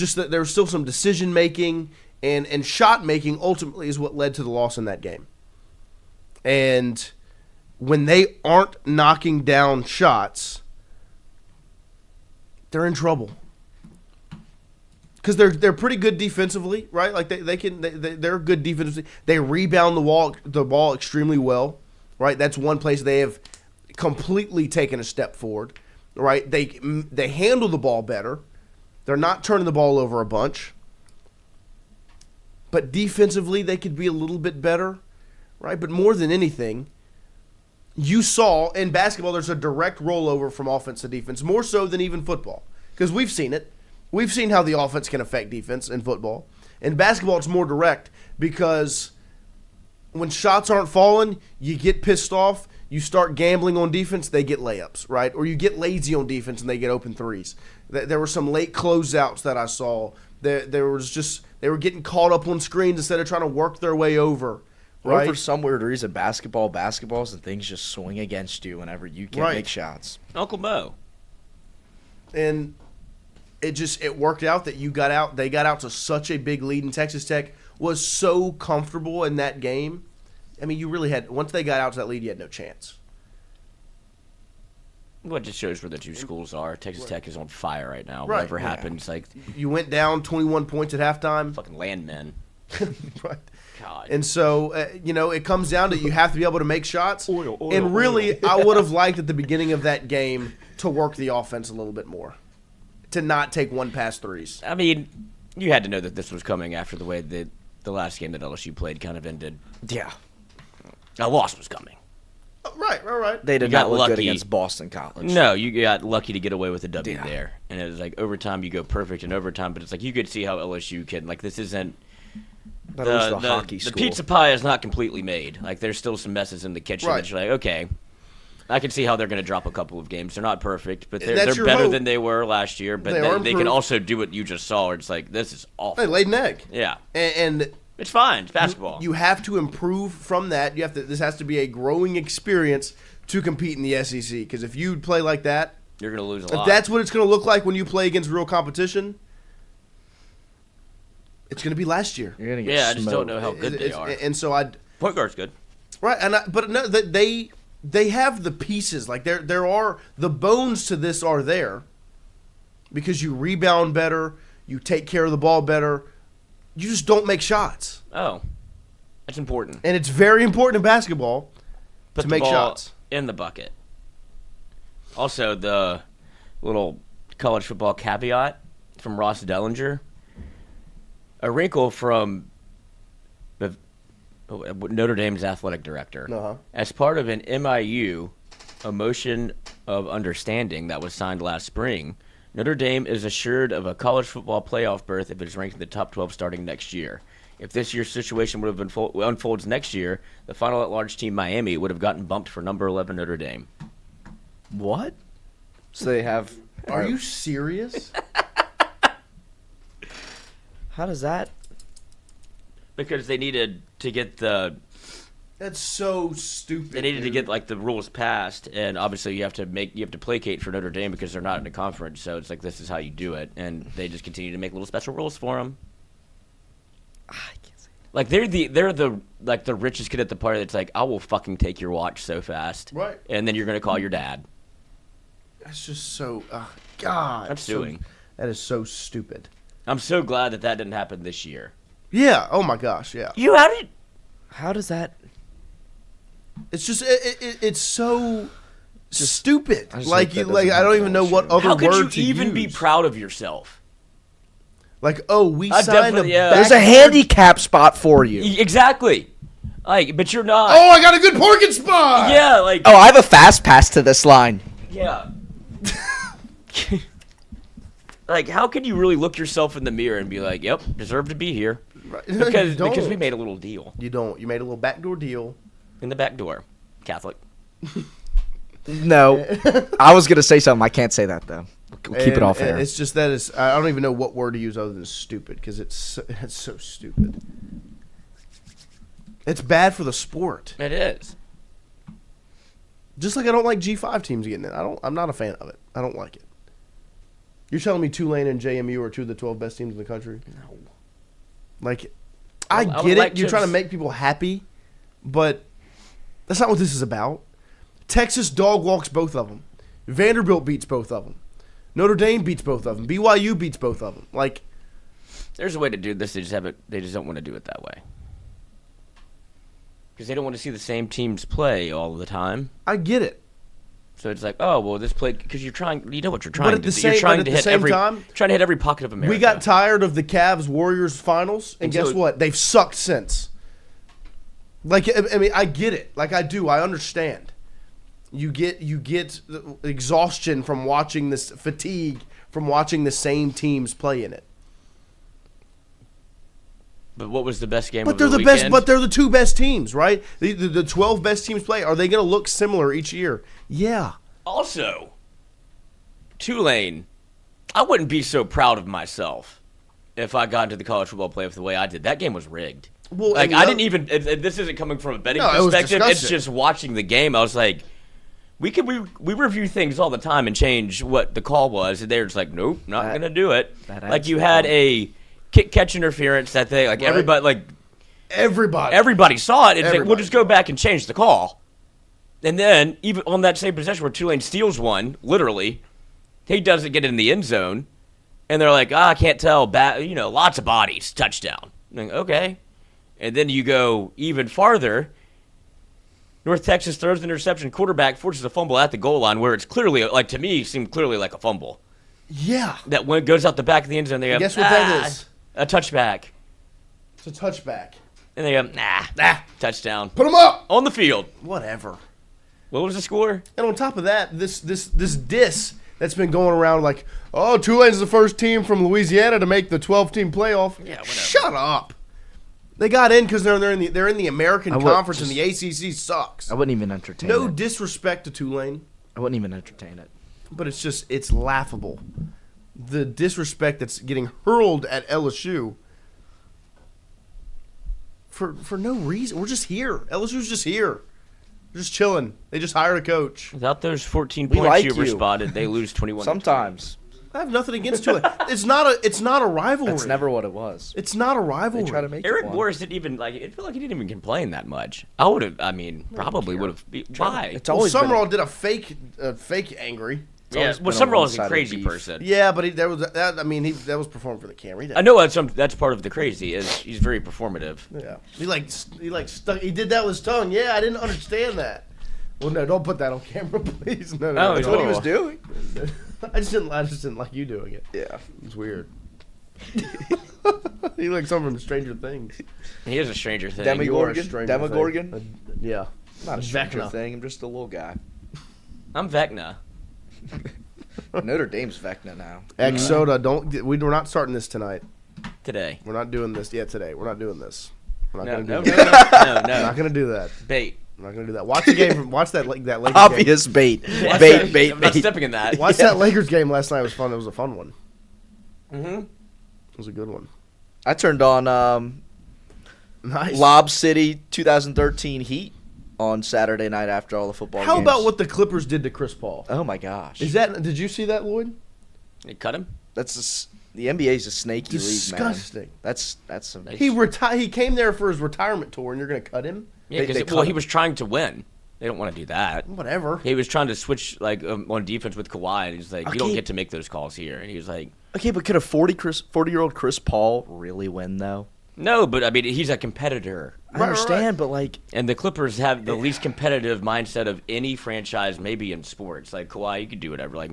still some decision making and shot making ultimately is what led to the loss in that game. And when they aren't knocking down shots, they're in trouble. Because they're pretty good defensively, right? Like they're good defensively. They rebound the ball extremely well, right? That's one place they have completely taken a step forward, right? They handle the ball better. They're not turning the ball over a bunch. But defensively, they could be a little bit better, right? But more than anything, you saw in basketball there's a direct rollover from offense to defense, more so than even football. Because we've seen it. We've seen how the offense can affect defense in football. In basketball, it's more direct because when shots aren't falling, you get pissed off, you start gambling on defense, they get layups, right? Or you get lazy on defense and they get open threes. There were some late closeouts that I saw. They were getting caught up on screens instead of trying to work their way over. Right? Or for some weird reason, basketballs and things just swing against you whenever you can't make shots. Uncle Mo. And it worked out that they got out to such a big lead, and Texas Tech was so comfortable in that game. I mean, you really had, once they got out to that lead, you had no chance. Well, it just shows where the two schools are. Texas Tech is on fire right now. Right. Whatever happens, like you went down 21 points at halftime. fucking landmen. Right. God. And so, it comes down to you have to be able to make shots. And really, I would have liked at the beginning of that game to work the offense a little bit more, to not take one-pass threes. I mean, you had to know that this was coming after the way that the last game that LSU played kind of ended. Yeah. A loss was coming. Right. They did You got not look good lucky. against Boston College. No, you got lucky to get away with a W Yeah. there. And it was like overtime, you go perfect in overtime, but it's like you could see how LSU can, like, this isn't. But it was the hockey The school. pizza pie is not completely made. Like, there's still some messes in the kitchen Right. that you're like, okay, I can see how they're going to drop a couple of games. They're not perfect, but That's they're your better hope. than they were last year. But They are they can improved. also do what you just saw. Where it's like, this is awful. They laid an egg. Yeah, And it's fine. It's basketball. you have to improve from that. This has to be a growing experience to compete in the SEC. Because if you play like that, You're going to lose a if lot. that's what it's going to look like when you play against real competition, it's going to be last year. You're gonna get Yeah, I just don't smoked. know how good they are. And so Point guard's good. right, but no, they have the pieces. Like there are the bones to this are there because you rebound better, you take care of the ball better, you just don't make shots, Oh, that's important. and it's very important in basketball Put to the make ball shots. in the bucket. Also, the little college football caveat from Ross Dellinger. A wrinkle from Notre Dame's athletic director. Uh-huh. As part of an MIU, a motion of understanding that was signed last spring, Notre Dame is assured of a college football playoff berth if it is ranked in the top 12 starting next year. If this year's situation would have unfolds next year, the final at-large team Miami would have gotten bumped for number 11 Notre Dame. What? So they have. Are you serious? How does that? Because they needed to get the That's so stupid. they needed to dude. get like the rules passed, and obviously you have to placate for Notre Dame because they're not in a conference. So it's like this is how you do it, and they just continue to make little special rules for them. I can't say. Like they're the richest kid at the party. That's like, I will fucking take your watch so fast, Right. And then you're gonna call your dad. That's just so God. I'm suing. That is so stupid. I'm so glad that didn't happen this year. Yeah. Oh my gosh. Yeah. How does that? It's just it's so stupid. I just Like hope you, that like doesn't I don't happen even know this what year. other How could word you even to be use. proud of yourself? Like, oh, we I signed a definitely- yeah. There's a backboard- handicap spot for you. Exactly. Like, but you're not. Oh, I got a good parking spot. Yeah, like. Oh, I have a fast pass to this line. Yeah. Like, how can you really look yourself in the mirror and be like, "Yep, deserve to be here"? Right. Because You we don't. made a little deal You don't. You made a little backdoor deal. in the back door. Catholic. No, I was gonna say something. I can't say that though. We'll keep it off air. It's just that I don't even know what word to use other than stupid because it's so stupid. It's bad for the sport. It is. Just like I don't like G5 teams getting it. I'm not a fan of it. I don't like it. You're telling me Tulane and JMU are two of the 12 best teams in the country? No. Like, I I would get it. like You're to- trying to make people happy, but that's not what this is about. Texas dog walks both of them. Vanderbilt beats both of them. Notre Dame beats both of them. BYU beats both of them. Like, There's a way to do this. They just don't want to do it that way. Because they don't want to see the same teams play all the time. I get it. So it's like, oh well, this play because you're trying. You know what you're trying at to the do. same- You're trying but to at the hit same every time, trying to hit every pocket of America. We got tired of the Cavs Warriors finals, and Until- guess what? They've sucked since. Like, I mean, I get it. Like, I do. I understand. You get exhaustion from watching this, fatigue from watching the same teams play in it. But what was the best game? But of they're the weekend? best. But they're the two best teams, right? The 12 best teams play. Are they going to look similar each year? Yeah. Also, Tulane, I wouldn't be so proud of myself if I got into the college football playoff the way I did. That game was rigged. Well, like and I the- didn't even. This isn't coming from a betting No, it was perspective. It's disgusting. just watching the game. I was like, we review things all the time and change what the call was, and they're just like, nope, not That- gonna do it. that Like adds you to had the a kick catch interference that they like Right. everybody saw it. It's like, we'll Everybody just go back and change the call. And then, even on that same possession where Tulane steals one, literally, he doesn't get in the end zone. And they're like, I can't tell. Lots of bodies. Touchdown. I'm like, okay. And then you go even farther. North Texas throws an interception. Quarterback forces a fumble at the goal line where it's clearly, like to me, seemed clearly like a fumble. Yeah. That one goes out the back of the end zone. They go, Guess what that is? A touchback. It's a touchback. And they go, touchdown. Put them up. On the field. Whatever. What was the score? And on top of that, this diss that's been going around like, oh, Tulane's the first team from Louisiana to make the 12-team playoff. Yeah, whatever. Shut up. They got in because they're in the American I would Conference and the ACC sucks. I wouldn't even entertain No it. disrespect to Tulane, I wouldn't even entertain it. but it's laughable. The disrespect that's getting hurled at LSU for no reason. We're just here. LSU's just here. We're just chilling. They just hired a coach. Without those 14 We points like you you. responded, they lose 21. Sometimes I have nothing against Tulane. It's not a rivalry. that's never what it was. It's not a rivalry. They try to make Eric it one. Morris didn't even it felt like he didn't even complain that much. I would have. I mean, probably would have. Why? It's Well, always been Summerall did a fake angry. Yeah. always Well, been a Summerall is a one-sided crazy beef. person. Yeah, but that was performed for the camera. He I know that's part of the crazy is he's very performative. Yeah, he stuck. He did that with his tongue. Yeah, I didn't understand that. Well, no, don't put that on camera, please. No, Oh, that's no. what he was doing. I just didn't like you doing it. Yeah. It's weird. He like something from Stranger Things. He is a stranger thing. Demi- You are a Demogorgon? Stranger Demogorgon? Thing. Yeah. Not a stranger Vecna. thing. I'm just a little guy. I'm Vecna. Notre Dame's Vecna now. X Soda, we're not starting this tonight. Today. We're not doing this yet today. We're not doing this. We're not No, gonna do no, that. no, We're not no. gonna do that. Bait. We're not gonna do that. Watch the game. Watch that Lakers game. Obvious bait. Yeah, Bait. I'm not stepping in that. Watch that Lakers game last night. It was fun. It was a fun one. Mm-hmm. It was a good one. I turned on Nice. Lob City 2013 Heat on Saturday night after all the football How games. about what the Clippers did to Chris Paul? Oh my gosh. Did you see that, Lloyd? They cut him. The NBA's a snaky league, man. Disgusting. That's some. He came there for his retirement tour, and you're gonna cut him? Yeah, They because cut he him. was trying to win. They don't want to do that. Whatever. He was trying to switch on defense with Kawhi, and he's like, "You don't Okay. get to make those calls here." And he was like, Okay, but could a 40-year-old Chris Paul really win though? "No, but I mean, he's a competitor." I understand, but like, And the Clippers have the least competitive mindset of any franchise, maybe in sports. Like Kawhi, you could do whatever. Like,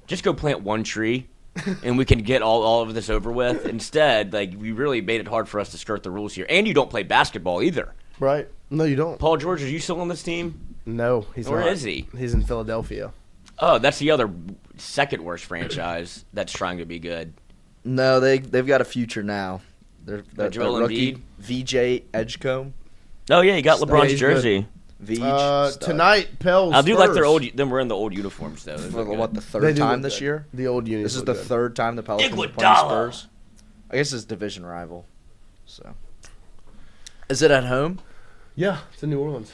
just go plant one tree, and we can get all of this over with. Instead, like, we really made it hard for us to skirt the rules here. And you don't play basketball either. Right? No, you don't. Paul George, are you still on this team? No, he's Where not. is he? He's in Philadelphia. Oh, that's the other second worst franchise that's trying to be good. no, they've got a future now. They're Joel rookie VJ Edgecombe. Oh yeah, you got LeBron's he's jersey. Vij. Tonight, Pels. I do like their Spurs. old. Them wearing the old uniforms though. Those For look good. what, the They third do time look this good. year? The old unis. This is look the good. third time the Pelicans are playing Iguodala. Spurs. I guess it's division rival. So, is it at home? Yeah, it's in New Orleans.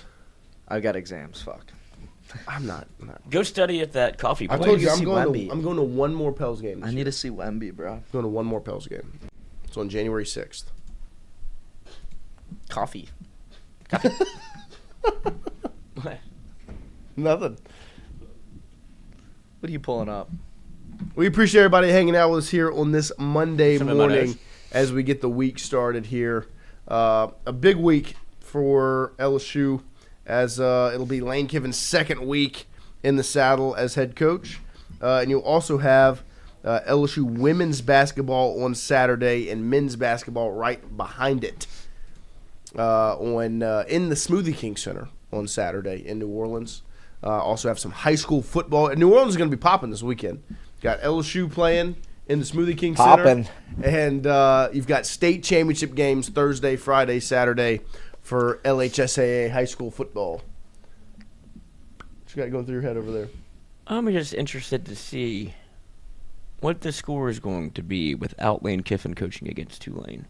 I've got exams. Fuck. I'm not. Go study at that coffee I place. told you to I'm see going Wemby. to. I'm going to one more Pels game. I need to see Wemby, bro. I'm going to one more Pels game. It's on January 6th. Coffee. Nothing. What are you pulling up? We appreciate everybody hanging out with us here on this Monday Some of my morning notes. as we get the week started here. A big week for LSU as it'll be Lane Kiffin's second week in the saddle as head coach. And you'll also have LSU women's basketball on Saturday and men's basketball right behind it in the Smoothie King Center on Saturday in New Orleans. Also have some high school football. And New Orleans is going to be popping this weekend. Got LSU playing in the Smoothie King Poppin'. Center. And you've got state championship games Thursday, Friday, Saturday for LHSAA high school football. What you got going through your head over there? I'm just interested to see what the score is going to be without Lane Kiffin coaching against Tulane.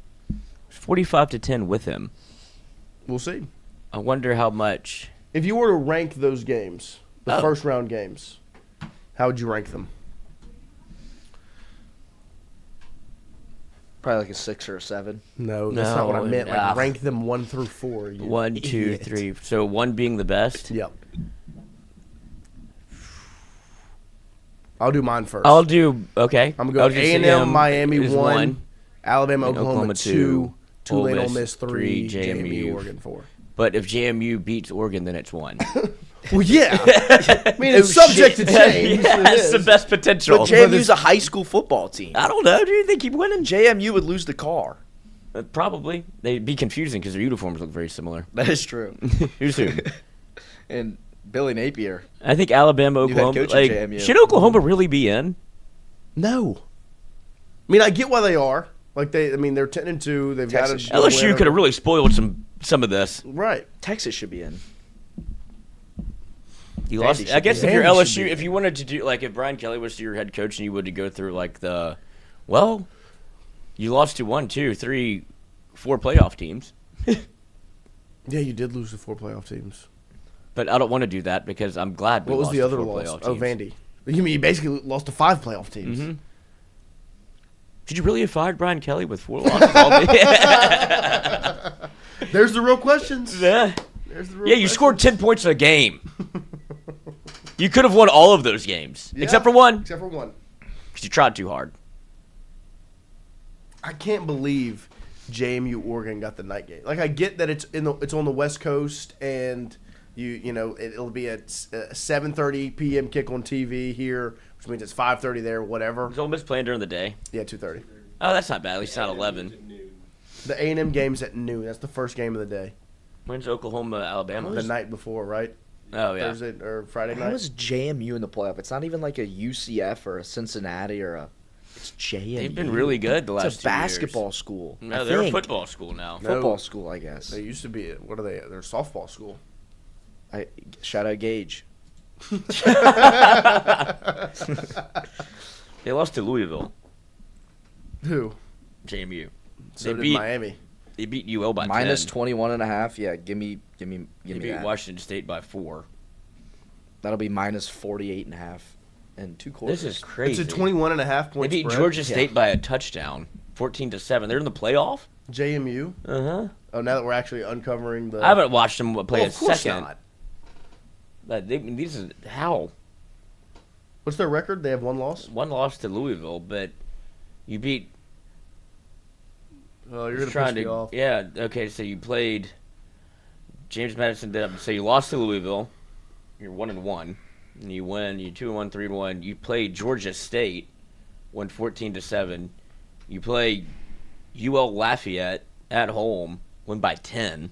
It's 45-10 with him. We'll see. I wonder how much. If you were to rank those games, the Oh. first round games, how would you rank them? Probably like a 6 or a 7. No, that's not what I No, meant. nah. Like rank them 1 through 4. You 1, 2, idiot. 3. So 1 being the best. Yep. I'll do mine first. I'll do okay. I'm going to go A&M, Miami is 1, Alabama, and Oklahoma 2, Tulane, Ole Ole Miss 3, JMU. JMU, Oregon 4. But if JMU beats Oregon, then it's 1. Well, yeah. I mean, it's subject to change. Yeah, It that's is. the best potential. But JMU's a high school football team. I don't know, dude. They keep winning. JMU would lose the car. Probably. They'd be confusing because their uniforms look very similar. That is true. Who's who? And Billy Napier. I think Alabama, New head Oklahoma. coach at Like, JMU. should Oklahoma really be in? No. I mean, I get why they are. Like they're 10-2. They've Texas got LSU could have really spoiled some of this. Right. Texas should be in. You Vandy lost. should I guess be if in. you're Vandy should LSU, be if you wanted to do like if Brian Kelly was your head coach and you would to go through like you lost to 1, 2, 3, 4 playoff teams. Yeah, you did lose to 4 playoff teams. But I don't want to do that because I'm glad we What was lost the to other 4 loss? playoff Oh, teams. Vandy. You mean you basically lost to 5 playoff teams? Mhm. Should you really have fired Brian Kelly with 4 losses? Yeah. There's the real questions. Yeah. There's the real Yeah, you scored 10 points a game. You could have won all of those games, Yeah, except for one, Except for one. because you tried too hard. I can't believe JMU Oregon got the night game. Like I get that it's on the West Coast and it'll be at 7:30 p.m. kick on TV here, which means it's 5:30 there, whatever. Was Ole Miss playing during the day? Yeah, 2:30. Oh, that's not bad. At least it's not 11. The A&M game's at noon. That's the first game of the day. When's Oklahoma, Alabama? The night before, right? Oh, yeah. Thursday or Friday How night. is JMU in the playoff? It's not even like a UCF or a Cincinnati or a. It's JMU. They've been really good the last 2 It's years. a basketball school. No, I they're a think. football school now. Football school, I guess. They used to be. What are they? They're a softball school. Shout out Gage. They lost to Louisville, Who? JMU. So They did beat- Miami. They beat UL by Minus 10. 21.5. Yeah, give me They beat that. Washington State by 4. That'll be minus 48.5 in 2 quarters. This is crazy. It's a 21.5 They point beat spread. Georgia State by a touchdown, 14-7. They're in the playoff. JMU. Uh huh. Oh, now that we're actually uncovering the. I haven't watched them play Well, a of course second. not. But these is how What's their record? They have one loss. one loss to Louisville, but you beat. Oh, you're gonna trying piss me to off. yeah. Okay, so you played James Madison. So you lost to Louisville. You're 1-1. And you win. You 2-1, 3-1. You played Georgia State, won 14-7. You play UL Lafayette at home, win by 10.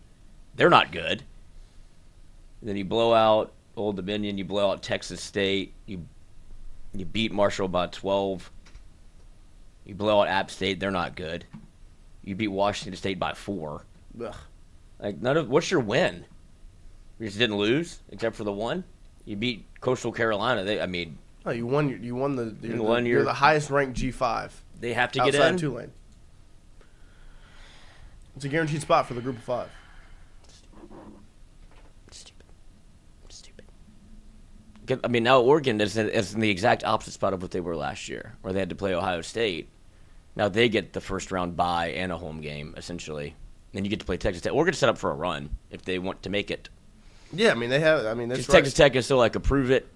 They're not good. Then you blow out Old Dominion. You blow out Texas State. You beat Marshall by 12. You blow out App State. They're not good. You beat Washington State by 4. Ugh. Like what's your win? You just didn't lose except for the one. You beat Coastal Carolina. Oh, you won. You won the. You're the highest ranked G5 They have to get outside in. of Tulane. It's a guaranteed spot for the group of 5. Stupid. I mean, now Oregon is in the exact opposite spot of what they were last year, where they had to play Ohio State. Now they get the first round bye and a home game essentially. Then you get to play Texas Tech. Oregon's set up for a run if they want to make it. Yeah, I mean they have. I mean that's right. Texas Tech is still like a prove it,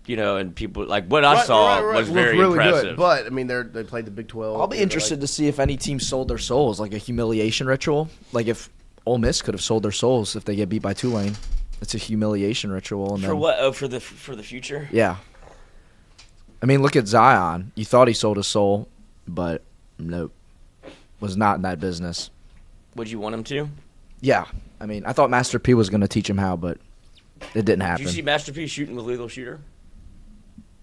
and people like what I saw was very really impressive. good. But I mean they played the Big 12. I'll be interested to see if any team sold their souls, like a humiliation ritual. Like if Ole Miss could have sold their souls if they get beat by Tulane. It's a humiliation ritual. And for then, what? Oh, for the future. Yeah. I mean, look at Zion. You thought he sold his soul, but nope, was not in that business. Would you want him to? Yeah. I mean, I thought Master P was going to teach him how, but it didn't happen. Did you see Master P shooting with Lethal Shooter?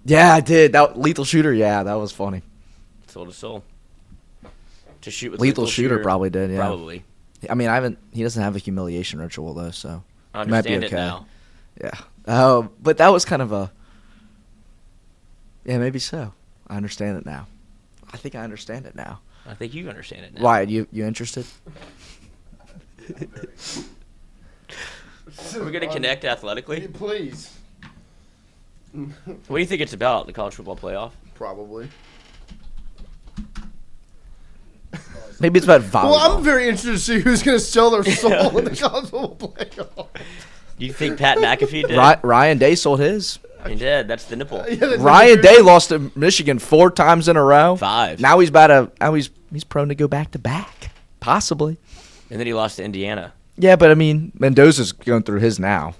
Yeah, I did. That Lethal Shooter, yeah, that was funny. Sold his soul. To shoot with Lethal Shooter probably did, yeah. Probably. I mean, he doesn't have a humiliation ritual, though, so I it might be understand okay. it now. Yeah. Oh, but that was kind of a... Yeah, maybe so. I understand it now. I think I understand it now. I think you understand it now. Why? You interested? Are we going to connect athletically? Please. What do you think it's about, the college football playoff? Probably. Maybe it's about volleyball. Well, I'm very interested to see who's going to sell their soul in the college football playoff. Do you think Pat McAfee did? Ryan Day sold his. He did. That's the nipple. Ryan Day lost to Michigan 4 times in a row. 5. Now he's he's prone to go back to back, possibly. And then he lost to Indiana. Yeah, but I mean, Mendoza's going through his now.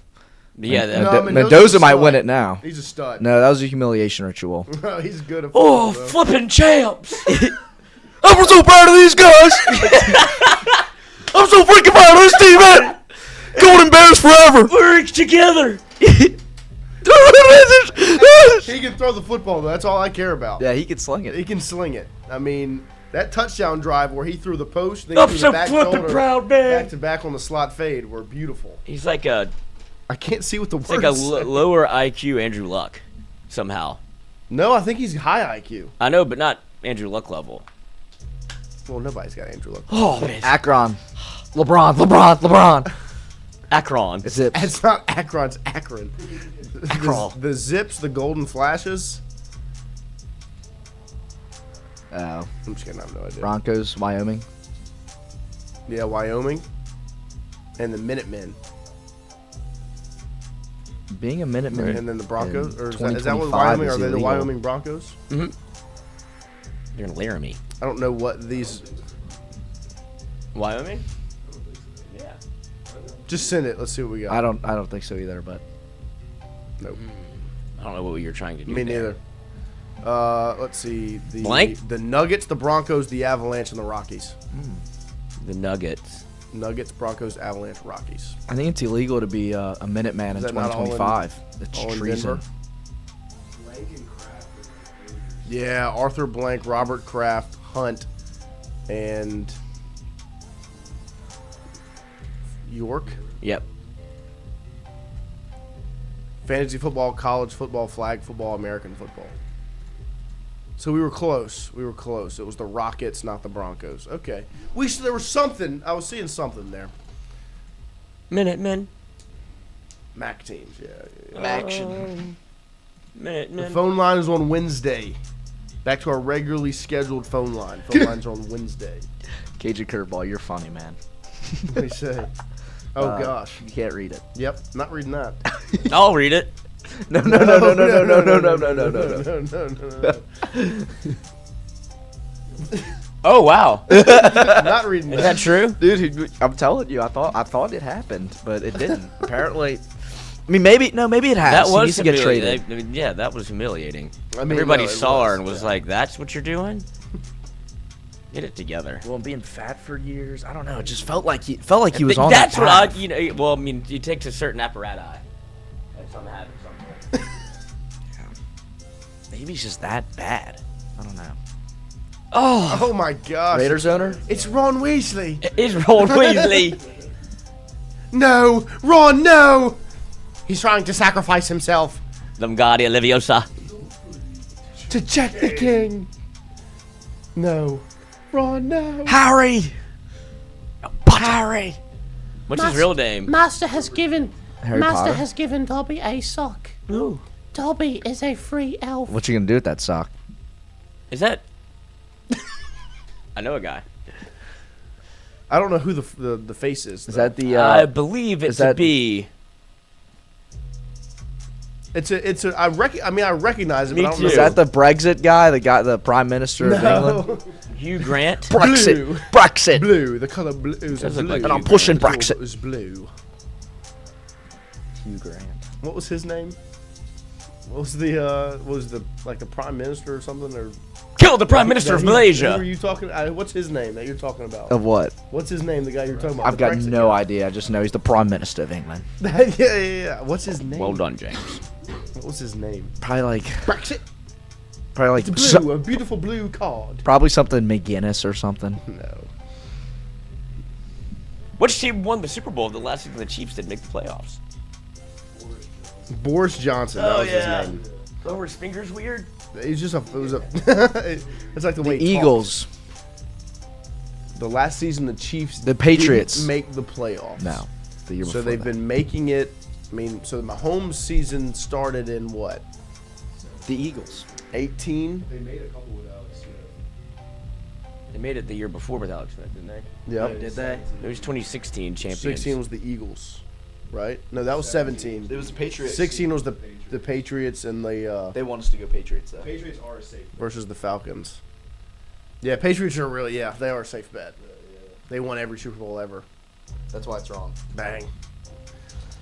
Yeah. Mendoza might win it now. He's a stud. No, that was a humiliation ritual. No, he's good at Oh, football, flipping champs! I'm so proud of these guys. I'm so freaking proud of this team, man. Golden Bears forever. We're together. He can throw the football, though. That's all I care about. Yeah, he can sling it. He can sling it. I mean, that touchdown drive where he threw the post, then I'm he threw so the back flipping shoulder, proud, man. back to back on the slot fade were beautiful. He's like a I can't see what the words lower IQ Andrew Luck, somehow. No, I think he's high IQ. I know, but not Andrew Luck level. Well, nobody's got Andrew Luck. Oh, man. Akron. LeBron. Akron. Zips. It's not Akron, it's Akron. Akron. The Zips, the Golden Flashes. Oh. I'm just kidding, I have no idea. Broncos, Wyoming. Yeah, Wyoming. And the Minutemen. Being a Minuteman. And then the Broncos. in Or is that what 2025 Wyoming? is Are they the illegal. Wyoming Broncos? They're in Laramie. I don't know what these. Wyoming? Yeah. Just send it. Let's see what we got. I don't think so either, but Nope. I don't know what you're trying to do. Me there. neither. Let's see. The Nuggets, the Broncos, the Avalanche, and the Rockies. The Nuggets. Nuggets, Broncos, Avalanche, Rockies. I think it's illegal to be a Minuteman in Is that not all in- 2025. It's all in treason. Denver? Yeah, Arthur Blank, Robert Kraft, Hunt, and York. Yep. Fantasy football, college football, flag football, American football. So we were close. It was the Rockets, not the Broncos. Okay. There was something. I was seeing something there. Minutemen. MAC teams, yeah. Action. The Minutemen. phone line is on Wednesday. Back to our regularly scheduled phone line. Phone lines are on Wednesday. Cajun Curveball, you're funny, man. What do you say? Oh gosh. You can't read it. Yep. Not reading that. I'll read it. No. Oh wow. Not reading Is that true? Dude, I'm telling you, I thought it happened, but it didn't. Apparently, I mean, maybe it has. That He was needs to get humiliating. traded. I mean, yeah, that was humiliating. I mean, Everybody no, it saw her was, and was yeah. like, "That's what you're doing? Get it together." Well, being fat for years, I don't know. It just felt like he was on That's that what I, path. you know. Well, I mean, you take to certain apparatus. That's something happens. Maybe he's just that bad. I don't know. Oh my gosh. Raiders owner? It's Ron Weasley. It is Ron Weasley. No, Ron, no. He's trying to sacrifice himself Lumgardia Leviosa. to check the king. No, Ron, no. Harry. Harry. What's his real name? Master has given Harry Potter? has given Dobby a sock. Ooh. Dobby is a free elf. What you gonna do with that sock? Is that? I know a guy. I don't know who the face is. Is though. that the? I believe it is to that- be. I recognize it, Me but I don't too. know. Is that the Brexit guy? The Prime Minister of England? No. Hugh Grant. Brexit. Blue. Brexit. Blue, the color blue. It was Does blue. look like And I'm Hugh pushing Grant. Brexit. It was blue. Hugh Grant. What was his name? What was the Prime Minister or something? Or Killed the Prime Minister of Who are Malaysia. you talking? What's his name that you're talking about? Of what? What's his name? The guy you're talking about? I've The got Brexit no guy. idea. I just know he's the Prime Minister of England. yeah. What's his name? Well done, James. What was his name? Probably like Brexit. Probably It's like blue. A beautiful blue card. probably something McGinnis or something. No. Which team won the Super Bowl the last season the Chiefs didn't make the playoffs? Boris Johnson. That was his name. Oh, were his fingers weird? It's just it's like the way The he Eagles. talks. The last season, the Chiefs, The Patriots. didn't make the playoffs. No, the year So before they've that. been making it. I mean, so the Mahomes season started in what? the Eagles. 18. They made a couple with Alex Smith. They made it the year before with Alex Smith, didn't they? Yep. Did they? It was 2016 champions. 16 was the Eagles, right? No, that was 17. It was the Patriots. 16 was the Patriots and the They want us to go Patriots though. Patriots are a safe. versus the Falcons. Yeah, Patriots are really they are a safe bet. They won every Super Bowl ever. That's why it's wrong. Bang.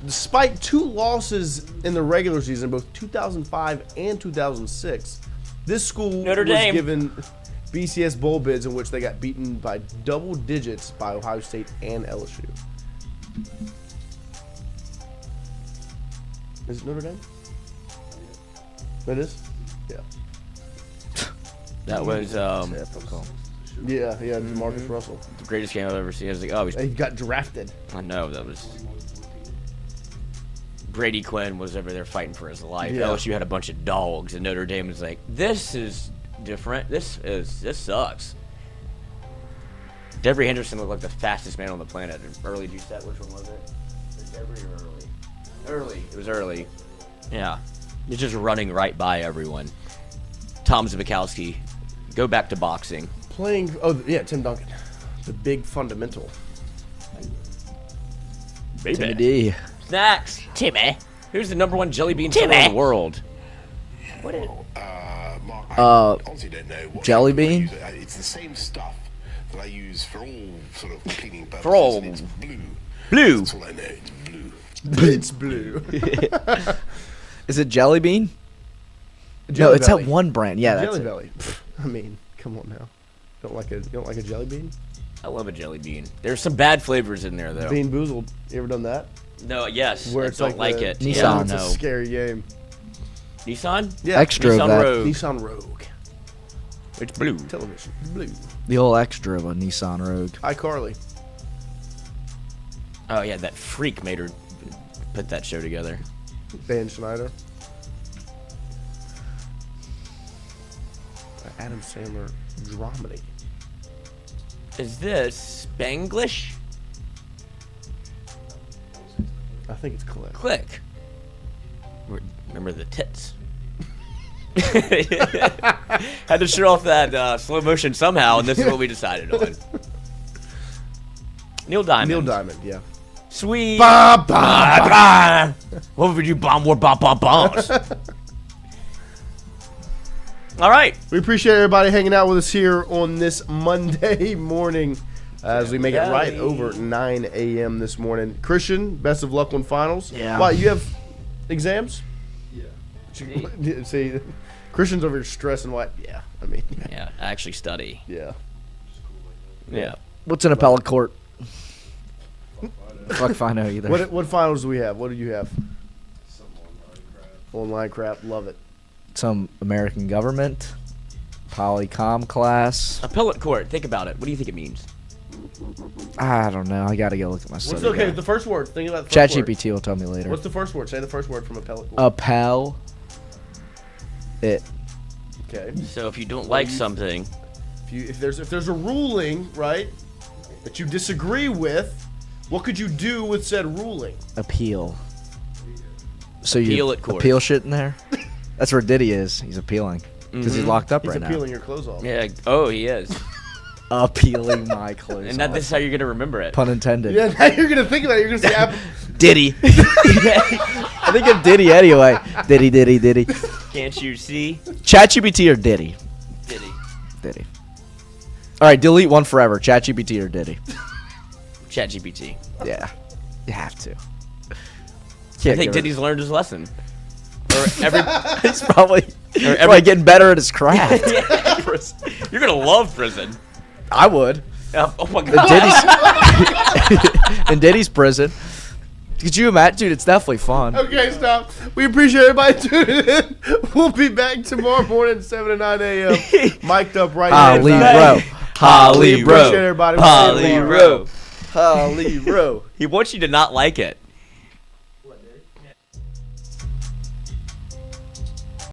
Despite 2 losses in the regular season, both 2005 and 2006, this school Notre was Dame. given BCS bowl bids in which they got beaten by double digits by Ohio State and LSU. Is it Notre Dame? It is? Yeah. That was Yeah, Marcus Russell. the greatest game I've ever seen. I was like, oh, He got drafted. I know that was. Brady Quinn was over there fighting for his life. Yeah. LSU had a bunch of dogs, and Notre Dame was like, "This is different. This sucks." Devery Henderson looked like the fastest man on the planet. Early, did you set which one was it? Devery or early? Early. It was early. Yeah, he's just running right by everyone. Tom Zbikowski, go back to boxing. Tim Duncan. The big fundamental. Baby. Timmy D. Snacks. Timmy. Who's the number 1 jelly bean seller in the world? Mark, I honestly don't know what Jelly I bean? use. It's the same stuff that I use for all sort of cleaning purposes. For all. and it's blue. Blue. That's all I know. It's blue. It's blue. Is it Jelly Bean? No, Jelly it's Belly. that one brand. Yeah, that's Jelly it. Belly. I mean, come on now. You don't like a jelly bean? I love a jelly bean. There's some bad flavors in there, though. Bean Boozled. You ever done that? No, yes. Where I it's don't like the- it. Nissan. Yeah, It's a no. scary game. Nissan? Yeah. Extra of Nissan that. Rogue. Nissan Rogue. It's blue. Television. Blue. The old extra of a Nissan Rogue. iCarly. Oh, yeah, that freak made her put that show together. Dan Schneider. Adam Sandler dramedy. Is this Spanglish? I think it's Click. Click. Remember the tits. Had to show off that slow motion somehow, and this is what we decided on. Neil Diamond. Neil Diamond, yeah. Sweet. Bah, bah, bah. What would you bomb more bombs? All right. We appreciate everybody hanging out with us here on this Monday morning as we make it right over 9 a.m. this morning. Christian, best of luck on finals. Yeah. Why, you have exams? Yeah. See, Christian's over here stressing what? Yeah, I mean, Yeah, I actually study. yeah. Yeah. What's an appellate court? Fuck if I know either. What finals do we have? What do you have? Some online crap. Online crap, love it. Some American government, polycom class. Appellate court. Think about it. What do you think it means? I don't know. I gotta go look at my What's study. okay? guide. The first word. Think about the first word. ChatGPT will tell me later. What's the first word? Say the first word from appellate court. Appel. It. Okay. So if you don't like something, If there's a ruling, right, that you disagree with, what could you do with said ruling? Appeal. So Appeal you at court. appeal shit in there? That's where Diddy is. He's appealing because he's locked up He's right appealing your clothes off. yeah. Oh, he is. now. Appealing my clothes. And this is how you're gonna remember it. Pun intended. Yeah, now you're gonna think about it. You're gonna say, Diddy. I think of Diddy anyway. Diddy. Can't you see? ChatGPT or Diddy? Diddy. Diddy. All right, delete one forever. ChatGPT or Diddy? ChatGPT. Yeah, you have to. I Can't think get rid- Diddy's learned his lesson. Or every. He's probably every- getting better at his craft. You're gonna love prison. I would. Oh my In god. Diddy's, in Diddy's prison. Could you imagine? Dude, it's definitely fun. okay, stop. We appreciate everybody tuning in. We'll be back tomorrow morning, 7 to 9 a.m. Mic'd up right Holly now. Bro. Holly Appreciate everybody. We'll see you Holly tomorrow. Bro. Holly Bro. He wants you to not like it.